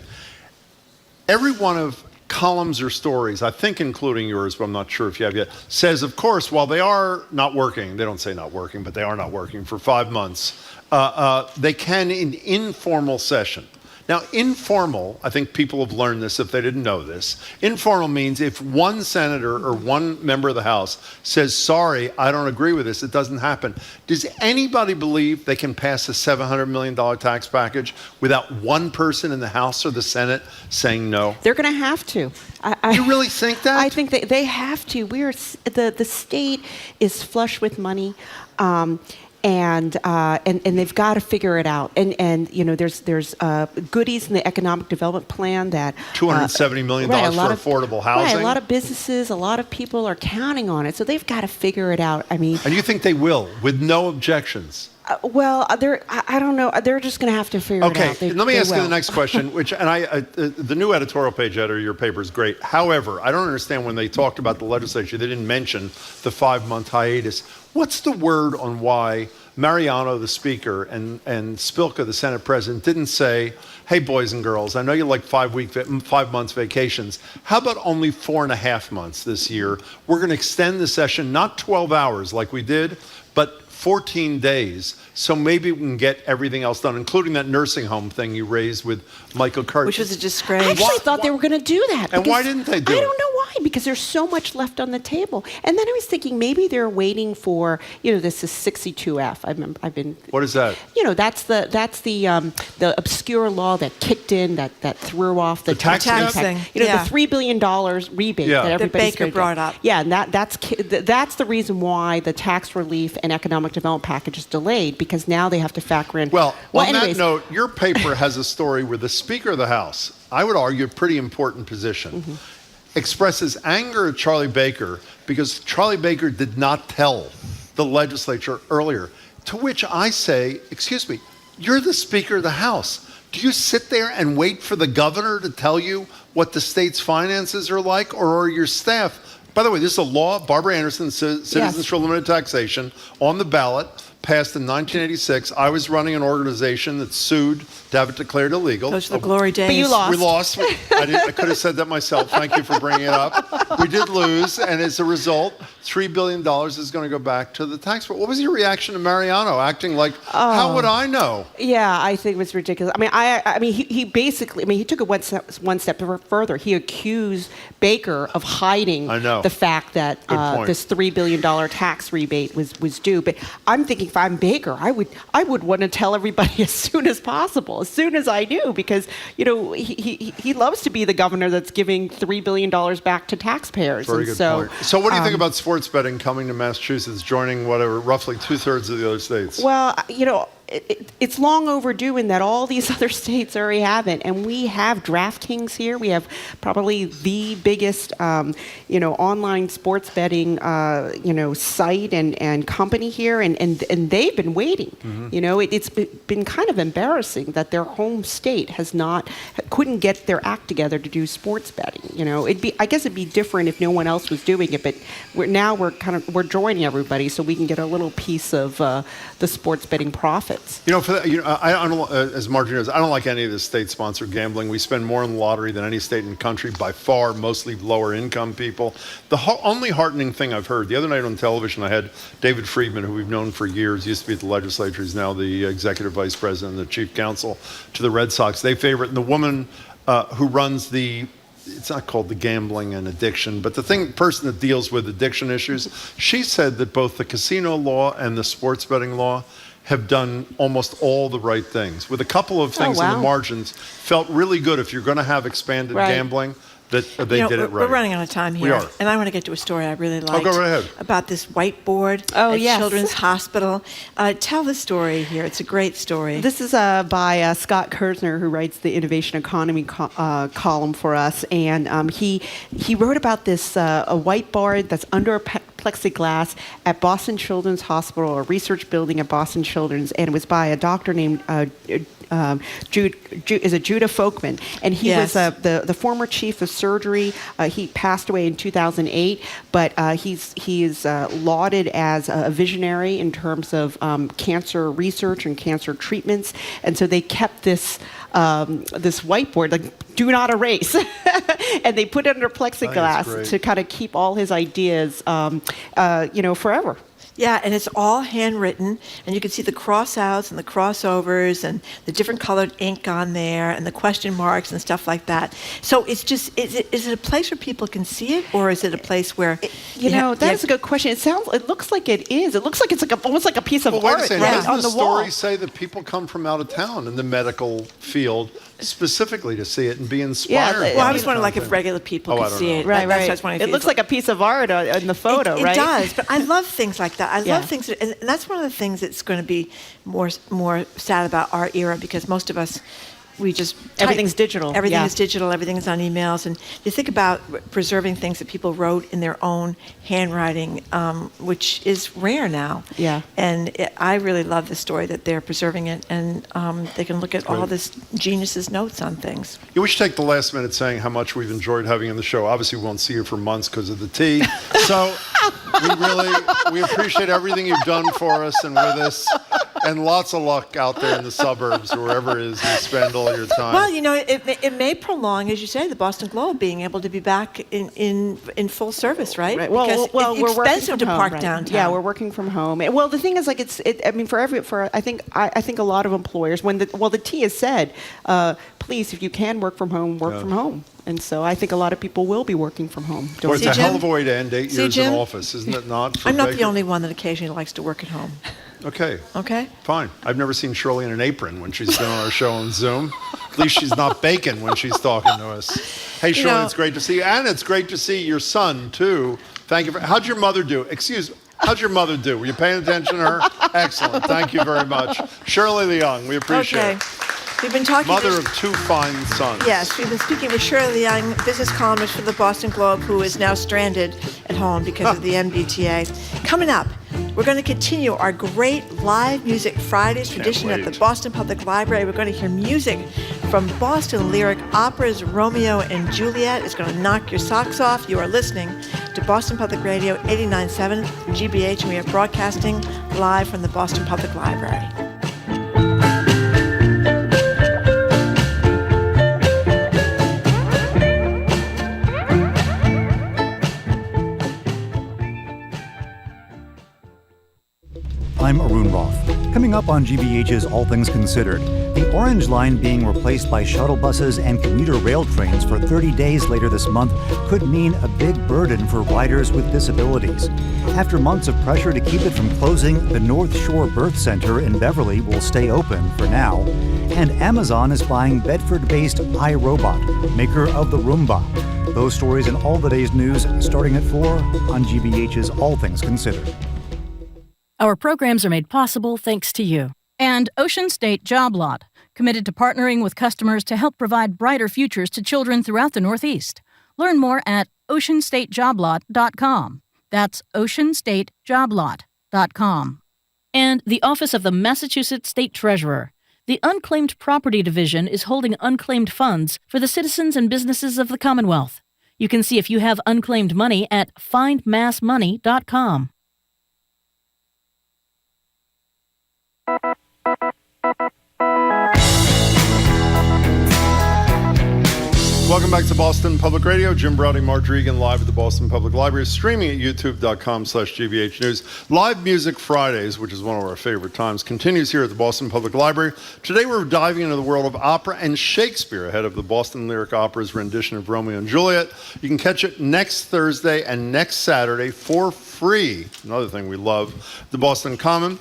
every one of columns or stories, I think including yours, but I'm not sure if you have yet, says, of course, while they are not working, they don't say not working, but they are not working for 5 months, they can in informal session. Now, informal, I think people have learned this if they didn't know this. Informal means if one senator or one member of the House says, sorry, I don't agree with this, it doesn't happen. Does anybody believe they can pass a $700 million tax package without one person in the House or the Senate saying no? They're going to have to. You really think that? I think they have to. The state is flush with money. And they've got to figure it out. And you know, there's goodies in the economic development plan that $270 million right, for affordable housing. Right, a lot of businesses, a lot of people are counting on it, so they've got to figure it out. I mean, and you think they will, with no objections? I don't know. They're just going to have to figure it out. Okay, let me ask you the next question, which, the new editorial page editor of your paper is great. However, I don't understand when they talked about the legislature, they didn't mention the 5-month hiatus. What's the word on why Mariano, the speaker, and Spilka, the Senate president, didn't say, hey, boys and girls, I know you like 5 months vacations. How about only 4.5 months this year? We're going to extend the session, not 12 hours like we did, but 14 days, so maybe we can get everything else done, including that nursing home thing you raised with Michael Curtis. Which was a disgrace. I actually thought they were going to do that. And why didn't they do it? I don't know why, because there's so much left on the table. And then I was thinking maybe they're waiting for, this is 62F. I've been. What is that? That's the obscure law that kicked in that threw off the tax thing. The $3 billion rebate that everybody's that Baker gonna brought do. up. Yeah, and that's the reason why the tax relief and economic development package is delayed, because now they have to factor in. Well, on anyways, that note, your paper has a story where the Speaker of the House, I would argue a pretty important position, expresses anger at Charlie Baker because Charlie Baker did not tell the legislature earlier. To which I say, excuse me, you're the Speaker of the House. Do you sit there and wait for the governor to tell you what the state's finances are like, or are your staff? By the way, this is a law, Barbara Anderson, Citizens for Limited Taxation, on the ballot, passed in 1986. I was running an organization that sued to have it declared illegal. Those are the glory days. But you lost. We lost. I could have said that myself. Thank you for bringing it up. We did lose, and as a result, $3 billion is going to go back to the taxpayer. What was your reaction to Mariano acting like, how would I know? Yeah, I think it was ridiculous. I mean, he basically, he took it one step further. He accused Baker of hiding the fact that this $3 billion tax rebate was due. But I'm thinking, if I'm Baker, I would want to tell everybody as soon as possible, as soon as I knew, because he loves to be the governor that's giving $3 billion back to taxpayers. Very good point. So what do you think about sports betting coming to Massachusetts, joining roughly 2/3 of the other states? Well, it's long overdue in that all these other states already have it, and we have DraftKings here. We have probably the biggest, online sports betting, site and company here, and they've been waiting. It's been kind of embarrassing that their home state couldn't get their act together to do sports betting. I guess it'd be different if no one else was doing it, but we're joining everybody so we can get a little piece of the sports betting profits. I don't, as Marjorie knows, I don't like any of the state-sponsored gambling. We spend more on the lottery than any state in the country by far, mostly lower-income people. The only heartening thing I've heard, the other night on television, I had David Friedman, who we've known for years, used to be at the legislature, he's now the executive vice president and the chief counsel to the Red Sox. They favor it. And the woman who runs the it's not called the gambling and addiction, but the person that deals with addiction issues, she said that both the casino law and the sports betting law have done almost all the right things. With a couple of things in the margins, felt really good if you're going to have expanded gambling, that they did it right. We're running out of time here. We are. And I want to get to a story I really liked. Go right ahead. About this whiteboard at Children's Hospital. Tell the story here. It's a great story. This is by Scott Kersner, who writes the Innovation Economy column for us. And he wrote about this a whiteboard that's under a plexiglass at Boston Children's Hospital, a research building at Boston Children's, and it was by a doctor named Judah Folkman, and he was the former chief of surgery. He passed away in 2008, but he is lauded as a visionary in terms of cancer research and cancer treatments, and so they kept this whiteboard, like, do not erase, and they put it under plexiglass to kind of keep all his ideas, forever. Yeah, and it's all handwritten, and you can see the cross-outs and the crossovers and the different colored ink on there and the question marks and stuff like that. So it's just, is it a place where people can see it, or is it a place where... That's a good question. It looks like it is. It looks like it's almost like a piece of art on the wall. Doesn't the story say that people come from out of town in the medical field specifically to see it and be inspired? Well, I was wondering if regular people could see it. Right. It looks like a piece of art in the photo, right? It does, but I love things like that. I love things, and that's one of the things that's going to be more sad about our era, because most of us, we just everything's digital. Everything is digital. Everything is on emails, and you think about preserving things that people wrote in their own handwriting, which is rare now. Yeah. And I really love the story that they're preserving it, and they can look at all this genius's notes on things. Yeah, we should take the last minute saying how much we've enjoyed having you on the show. Obviously, we won't see you for months because of the tea. So we appreciate everything you've done for us and with us. And lots of luck out there in the suburbs, or wherever it is you spend all your time. Well, it may prolong, as you say, the Boston Globe being able to be back in full service, right? Right. Because Well, it's we're expensive to home, park right? downtown. Yeah, we're working from home. Well, the thing is, like, I think a lot of employers, the T has said, please, if you can work from home, work from home. And so I think a lot of people will be working from home. Well, it's a hell of a way to end 8 years in office, isn't it not? I'm not the only one that occasionally likes to work at home. Okay. Okay. Fine. I've never seen Shirley in an apron when she's been on our show on Zoom. At least she's not baking when she's talking to us. Hey, Shirley, it's great to see you. And it's great to see your son, too. Thank you. How'd your mother do? How'd your mother do? Were you paying attention to her? Excellent. Thank you very much. Shirley Leung, we appreciate it. We've been talking Mother of two fine sons. Yes, we've been speaking with Shirley Leung, business columnist for the Boston Globe, who is now stranded at home because of the MBTA. Coming up, we're going to continue our great live music Fridays tradition at the Boston Public Library. We're going to hear music from Boston Lyric Opera's Romeo and Juliet. It's going to knock your socks off. You are listening to Boston Public Radio 89.7 GBH, and we are broadcasting live from the Boston Public Library. I'm Arun Roth. Coming up on GBH's All Things Considered, the Orange Line being replaced by shuttle buses and commuter rail trains for 30 days later this month could mean a big burden for riders with disabilities. After months of pressure to keep it from closing, the North Shore Birth Center in Beverly will stay open for now. And Amazon is buying Bedford-based iRobot, maker of the Roomba. Those stories and all the day's news starting at 4 on GBH's All Things Considered. Our programs are made possible thanks to you. And Ocean State Job Lot, committed to partnering with customers to help provide brighter futures to children throughout the Northeast. Learn more at oceanstatejoblot.com. That's oceanstatejoblot.com. And the Office of the Massachusetts State Treasurer. The Unclaimed Property Division is holding unclaimed funds for the citizens and businesses of the Commonwealth. You can see if you have unclaimed money at findmassmoney.com. Welcome back to Boston Public Radio. Jim Browdy, Marjorie Egan, live at the Boston Public Library, streaming at youtube.com/GBH News. Live Music Fridays, which is one of our favorite times, continues here at the Boston Public Library. Today we're diving into the world of opera and Shakespeare ahead of the Boston Lyric Opera's rendition of Romeo and Juliet. You can catch it next Thursday and next Saturday for free. Another thing we love, the Boston Common.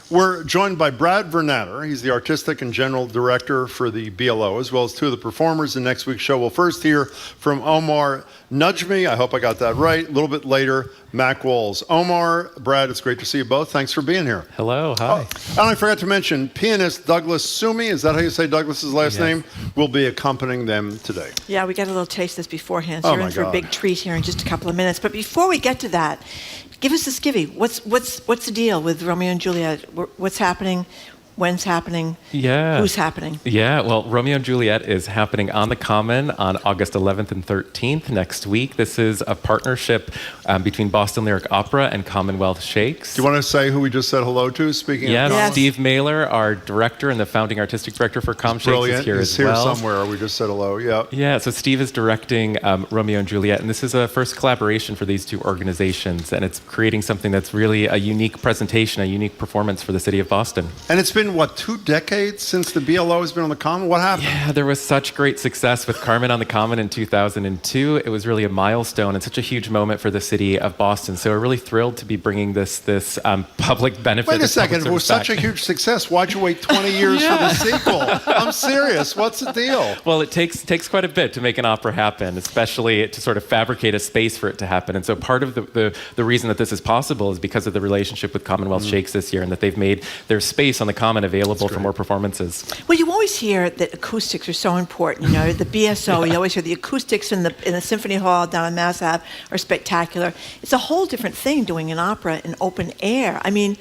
We're joined by Brad Vernatter. He's the artistic and general director for the BLO, as well as two of the performers in next week's show. We'll first hear from Omar Najmi. I hope I got that right. A little bit later, Mac Walls. Omar, Brad, it's great to see you both. Thanks for being here. Hello, hi. And I forgot to mention, pianist Douglas Sumi, is that how you say Douglas's last name? Will be accompanying them today. Yeah, we got a little taste of this beforehand, so Oh you're my in for a God. big treat here in just a couple of minutes. But before we get to that, give us the skivvy. What's the deal with Romeo and Juliet? What's happening? When's happening? Yeah. Who's happening? Yeah, well, Romeo and Juliet is happening on the Common on August 11th and 13th next week. This is a partnership between Boston Lyric Opera and Commonwealth Shakes. Do you want to say who we just said hello to, speaking of Yes, Commonwealth? Steve Mailer, our director and the founding artistic director for Com Shakes, Brilliant. is here He's as here well. somewhere. We just said hello. Yeah. Yeah, so Steve is directing Romeo and Juliet, and this is a first collaboration for these two organizations, and it's creating something that's really a unique presentation, a unique performance for the city of Boston. And it's been, what, 2 decades since the BLO has been on the Common? What happened? Yeah, there was such great success with Carmen on the Common in 2002. It was really a milestone and such a huge moment for the city of Boston. So we're really thrilled to be bringing this public benefit. Wait a this public second. It was service such a back. huge success. Why'd you wait 20 years for the sequel? I'm serious. What's the deal? Well, it takes quite a bit to make an opera happen, especially to sort of fabricate a space for it to happen. And so part of the reason that this is possible is because of the relationship with Commonwealth Shakes this year, and that they've made their space on the Common available for more performances. Well, you always hear that acoustics are so important. You know, the BSO, you always hear the acoustics in the Symphony Hall down in Mass Ave are spectacular. It's a whole different thing doing an opera in open air. I mean,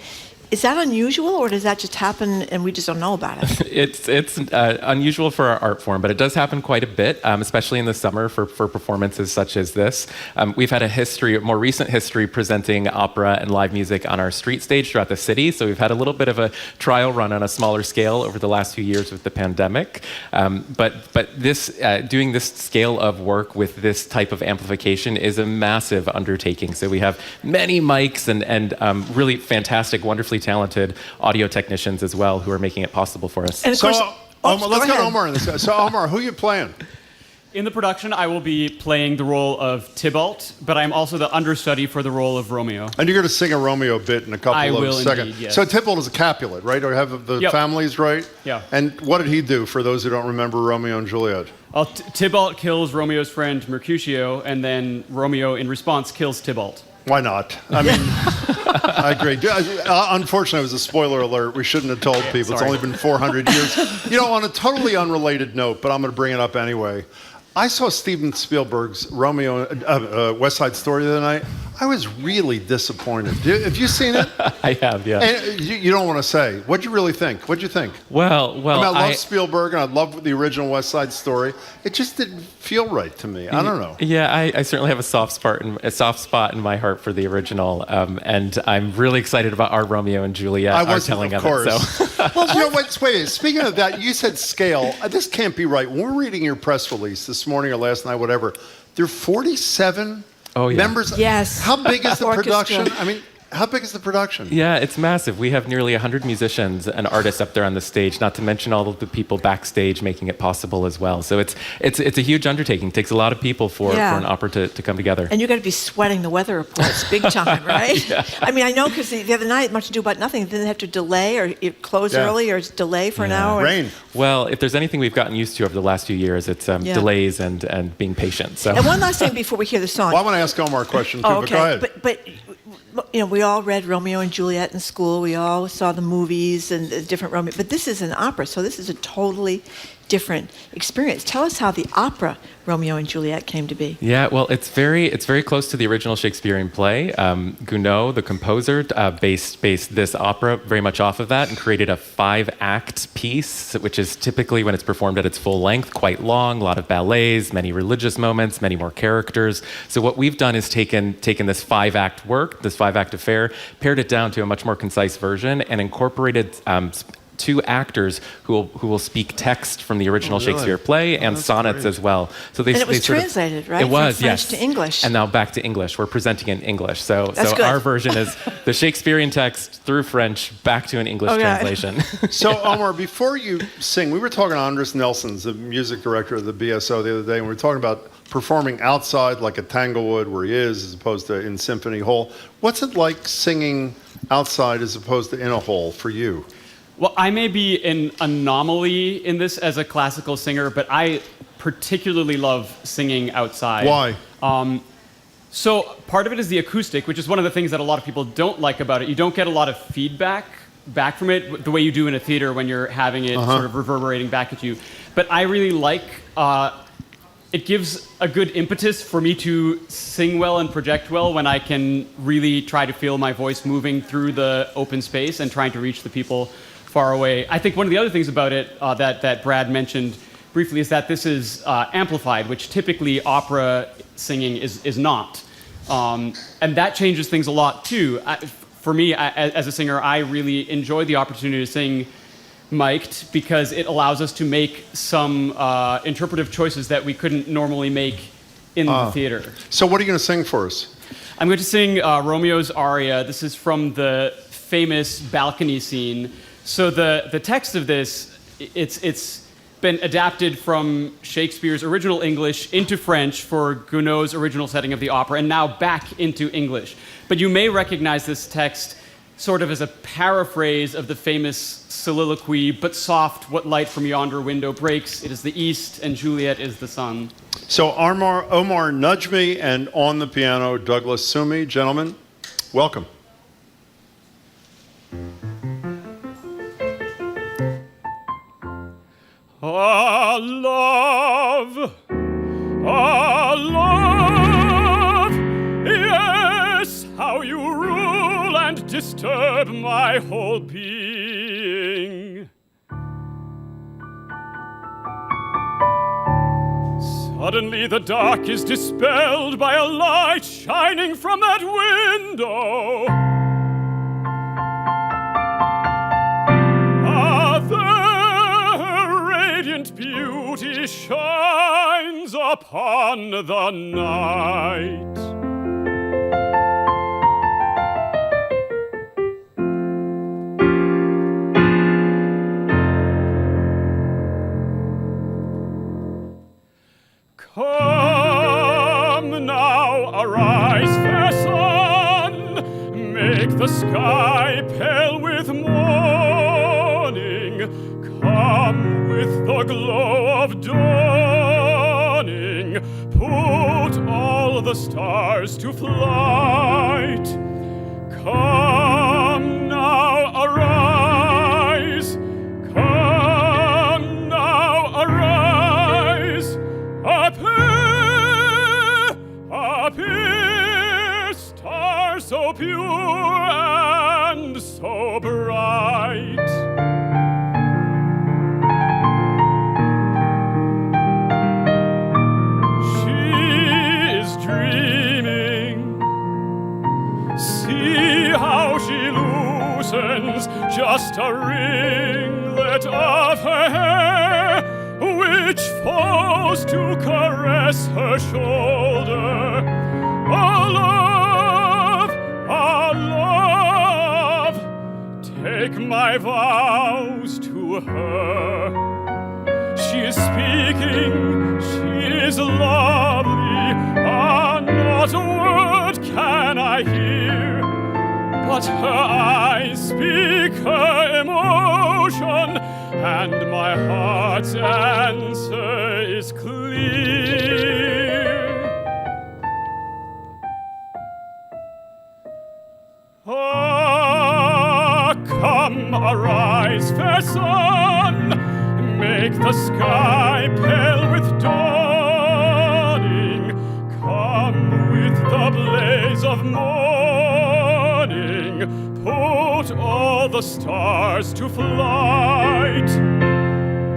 is that unusual, or does that just happen and we just don't know about it? It's unusual for our art form, but it does happen quite a bit, especially in the summer for performances such as this. We've had a more recent history presenting opera and live music on our street stage throughout the city, so we've had a little bit of a trial run on a smaller scale over the last few years with the pandemic. But this doing this scale of work with this type of amplification is a massive undertaking. So we have many mics and really fantastic, wonderfully talented audio technicians as well who are making it possible for us. And of course, let's go to Omar in this. So Omar, who are you playing? In the production, I will be playing the role of Tybalt, but I'm also the understudy for the role of Romeo. And you're going to sing a Romeo bit in a couple I of will seconds. indeed, yes. So Tybalt is a Capulet, right? Or have the Yep. families, right? Yeah. And what did he do for those who don't remember Romeo and Juliet? Well, Tybalt kills Romeo's friend Mercutio, and then Romeo, in response, kills Tybalt. Why not? I mean, I agree. Unfortunately, it was a spoiler alert. We shouldn't have told people. It's Sorry. only been 400 years. You know, on a totally unrelated note, but I'm going to bring it up anyway. I saw Steven Spielberg's West Side Story the other night. I was really disappointed. Have you seen it? I have, yeah. And you don't want to say. What'd you really think? What'd you think? Well, I mean, I love Spielberg and I love the original West Side Story. It just didn't feel right to me. I don't know. Yeah, I certainly have a soft spot in my heart for the original, and I'm really excited about our Romeo and Juliet, our telling of it. So. Well, you know what? Wait. Speaking of that, you said scale. This can't be right. When we're reading your press release this morning or last night, whatever, there are 47 members. Yes. How big is the Orchestra. production? I mean, how big is the production? Yeah, it's massive. We have nearly 100 musicians and artists up there on the stage, not to mention all of the people backstage making it possible as well. So it's a huge undertaking. It takes a lot of people for an opera to come together. And you're going to be sweating the weather reports big time, right? Yeah. I mean, I know because the other night, Much Ado About Nothing, didn't they have to delay or close early or delay for an hour? Well, if there's anything we've gotten used to over the last few years, it's delays and being patient. So. And one last thing before we hear the song. Well, I want to ask Omar a question too, Oh, but okay. go ahead. But you know, we all read Romeo and Juliet in school. We all saw the movies and the different Romeo. But this is an opera, so this is a totally different experience. Tell us how the opera Romeo and Juliet came to be. Yeah, well, it's very close to the original Shakespearean play. Gounod, the composer, based this opera very much off of that and created a 5-act piece, which is typically, when it's performed at its full length, quite long, a lot of ballets, many religious moments, many more characters. So what we've done is taken this 5-act work, this 5-act affair, pared it down to a much more concise version and incorporated 2 actors who will speak text from the original really? Shakespeare play and that's sonnets great. as well. So And it was sort of- translated, right? It was, From French yes. to English. And now back to English. We're presenting in English. So That's good. our version is the Shakespearean text through French back to an English Okay. translation. So, Omar, before you sing, we were talking to Andres Nelsons, the music director of the BSO, the other day, and we were talking about performing outside, like at Tanglewood, where he is, as opposed to in Symphony Hall. What's it like singing outside as opposed to in a hall for you? Well, I may be an anomaly in this as a classical singer, but I particularly love singing outside. Why? So part of it is the acoustic, which is one of the things that a lot of people don't like about it. You don't get a lot of feedback back from it the way you do in a theater when you're having it sort of reverberating back at you. But I really like, it gives a good impetus for me to sing well and project well when I can really try to feel my voice moving through the open space and trying to reach the people far away. I think one of the other things about it that Brad mentioned briefly is that this is amplified, which typically opera singing is not. And that changes things a lot too. For me, as a singer, I really enjoy the opportunity to sing mic'd because it allows us to make some interpretive choices that we couldn't normally make in the theater. So what are you going to sing for us? I'm going to sing Romeo's aria. This is from the famous balcony scene. So the text of this, it's been adapted from Shakespeare's original English into French for Gounod's original setting of the opera, and now back into English. But you may recognize this text sort of as a paraphrase of the famous soliloquy, but soft, what light from yonder window breaks? It is the east, and Juliet is the sun. So Omar Nudge Me, and on the piano, Douglas Sumi. Gentlemen, welcome. Ah, love, yes, how you rule and disturb my whole being. Suddenly the dark is dispelled by a light shining from that window. Beauty shines upon the night. Come now, arise, fair sun, make the sky pale with morning. Come with the glow of dawning, put all the stars to flight. Come now, arise, come now, arise, appear, stars so pure and so bright. Just a ringlet of her hair, which falls to caress her shoulder. Oh, love, take my vows to her. She is speaking, she is lovely, not a word can I hear. But her eyes speak her emotion, and my heart's answer is clear. Ah, come, arise, fair sun, make the sky pale with dawning. Come with the blaze of morning. Put all the stars to flight.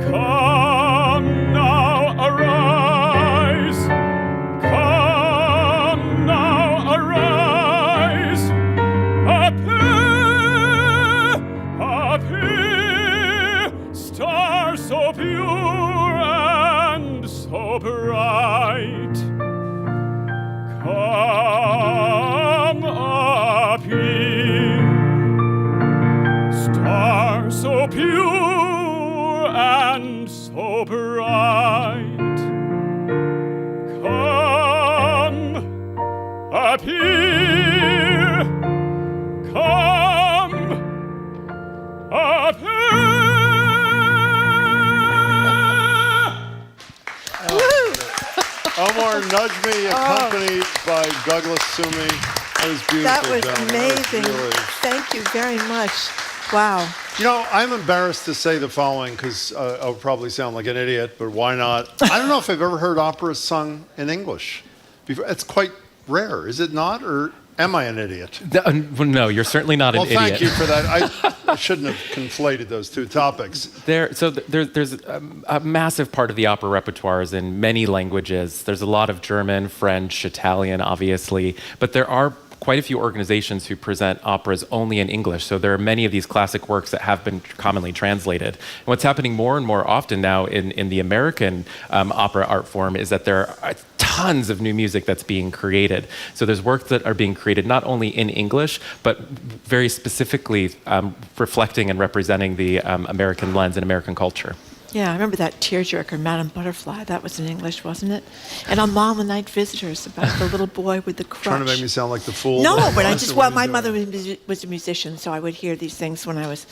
Come now, arise. Come now, arise. Appear, so bright. Come up here, star so pure and so bright. Come up here, come up here. Omar Nudge Me, accompanied by Douglas Sumi. That was beautiful. That was gentlemen. amazing. That was really- Thank you very much. Wow. You know, I'm embarrassed to say the following because I'll probably sound like an idiot, but why not? I don't know if I've ever heard opera sung in English before. It's quite rare, is it not? Or am I an idiot? Well, no, you're certainly not an idiot. Well, thank you for that. I shouldn't have conflated those two topics. There's a massive part of the opera repertoire is in many languages. There's a lot of German, French, Italian, obviously, but there are quite a few organizations who present operas only in English. So there are many of these classic works that have been commonly translated. And what's happening more and more often now in the American opera art form is that there are tons of new music that's being created. So there's works that are being created not only in English, but very specifically reflecting and representing the American lens and American culture. Yeah, I remember that tearjerker, Madame Butterfly. That was in English, wasn't it? And on Mom and Night Visitors, about the little boy with the crutch. Trying to make me sound like the fool. No, but I That's just, what well, he's my doing. mother was a musician, so I would hear these things when I was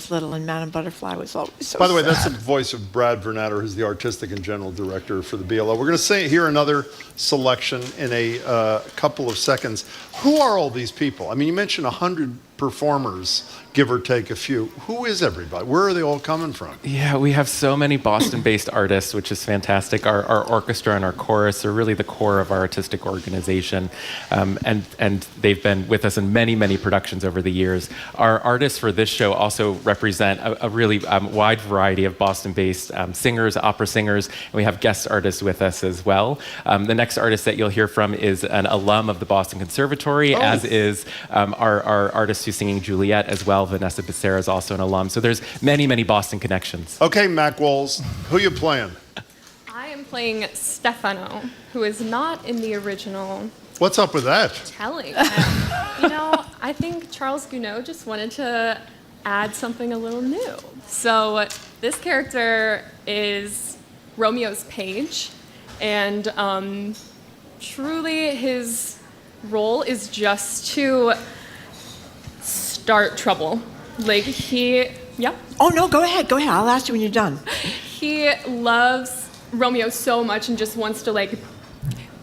little, and Madame Butterfly was always so By the way, that's sad. the voice of Brad Vernatter, who's the artistic and general director for the BLO. We're going to hear another selection in a couple of seconds. Who are all these people? I mean, you mentioned 100 performers, give or take a few. Who is everybody? Where are they all coming from? Yeah, we have so many Boston-based artists, which is fantastic. Our orchestra and our chorus are really the core of our artistic organization, and they've been with us in many, many productions over the years. Our artists for this show also represent a really wide variety of Boston-based singers, opera singers, and we have guest artists with us as well. The next artist that you'll hear from is an alum of the Boston Conservatory, as is our artist who's singing Juliet as well. Vanessa Becerra is also an alum. So there's many, many Boston connections. Okay, Mac Walls, who you playing? I am playing Stefano, who is not in the original What's up with that? telling. I think Charles Gounod just wanted to add something a little new. So this character is Romeo's page, and truly his role is just to start trouble. Like yeah. Oh no, go ahead. I'll ask you when you're done. He loves Romeo so much and just wants to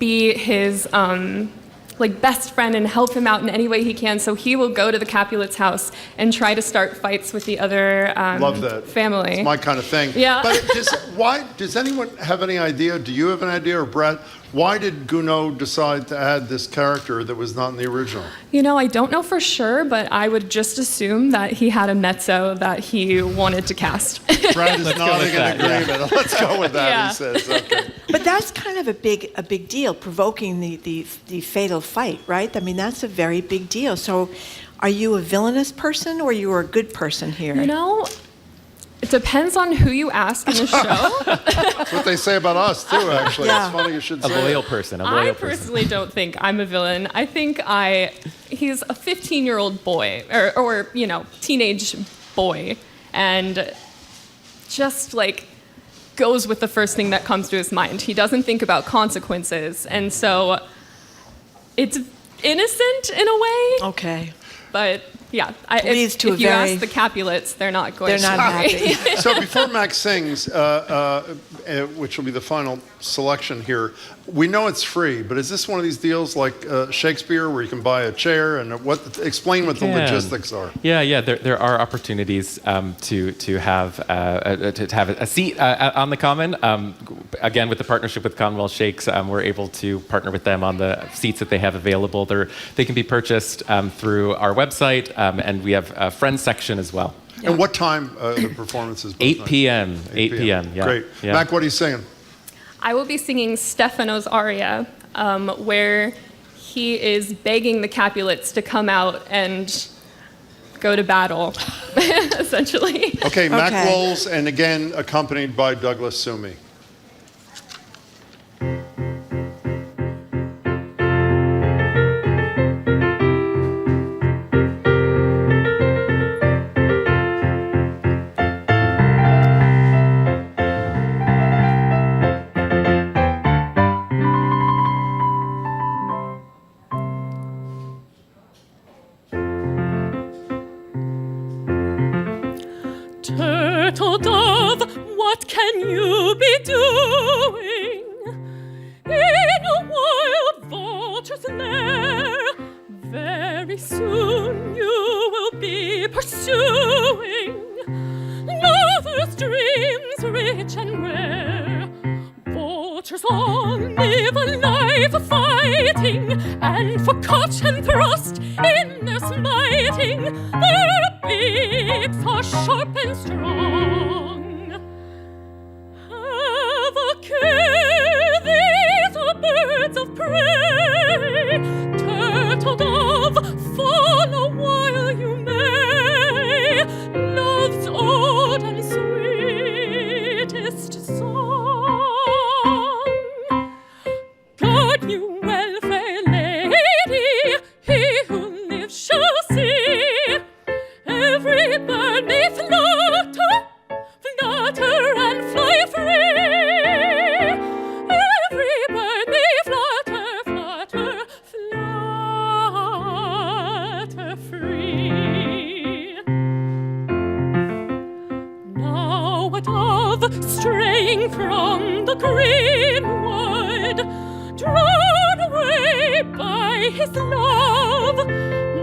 be his best friend and help him out in any way he can. So he will go to the Capulets' house and try to start fights with the other Love that. family. It's my kind of thing. Yeah. But does anyone have any idea? Do you have an idea, or Brad? Why did Gounod decide to add this character that was not in the original? I don't know for sure, but I would just assume that he had a mezzo that he wanted to cast. Brad is nodding in agreement. Yeah. Let's go with that, Yeah. he says. Okay. But that's kind of a big deal, provoking the fatal fight, right? I mean, that's a very big deal. So, are you a villainous person or you are a good person here? It depends on who you ask in the show. That's what they say about us, too, actually. Yeah. It's funny you should say A loyal it. person. I personally don't think I'm a villain. I think he's a 15-year-old boy, or teenage boy, and just goes with the first thing that comes to his mind. He doesn't think about consequences, and so it's innocent in a way. Okay. But yeah, Leads if to a you very- ask the Capulets, they're not going. They're not happy. So before Max sings, which will be the final selection here, we know it's free, but is this one of these deals like Shakespeare where you can buy a chair and explain what the logistics are? Yeah. There are opportunities to have a seat on the Common. Again, with the partnership with Conwell Shakes, we're able to partner with them on the seats that they have available. They can be purchased through our website, and we have a friends section as well. And what time the performance is? 8 p.m. 8 p.m. Yeah. Great. Yeah. Mac, what are you singing? I will be singing Stefano's aria, where he is begging the Capulets to come out and go to battle, essentially. Okay, Mac Walls, and again accompanied by Douglas Sumi. marchers on, live a life of fighting, and for catch and thrust in their smiting, their beaks are sharp and strong. Have a care, these are birds of prey. Turtle dove, follow while you may, love's old and sweetest song. Guard you well, fair lady, he who lives shall see. Every bird may flutter, flutter and fly free. Every bird may flutter, flutter, flutter free. Now a dove straying from the green wood, drawn away by his love,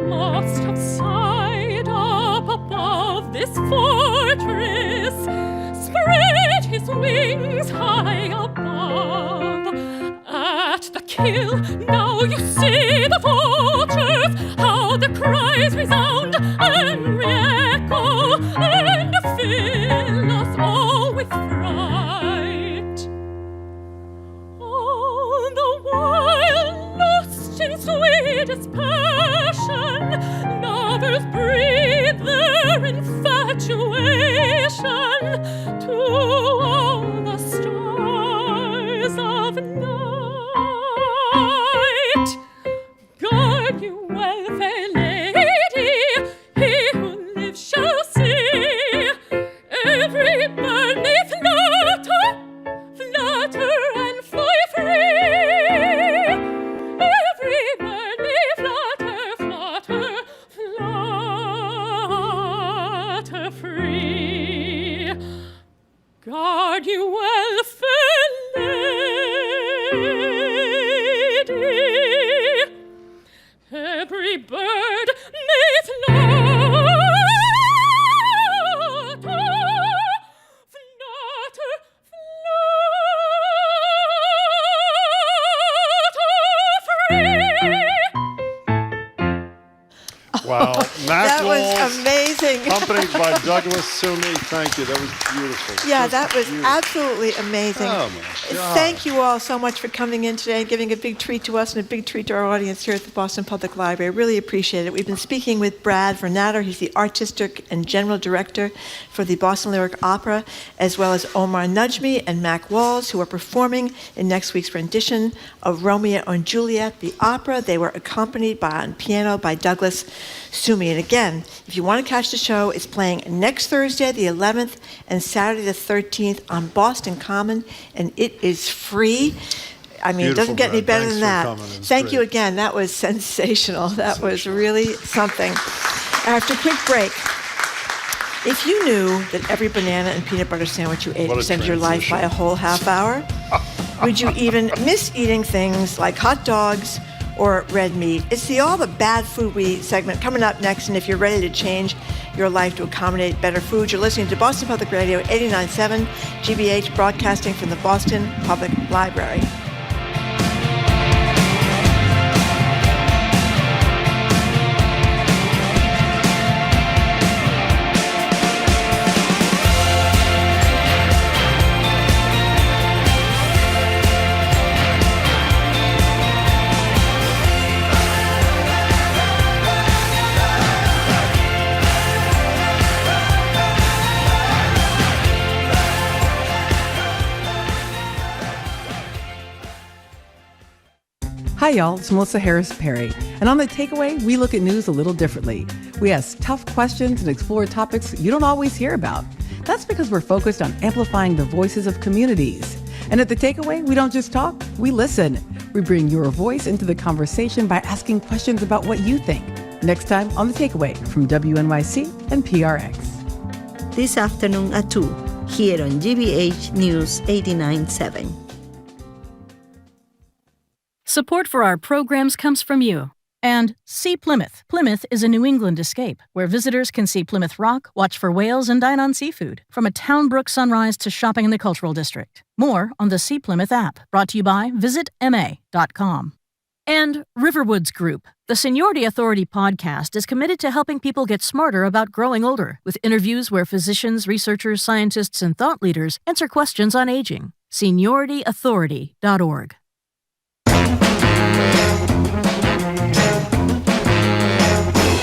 must have sighed up above this fortress, spread his wings high above. At the kill, now you see the vultures, how their cries resound and re-echo, and fill us all with fright. All the while, lost in sweetest passion, lovers breathe their infatuation to all the stars of night. Guard you well, fair lady, he who lives shall see. Every bird may flutter, flutter and fly free. Every bird may flutter, flutter, flutter free. Guard you well, fair lady. Every bird may flutter, flutter, Wow. That was Walls, amazing. accompanied by Douglas Sumi. Thank you. That was beautiful. Yeah, Just that was beautiful. absolutely amazing. Oh, my God. Thank you all so much for coming in today and giving a big treat to us and a big treat to our audience here at the Boston Public Library. I really appreciate it. We've been speaking with Brad Vernatter. He's the Artistic and General Director for the Boston Lyric Opera, as well as Omar Najmi and Mac Walls, who are performing in next week's rendition of Romeo and Juliet, the opera. They were accompanied on piano by Douglas Sumi. And again, if you want to catch the show, it's playing next Thursday, the 11th, and Saturday, the 13th on Boston Common, and it is free. I mean, it doesn't get any better than that. Thank you again. That was sensational. That was really something. After a quick break, if you knew that every banana and peanut butter sandwich you ate extended your life by a whole half hour, would you even miss eating things like hot dogs or red meat? It's the All the Bad Food We Eat segment coming up next, and if you're ready to change your life to accommodate better food, you're listening to Boston Public Radio 89.7 GBH, broadcasting from the Boston Public Library. Hi, y'all. It's Melissa Harris Perry. And on The Takeaway, we look at news a little differently. We ask tough questions and explore topics you don't always hear about. That's because we're focused on amplifying the voices of communities. And at The Takeaway, we don't just talk, we listen. We bring your voice into the conversation by asking questions about what you think. Next time on The Takeaway from WNYC and PRX. This afternoon at 2, here on GBH News 89.7. Support for our programs comes from you And Sea Plymouth. Plymouth is a New England escape where visitors can see Plymouth Rock, watch for whales, and dine on seafood. From a town brook sunrise to shopping in the Cultural District. More on the Sea Plymouth app, brought to you by visitma.com. And Riverwoods Group. The Seniority Authority podcast is committed to helping people get smarter about growing older, with interviews where physicians, researchers, scientists, and thought leaders answer questions on aging. SeniorityAuthority.org.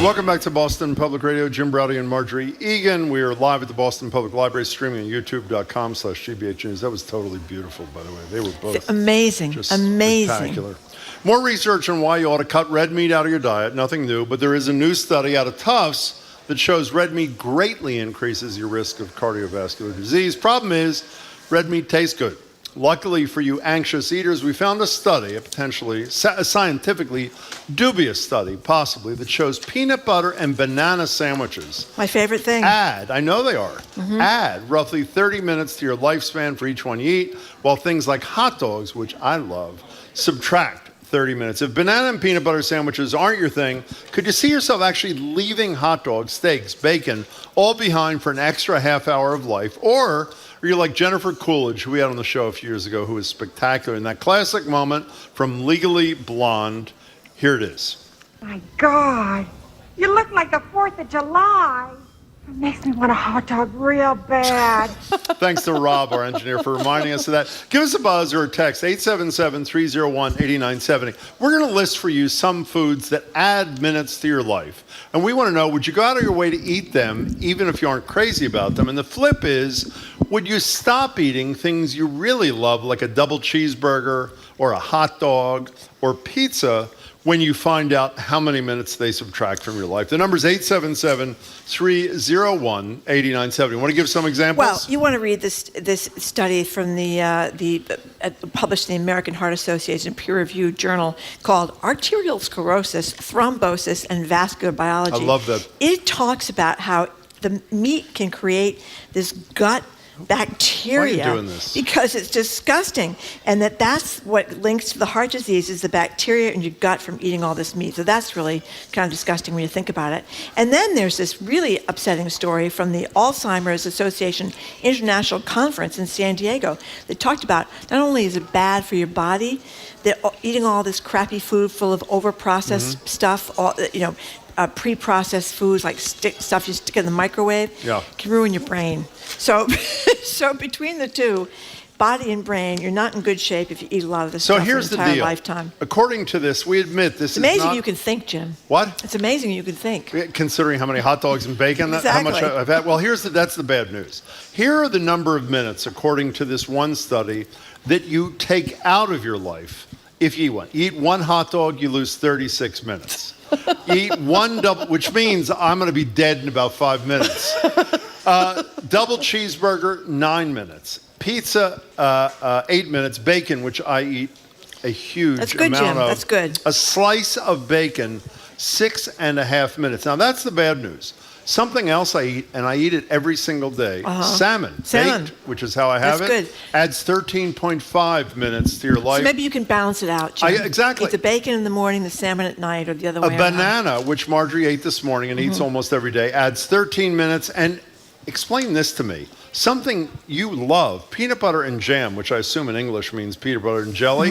Welcome back to Boston Public Radio. Jim Browdy and Marjorie Egan. We are live at the Boston Public Library, streaming on youtube.com/GBH News. That was totally beautiful, by the way. They were both amazing, just amazing. spectacular. More research on why you ought to cut red meat out of your diet. Nothing new, but there is a new study out of Tufts that shows red meat greatly increases your risk of cardiovascular disease. Problem is, red meat tastes good. Luckily for you anxious eaters, we found a study, a potentially scientifically dubious study, possibly, that shows peanut butter and banana sandwiches. My favorite thing. I know they are. Add roughly 30 minutes to your lifespan for each one you eat, while things like hot dogs, which I love, subtract 30 minutes. If banana and peanut butter sandwiches aren't your thing, could you see yourself actually leaving hot dogs, steaks, bacon, all behind for an extra half hour of life? Or are you like Jennifer Coolidge, who we had on the show a few years ago, who was spectacular in that classic moment from Legally Blonde? Here it is. My God, you look like the 4th of July. It makes me want a hot dog real bad. Thanks to Rob, our engineer, for reminding us of that. Give us a buzz or a text, 877-301-8970. We're going to list for you some foods that add minutes to your life. And we want to know, would you go out of your way to eat them, even if you aren't crazy about them? And the flip is, would you stop eating things you really love, like a double cheeseburger or a hot dog or pizza, when you find out how many minutes they subtract from your life? The number is 877-301-8970. Want to give some examples? Well, you want to read this study from the published in the American Heart Association peer-reviewed journal called Arterial Sclerosis, Thrombosis, and Vascular Biology. I love that. It talks about how the meat can create this gut bacteria. Why are you doing this? Because it's disgusting, and that's what links to the heart disease is the bacteria in your gut from eating all this meat. So that's really kind of disgusting when you think about it. And then there's this really upsetting story from the Alzheimer's Association International Conference in San Diego that talked about not only is it bad for your body, that eating all this crappy food full of overprocessed stuff, pre-processed foods like stuff you stick in the microwave, can ruin your brain. So, so between the two, body and brain, you're not in good shape if you eat a lot of this stuff here's for the an entire deal. lifetime. According to this, we admit this It's amazing is not... you can think, Jim. What? It's amazing you can think. Considering how many hot dogs and bacon, how much I've had. Well, that's the bad news. Here are the number of minutes, according to this one study, that you take out of your life if you eat one. You eat one hot dog, you lose 36 minutes. Eat one double, which means I'm going to be dead in about 5 minutes. Double cheeseburger, 9 minutes. Pizza, 8 minutes. Bacon, which I eat a huge That's good, amount Jim. of. That's good. A slice of bacon, 6.5 minutes. Now that's the bad news. Something else I eat, and I eat it every single day, salmon. Baked, which is how I have That's it. good. Adds 13.5 minutes to your life. So maybe you can balance it out, Jim. Exactly. Eat the bacon in the morning, the salmon at night, or the other way A around. banana, which Marjorie ate this morning and eats almost every day, adds 13 minutes. And explain this to me. Something you love, peanut butter and jam, which I assume in English means peanut butter and jelly,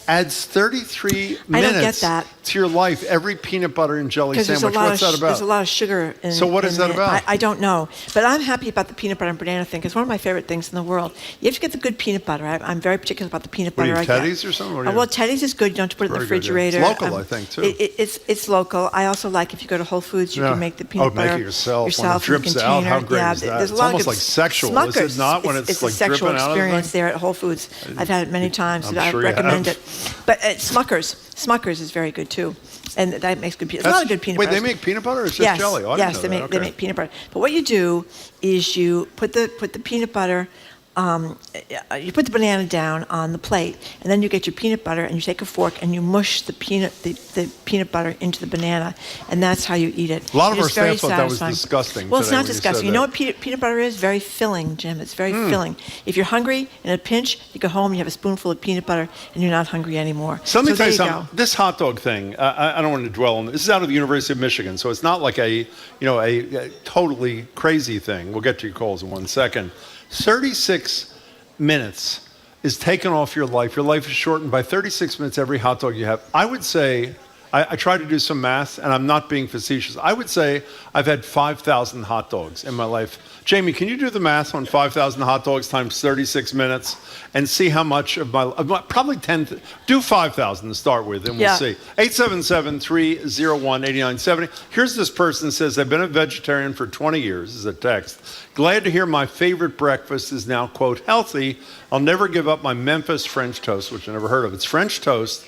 adds 33 I don't get minutes that. to your life, every peanut butter and jelly Because sandwich. What's that about? There's a lot of sugar in So what is that it. about? I don't know. But I'm happy about the peanut butter and banana thing. It's one of my favorite things in the world. You have to get the good peanut butter. I'm very particular about the peanut What butter are I you, get. Teddy's or something? What are you- Well, Teddy's is good. You don't have to put it in the Very good, yeah. refrigerator. It's local, I think, too. It's local. I also like if you go to Whole Foods, you can make the peanut butter make it yourself when it in a drips out. container. How great yeah, is that? There's a It's lot almost of like sexual, Smuckers. is it not, when it's like a sexual dripping out of the experience thing? there at Whole Foods. I've had it many times. I'm I sure you recommend have. it. But Smuckers is very good too, and that makes good. There's a lot of good peanut butter. Wait, they make peanut butter or it's just Yes, jelly? Oh, I didn't yes, know they that. make Okay. peanut butter. But what you do is you put the peanut butter you put the banana down on the plate, and then you get your peanut butter, and you take a fork and you mush the peanut butter into the banana, and that's how you eat it. A lot of It our is very staff thought that was satisfying. disgusting. Well, it's today not when you said disgusting. You know that. what peanut butter is? Very filling, Jim. It's very filling. If you're hungry in a pinch, you go home, you have a spoonful of peanut butter, and you're not hungry anymore. So let me tell there you you something. go. This hot dog thing, I don't want to dwell on this. This is out of the University of Michigan, so it's not like a totally crazy thing. We'll get to your calls in 1 second. 36 minutes is taken off your life. Your life is shortened by 36 minutes every hot dog you have. I would say, I tried to do some math, and I'm not being facetious. I would say I've had 5,000 hot dogs in my life. Jamie, can you do the math on 5,000 hot dogs times 36 minutes and see how much of my probably 10, do 5,000 to start with, and we'll see. 877-301-8970. Here's this person says, I've been a vegetarian for 20 years, this is a text. Glad to hear my favorite breakfast is now, quote, healthy. I'll never give up my Memphis French toast, which I never heard of. It's French toast.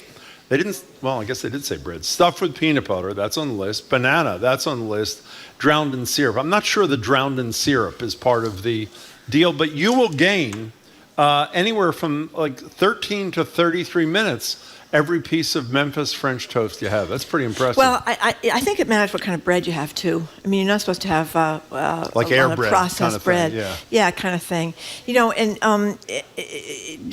They didn't, well, I guess they did say bread. Stuffed with peanut butter, that's on the list. Banana, that's on the list. Drowned in syrup. I'm not sure the drowned in syrup is part of the deal, but you will gain anywhere from like 13 to 33 minutes every piece of Memphis French toast you have. That's pretty impressive. Well, I think it matters what kind of bread you have too. I mean, you're not supposed to have like a air lot of bread processed kind of bread. thing, yeah, kind of thing. You know, and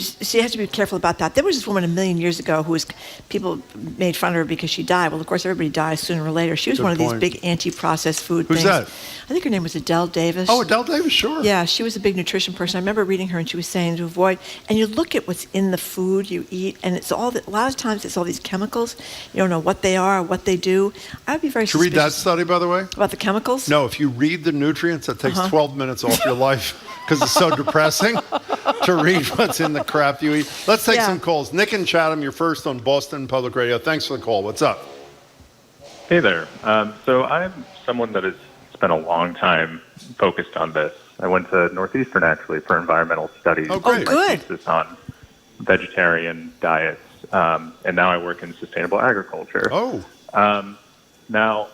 so you have to be careful about that. There was this woman a million years ago who was people made fun of her because she died. Well, of course, everybody dies sooner or later. She was Good one of point. these big anti-processed food Who's things. that? I think her name was Adele Davis. Oh, Adele Davis, sure. Yeah, she was a big nutrition person. I remember reading her, and she was saying to avoid. And you look at what's in the food you eat, and it's all. A lot of times, it's all these chemicals. You don't know what they are, or what they do. I would be very Did you read that suspicious study, by the way? about the chemicals. No, if you read the nutrients, that takes 12 minutes off your life because it's so depressing to read what's in the crap you eat. Let's take some calls. Nick and Chatham, you're first on Boston Public Radio. Thanks for the call. What's up? Hey there. So I'm someone that has spent a long time focused on this. I went to Northeastern, actually, for environmental studies. Oh, great. My thesis on vegetarian diets. And now I work in sustainable agriculture. Oh. Now,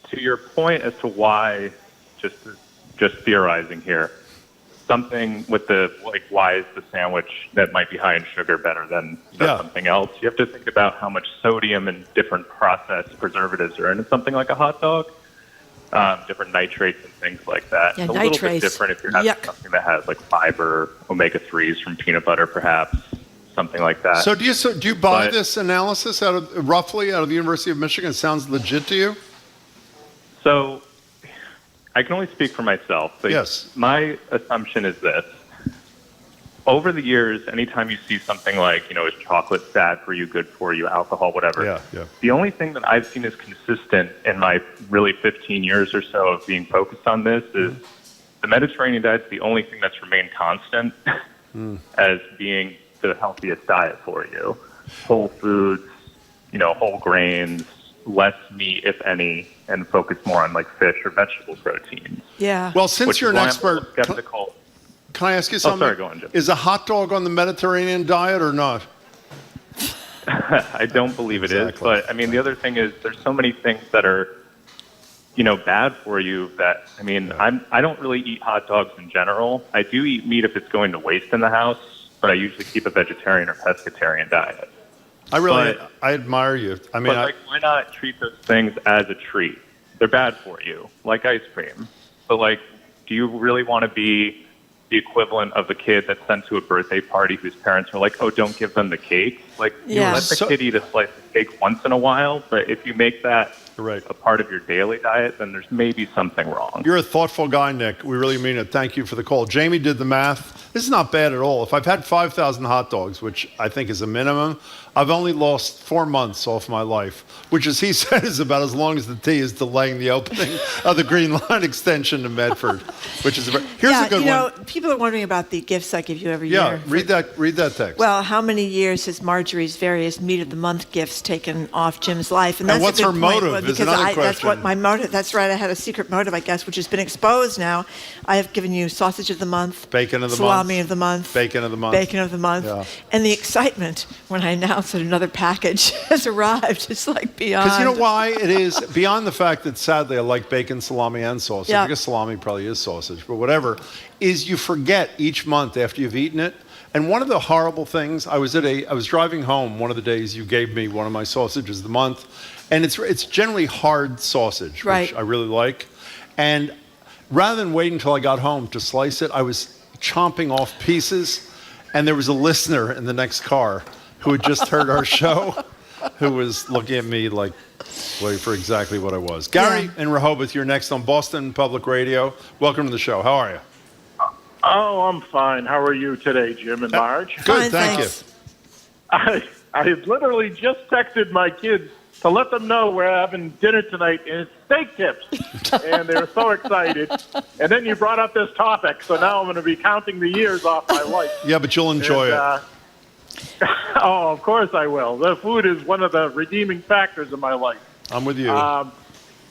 to your point as to why, just theorizing here, something with the, like, why is the sandwich that might be high in sugar better than something else? You have to think about how much sodium and different processed preservatives are in something like a hot dog. Different nitrates and things like that. Yeah, it's a little bit nitrates. different if you're having Yuck. something that has like fiber, omega-3s from peanut butter, perhaps, something like that. So do you buy But- this analysis roughly out of the University of Michigan? It sounds legit to you? So I can only speak for myself, but Yes. my assumption is this. Over the years, anytime you see something like, is chocolate bad for you, good for you, alcohol, whatever, the only thing that I've seen is consistent in my really 15 years or so of being focused on this is the Mediterranean diet's the only thing that's remained constant as being the healthiest diet for you. Whole foods, whole grains, less meat, if any, and focus more on like fish or vegetable proteins. Yeah. Well, since Which you're is an why I'm a expert, little skeptical. Can I ask you something? sorry, go on, Jim. Is a hot dog on the Mediterranean diet or not? I don't believe it is, but I mean, the other thing is there's so many things that are, bad for you that, I don't really eat hot dogs in general. I do eat meat if it's going to waste in the house, but I usually keep a vegetarian or pescatarian diet. I admire you. Why not treat those things as a treat? They're bad for you, like ice cream. But do you really want to be the equivalent of the kid that's sent to a birthday party whose parents are like, oh, don't give them the cake? Let the kid eat a slice of cake once in a while, but if you make that a part of your daily diet, then there's maybe something wrong. You're a thoughtful guy, Nick. We really mean it. Thank you for the call. Jamie did the math. This is not bad at all. If I've had 5,000 hot dogs, which I think is a minimum, I've only lost 4 months off my life, which, as he said, is about as long as the T is delaying the opening of the Green Line extension to Medford, which is here's a good one. People are wondering about the gifts I give you every Yeah, year. read that text. Well, how many years has Marjorie's various Meat of the Month gifts taken off Jim's life? And that's what's a good her point. motive? Well, There's because another that's what question. my motive. That's right. I had a secret motive, I guess, which has been exposed now. I have given you sausage of the month, Bacon of the salami month. of the month, Bacon of the month. bacon of the month, Yeah. and the excitement when I announced that another package has arrived. It's like beyond. Because you know why it is, beyond the fact that sadly I like bacon, salami, and sausage. Yeah. I guess salami probably is sausage, but whatever, is you forget each month after you've eaten it. And one of the horrible things, I was driving home one of the days you gave me one of my sausages of the month, and it's generally hard sausage, Right. which I really like. And rather than waiting until I got home to slice it, I was chomping off pieces, and there was a listener in the next car who had just heard our show, who was looking at me like, waiting for exactly what I was. Gary in Rehoboth, you're next on Boston Public Radio. Welcome to the show. How are you? Oh, I'm fine. How are you today, Jim and Marge? Good, thank you. I literally just texted my kids to let them know we're having dinner tonight and it's steak tips. And they were so excited. And then you brought up this topic, so now I'm going to be counting the years off my life. Yeah, but you'll enjoy it. Oh, of course I will. The food is one of the redeeming factors of my life. I'm with you.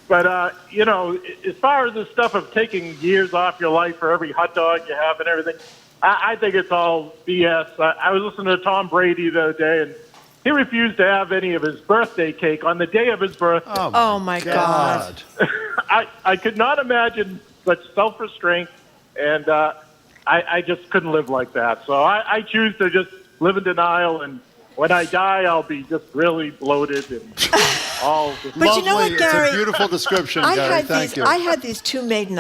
But, you know, as far as the stuff of taking years off your life for every hot dog you have and everything, I think it's all BS. I was listening to Tom Brady the other day, and he refused to have any of his birthday cake on the day of his birthday. Oh, my God. I could not imagine such self-restraint, and I just couldn't live like that. So I choose to just live in denial, and when I die, I'll be just really bloated and all. But you know what, Gary? It's a beautiful description, Gary. Thank you. I had these three maiden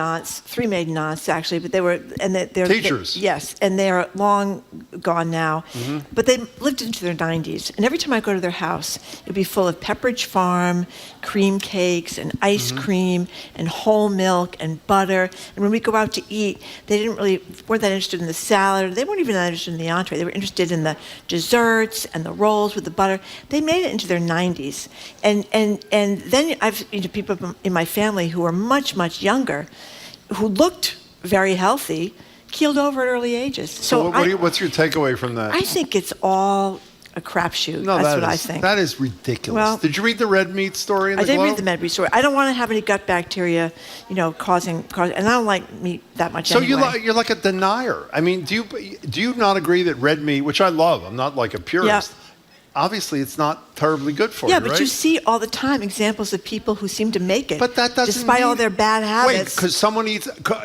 aunts actually, but they were they're Teachers. Yes, and they're long gone now. Mm-hmm. But they lived into their 90s, and every time I go to their house, it'd be full of Pepperidge Farm cream cakes and ice Mm-hmm. cream and whole milk and butter. And when we go out to eat, they weren't that interested in the salad. They weren't even that interested in the entree. They were interested in the desserts and the rolls with the butter. They made it into their 90s, and then I've people in my family who are much younger, who looked very healthy, keeled over at early ages. So what's your takeaway from that? I think it's all a crapshoot. No, That's what I think. That is ridiculous. Well, did you read the red meat story in the I did Globe? read the med story. I don't want to have any gut bacteria, causing, and I don't like meat that much So anyway. you're like a denier. I mean, do you not agree that red meat, which I love, I'm not like a purist. Yeah. Obviously, it's not terribly good for Yeah, you, but right? you see all the time examples of people who seem to make it, But that doesn't despite all mean- their bad Wait, habits. because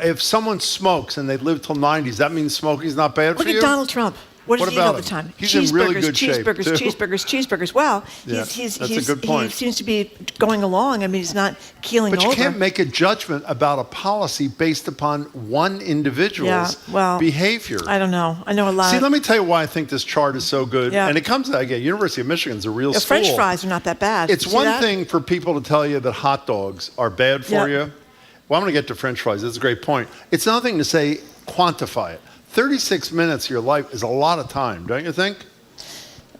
if someone smokes and they live till 90s, that means smoking's not bad Look for you? at Donald Trump. What does What he eat all about the him? time? He's in really good shape, cheeseburgers, too. cheeseburgers. Well, Yeah, that's a good point. he seems to be going along. I mean, he's not keeling But you over. can't make a judgment about a policy based upon one individual's behavior. I don't know. I know a lot. See, let me tell you why I think this chart is so good. Yeah. And it comes out again. University of Michigan's a real The school. French fries are not that bad. It's See one that? thing for people to tell you that hot dogs are bad for you. Well, I'm going to get to French fries. That's a great point. It's another thing to say quantify it. 36 minutes of your life is a lot of time, don't you think?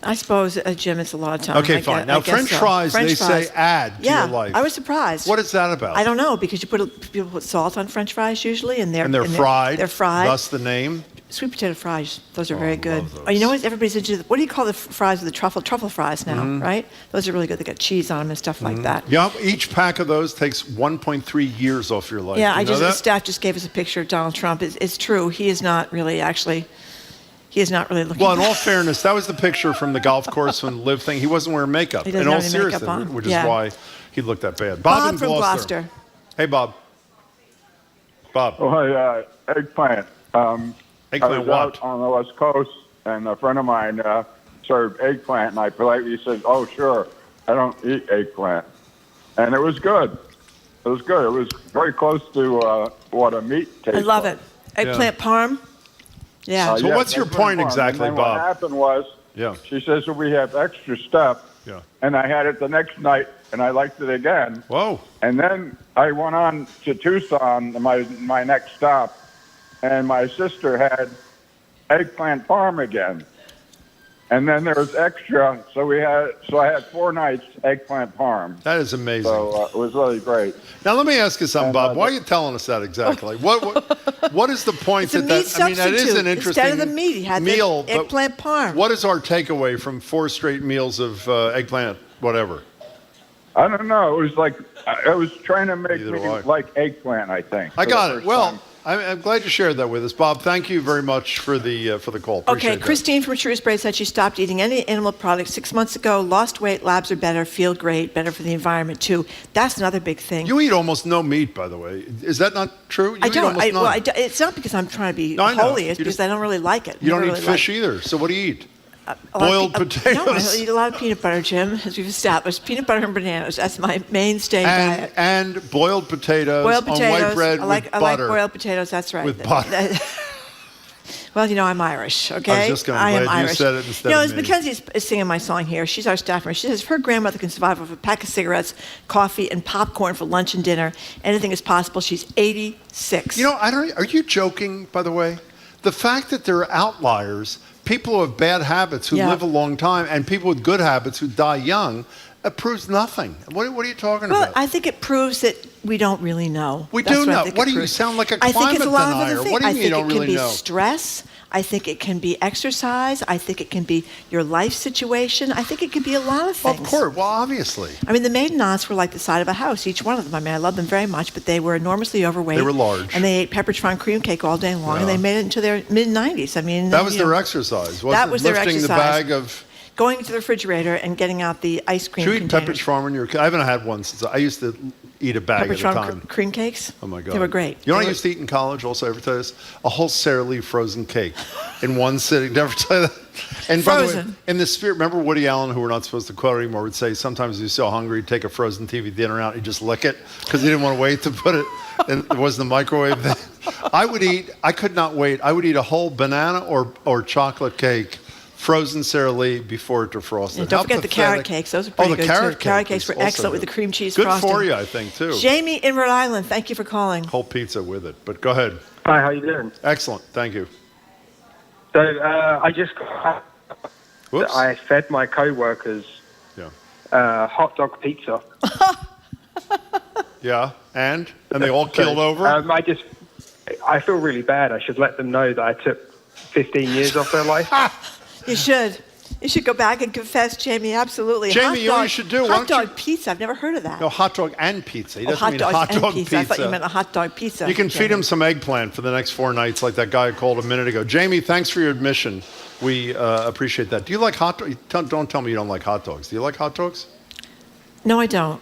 I suppose, Jim, it's a lot of time. Okay, I fine. guess- Now, I guess French so. fries, French they fries. say add to Yeah, your life. I was surprised. What is that about? I don't know, because people put salt on French fries usually, and And they're fried. They're fried. Thus the name. Sweet potato fries, those are very good. Oh, you know what? Everybody's into. What do you call the fries with the truffle? Truffle fries now, Mhm. right? Those are really good. They got cheese on them and stuff like that. Yeah, each pack of those takes 1.3 years off your life. Yeah, You know the that? staff just gave us a picture of Donald Trump. It's true. He is not really looking. Well, in all fairness, that was the picture from the golf course when Liv thing. He wasn't wearing makeup. He doesn't in all have any makeup seriousness, on. which Yeah. is why he looked that bad. Bob in from Gloucester. Hey, Bob. Bob. Oh, hi, eggplant. Eggplant I was what? out on the West Coast, and a friend of mine served eggplant, and I politely said, "Oh, sure, I don't eat eggplant," and it was good. It was good. It was very close to what a meat tastes. I love it. Eggplant parm. Yeah. So yes, what's your eggplant point parm. exactly, and then Bob? What happened was, she says, well, we have extra stuff. Yeah. And I had it the next night, and I liked it again. Whoa. And then I went on to Tucson, my next stop, and my sister had eggplant parm again. And then there was extra, so I had 4 nights eggplant parm. That is amazing. So it was really great. Now let me ask you something, Bob. Why are you telling us that exactly? What is the point It's a meat I mean, that is substitute. an interesting Instead of the meat, he had the meal. but eggplant parm. What is our takeaway from 4 straight meals of eggplant, whatever? I don't know. It was like I was trying to make me like eggplant, I think. I got it. Well, I'm glad you shared that with us, Bob. Thank you very much for the call. Appreciate Okay, Christine from Shrewsbury said she stopped eating any animal products 6 months ago, lost weight, labs are better, feel great, better for the environment too. That's another big thing. You eat almost no meat, by the way. Is that not true? I don't. It's not because I'm trying to be holy. It's because I don't really like it. You don't eat fish either. So what do you eat? Boiled potatoes. No, I eat a lot of peanut butter, Jim, as we've established. Peanut butter and bananas. That's my mainstay diet. And boiled potatoes, on white bread with butter. I like boiled potatoes, that's right. With butter. Well, I'm Irish, okay? I was just going to glad Irish. you said it instead as of me. Mackenzie is singing my song here. She's our staff member. She says if her grandmother can survive off a pack of cigarettes, coffee, and popcorn for lunch and dinner, anything is possible. She's 86. Are you joking, by the way? The fact that there are outliers, people who have bad habits who live a long time, and people with good habits who die young, it proves nothing. What are you talking about? Well, I think it proves that we don't really know. We do know. What do you sound like a climate denier? What do you mean you don't really know? I think it can be stress. I think it can be exercise. I think it can be your life situation. I think it can be a lot of things. Of course. Well, obviously. I mean, the maiden aunts were like the side of a house, each one of them. I mean, I love them very much, but they were enormously overweight. They were large. And they ate Pepperidge Farm cream cake all day long, and they made it into their mid-90s. I mean, that was their exercise. That was their lifting exercise. the bag of... Going to the refrigerator and getting out the ice cream containers. Should we eat Pepperidge Farm when you were a kid? I haven't had one since... I used to eat a bag Pepperidge at a Farm time. Cream cakes? Oh, my God. They were great. You know what I used to eat in college also? Ever tell you this? A whole Sara Lee frozen cake in one sitting. Never tell you that? And by the way, in the spirit, remember Woody Allen, who we're not supposed to quote anymore, would say sometimes he was so hungry, he'd take a frozen TV dinner out, he'd just lick it because he didn't want to wait to put it. And it wasn't the microwave then. I could not wait. I would eat a whole banana or chocolate cake, frozen Sara Lee, before it defrosted. And don't forget the carrot cakes. Those are pretty good, too. Carrot cakes were excellent with the cream cheese frosting. Good for you, I think, too. Jamie in Rhode Island, thank you for calling. Whole pizza with it. But go ahead. Hi, how you doing? Excellent. Thank you. So I just I fed my co-workers hot dog pizza. Yeah, and they all killed over? I feel really bad. I should let them know that I took 15 years off their life. You should. You should go back and confess, Jamie. Absolutely. Jamie, you know what you should do? Hot dog pizza. I've never heard of that. No, hot dog and pizza. He doesn't mean hot hot dogs dog and pizza. I thought you meant a hot dog pizza. You can feed him some eggplant for the next 4 nights, like that guy called a minute ago. Jamie, thanks for your admission. We appreciate that. Do you like hot dogs? Don't tell me you don't like hot dogs. Do you like hot dogs? No, I don't.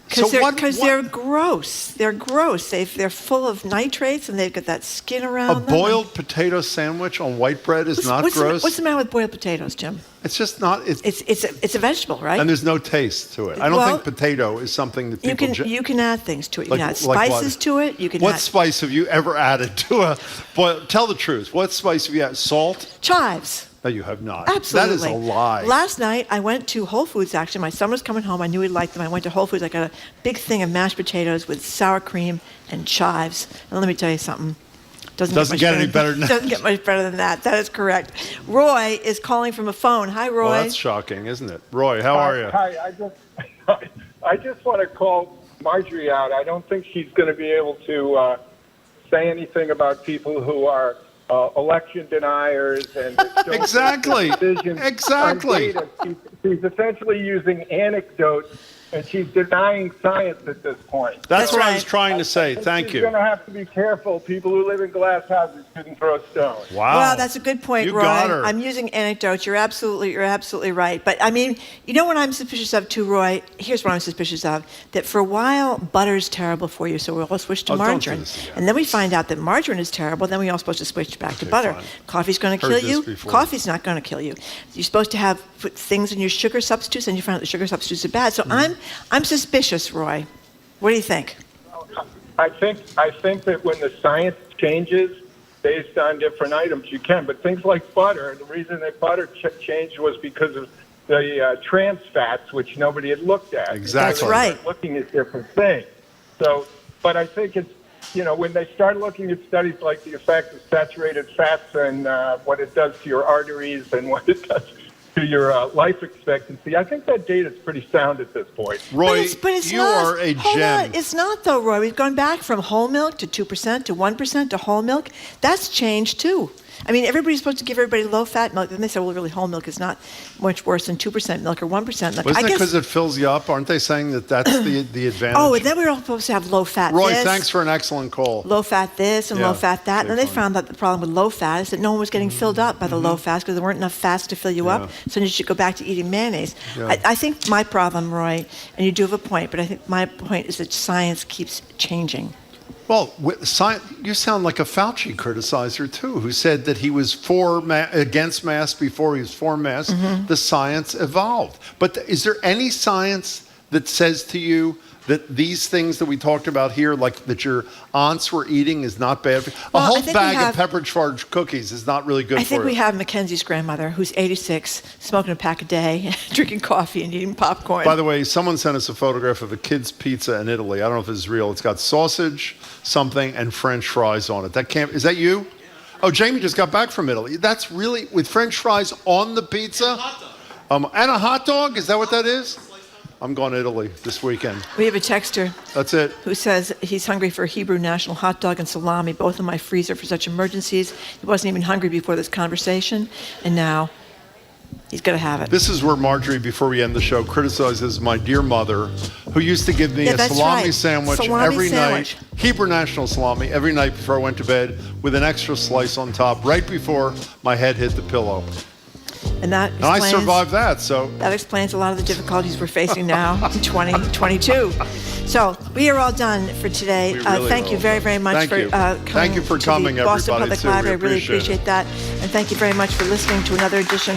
Because they're gross. They're gross. They're full of nitrates, and they've got that skin around them. A boiled potato sandwich on white bread is not gross? What's the matter with boiled potatoes, Jim? It's just not... It's a vegetable, right? And there's no taste to it. I don't think potato is something that people... You can add things to it. You can add spices to it. You can what spice have you ever added to a... Well, tell the truth. What spice have you added? Salt? Chives. No, you have not. Absolutely. That is a lie. Last night, I went to Whole Foods, actually. My son was coming home. I knew he'd like them. I went to Whole Foods. I got a big thing of mashed potatoes with sour cream and chives. And let me tell you something. Doesn't get any better than that. Doesn't get much better than that. That is correct. Roy is calling from a phone. Hi, Roy. Well, that's shocking, isn't it? Roy, how are you? Hi, I just want to call Marjorie out. I don't think she's going to be able to say anything about people who are election deniers and exactly. She's essentially using anecdotes, and she's denying science at this point. That's what I was trying to say. Thank you. She's going to have to be careful. People who live in glass houses shouldn't throw stones. Wow. Well, that's a good point, Roy. Got her. I'm using anecdotes. You're absolutely right. But I mean, you know what I'm suspicious of too, Roy? Here's what I'm suspicious of: that for a while butter's terrible for you, so we'll all switch to margarine. And then we find out that margarine is terrible. Then we're all supposed to switch back to butter. Fine. Coffee's going to kill you. Coffee's not going to kill you. You're supposed to put things in your sugar substitutes, and you find out the sugar substitutes are bad. So I'm suspicious, Roy. What do you think? I think that when the science changes based on different items, you can. But things like butter, the reason that butter changed was because of the trans fats, which nobody had looked at. Exactly. That's right. Looking at different things. So, but I think it's, when they start looking at studies like the effect of saturated fats and what it does to your arteries and what it does to your life expectancy, I think that data is pretty sound at this point. Roy, but it's you not. are a Hold gem. on. It's not, though, Roy. We've gone back from whole milk to 2% to 1% to whole milk. That's changed, too. I mean, everybody's supposed to give everybody low-fat milk. Then they say, well, really, whole milk is not much worse than 2% milk or 1% milk. Wasn't it because it fills you up? Aren't they saying that that's the advantage? Oh, and then we were all supposed to have low-fat Roy, this, thanks for an excellent call. low-fat this and low-fat that. And then they found out the problem with low-fat is that no one was getting filled up by the low-fats because there weren't enough fats to fill you up. So you should go back to eating mayonnaise. Yeah. I think my problem, Roy, and you do have a point, but I think my point is that science keeps changing. Well, you sound like a Fauci criticizer, too, who said that he was against masks before he was for masks. The science evolved. But is there any science that says to you that these things that we talked about here, like that your aunts were eating, is not bad for you? A whole bag of pepper charged cookies is not really good for you. I think we have Mackenzie's grandmother, who's 86, smoking a pack a day, drinking coffee and eating popcorn. By the way, someone sent us a photograph of a kid's pizza in Italy. I don't know if it's real. It's got sausage, something, and French fries on it. Is that you? Oh, Jamie just got back from Italy. That's really, with French fries on the pizza? And a hot dog? Is that what that is? I'm going to Italy this weekend. We have a texter. That's it. Who says he's hungry for a Hebrew national hot dog and salami, both in my freezer for such emergencies. He wasn't even hungry before this conversation, and now he's going to have it. This is where Marjorie, before we end the show, criticizes my dear mother, who used to give me a salami sandwich every night, Hebrew national salami, every night before I went to bed, with an extra slice on top, right before my head hit the pillow. And I survived that, so. That explains a lot of the difficulties we're facing now in 2022. So we are all done for today. Thank you very, very much for coming. Thank you for coming, to the Boston everybody. Public Library. I really appreciate that. And thank you very much for listening to another edition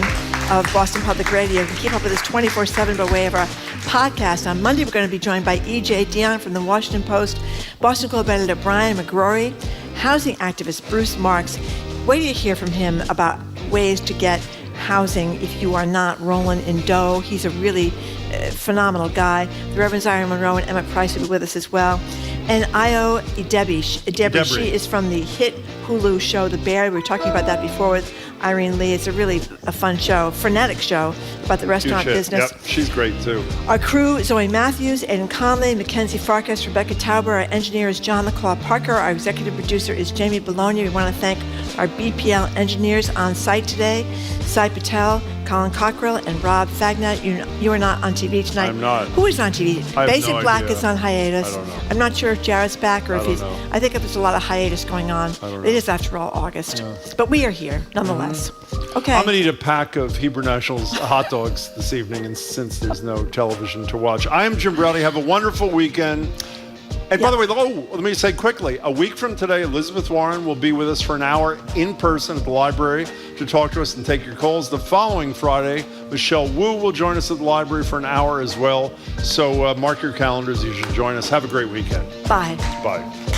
of Boston Public Radio. You can keep up with us 24/7 by way of our podcast. On Monday, we're going to be joined by E.J. Dion from the Washington Post, Boston Globe editor Brian McGrory, housing activist Bruce Marks. Wait till you hear from him about ways to get housing if you are not rolling in dough. He's a really phenomenal guy. The Reverend Zion Monroe and Emmett Price will be with us as well. And Io Debris, she is from the hit Hulu show The Bear. We were talking about that before with Irene Li. It's a really fun show, frenetic show about the restaurant business. Yep, she's great too. Our crew, Zoe Matthews, Aidan Conley, Mackenzie Farkas, Rebecca Tauber. Our engineer is John LaClaw Parker. Our executive producer is Jamie Bologna. We want to thank our BPL engineers on site today, Sai Patel, Colin Cockrell, and Rob Fagnat. You are not on TV tonight. I'm not. Who is on TV? I have Basic no Black idea. is on hiatus. I don't know. I'm not sure if Jared's back or if he's. know. I think there's a lot of hiatus going on. don't know. It is, after all, August. But we are here, nonetheless. Okay. I'm going to eat a pack of Hebrew Nationals hot dogs this evening, and since there's no television to watch. I am Jim Browdy. Have a wonderful weekend. And by the way, let me say quickly, a week from today, Elizabeth Warren will be with us for an hour in person at the library to talk to us and take your calls. The following Friday, Michelle Wu will join us at the library for an hour as well. So mark your calendars. You should join us. Have a great weekend. Bye. Bye.